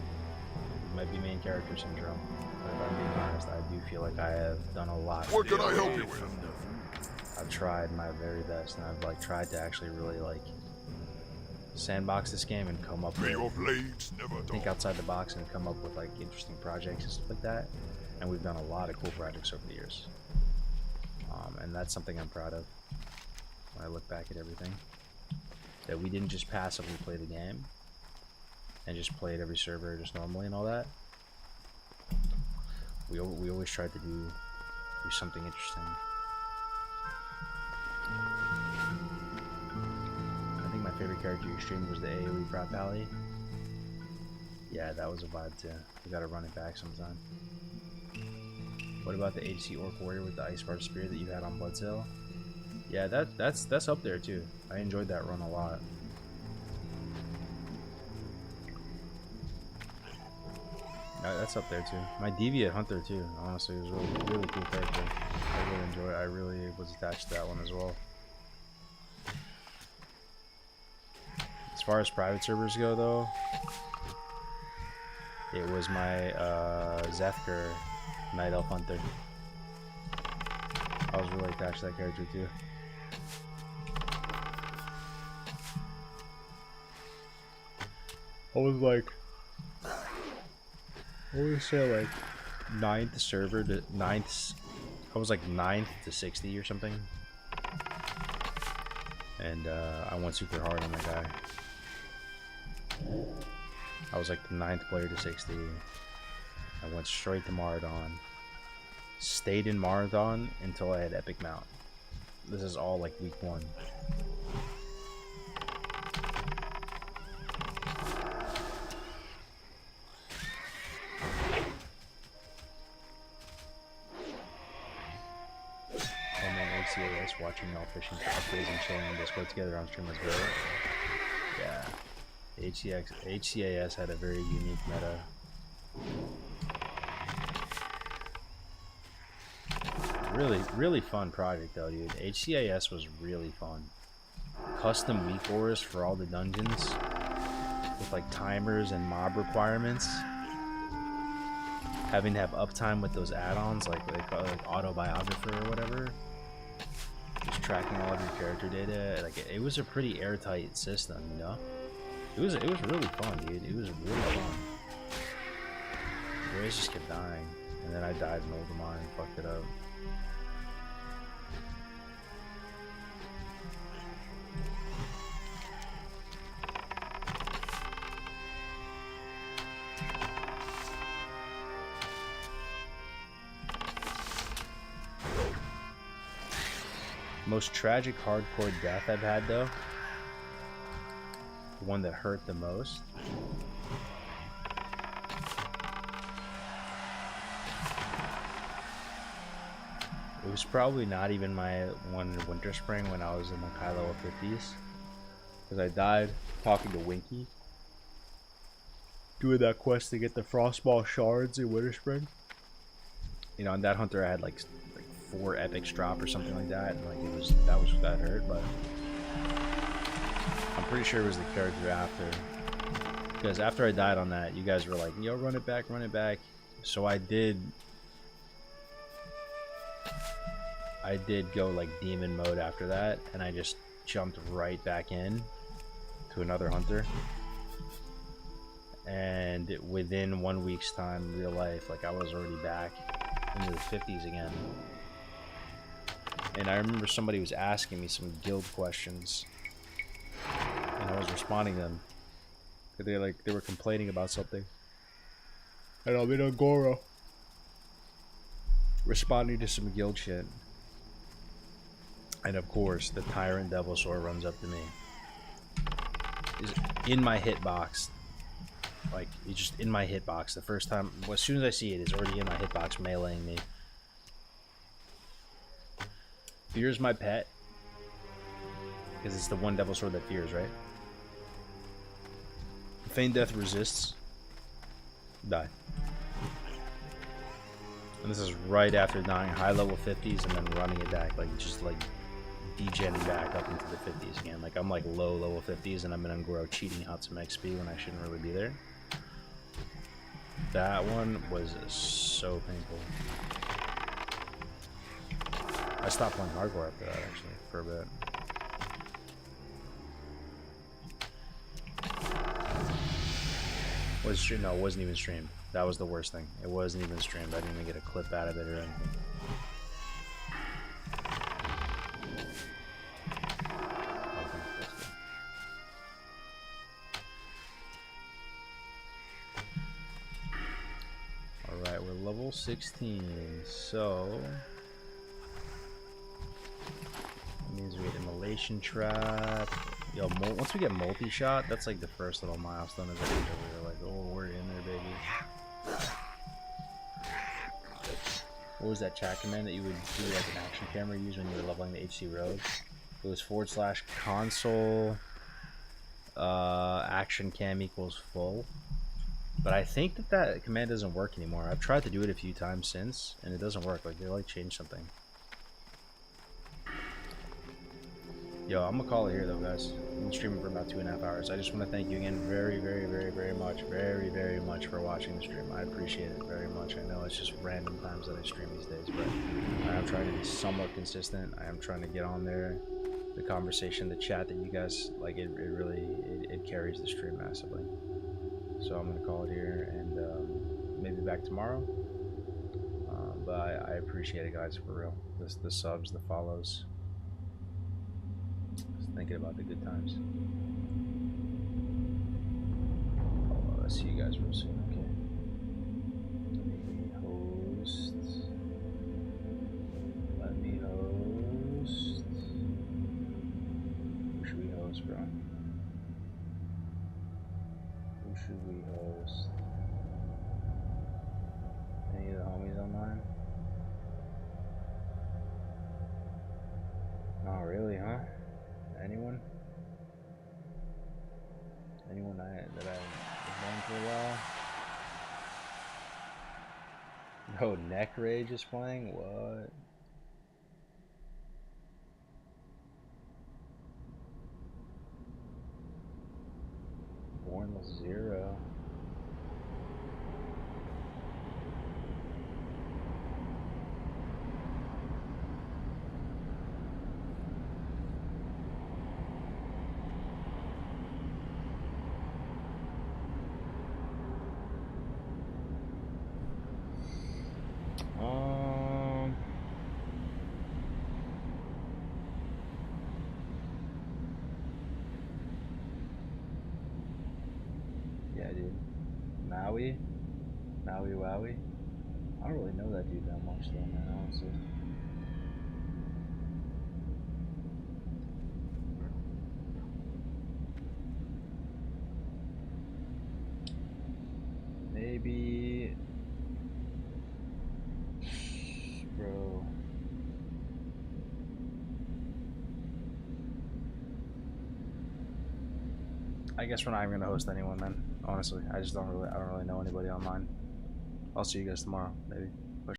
it might be main character syndrome, but if I'm being honest, I do feel like I have done a lot. What can I help you with? I've tried my very best, and I've like tried to actually really like sandbox this game and come up May with, your blades never think dull. outside the box and come up with like interesting projects and stuff like that. And we've done a lot of cool projects over the years, and that's something I'm proud of when I look back at everything. That we didn't just passively play the game and just play at every server just normally and all that. We always tried to do something interesting. I think my favorite character you streamed was the AoE Prop Alley. Yeah, that was a vibe too. We gotta run it back sometime. What about the HC Orc Warrior with the Ice Bar Spear that you had on Bloodsail? Yeah, that's up there too. I enjoyed that run a lot. That's up there too. My Deviant Hunter too. Honestly, was really cool character. I really enjoy it. I really was attached to that one as well. As far as private servers go, though, it was my Zethker Night Elf Hunter. I was really attached to that character too. I was like, I always say like 9th server to 9th. I was like 9th to 60 or something, and I went super hard on that guy. I was like the 9th player to 60. I went straight to Marathon. Stayed in Marathon until I had Epic Mount. This is all like week 1. And then HCAS watching y'all fishing for upgrades and chilling in Discord together on stream was great. Yeah. HCAS had a very unique meta. Really fun project though, dude. HCAS was really fun. Custom week ores for all the dungeons with like timers and mob requirements. Having to have uptime with those add-ons, like they call it like autobiographer or whatever. Just tracking all of your character data. Like it was a pretty airtight system, you know. It was really fun, dude. It was really fun. The race just kept dying, and then I died in Oldemar and fucked it up. Most tragic hardcore death I've had though, the one that hurt the most, it was probably not even my one in Winter Spring when I was in the high level 50s, because I died talking to Winky, doing that quest to get the Frostball shards in Winter Spring. You know, on that hunter I had like 4 epics drop or something like that, and like that hurt, but I'm pretty sure it was the character after, because after I died on that, you guys were like, yo, run it back, so I did go like demon mode after that, and I just jumped right back in to another hunter, and within 1 week's time, real life, like I was already back into the 50s again. And I remember somebody was asking me some guild questions, and I was responding to them. They were complaining about something, and I'm in Agora responding to some guild shit. And of course, the Tyrant Devilsaur runs up to me. Is in my hitbox. Like, it's just in my hitbox. The first time, as soon as I see it, it's already in my hitbox, meleeing me. Fear's my pet, because it's the one Devilsaur that fears, right? Feign Death resists. Die. And this is right after dying high level 50s and then running it back, like just like degenning back up into the 50s again. Like I'm like low level 50s and I'm in Ungoro cheating out some XP when I shouldn't really be there. That one was so painful. I stopped playing hardcore after that actually for a bit. Was streamed? No, it wasn't even streamed. That was the worst thing. It wasn't even streamed. I didn't even get a clip out of it or anything. Alright, we're level 16, so that means we get immolation trap. Yo, once we get multi-shot, that's like the first little milestone of the video where we're like, oh, we're in there, baby. What was that chat command that you would do like an action camera use when you were leveling the HC road? It was /console action cam equals full. But I think that command doesn't work anymore. I've tried to do it a few times since, and it doesn't work. Like, they like changed something. Yo, I'm gonna call it here though, guys. I've been streaming for about 2.5 hours. I just want to thank you again very much for watching the stream. I appreciate it very much. I know it's just random times that I stream these days, but I am trying to be somewhat consistent. I am trying to get on there. The conversation, the chat that you guys like, it really carries the stream massively. So I'm gonna call it here and maybe back tomorrow. But I appreciate it, guys, for real. The subs, the follows. Thinking about the good times. I'll see you guys real soon, okay? Let me host. Who should we host, bro? Who should we host? Any of the homies online? Not really, huh? Anyone? Anyone that I've known for a while? No, Neck Rage is playing? What? Bornless Zero. Yeah, dude. Maui? Maui Wowie? I don't really know that dude that much though, man, honestly. Maybe... Bro... I guess we're not even gonna host anyone then. Honestly, I don't really know anybody online. I'll see you guys tomorrow, maybe.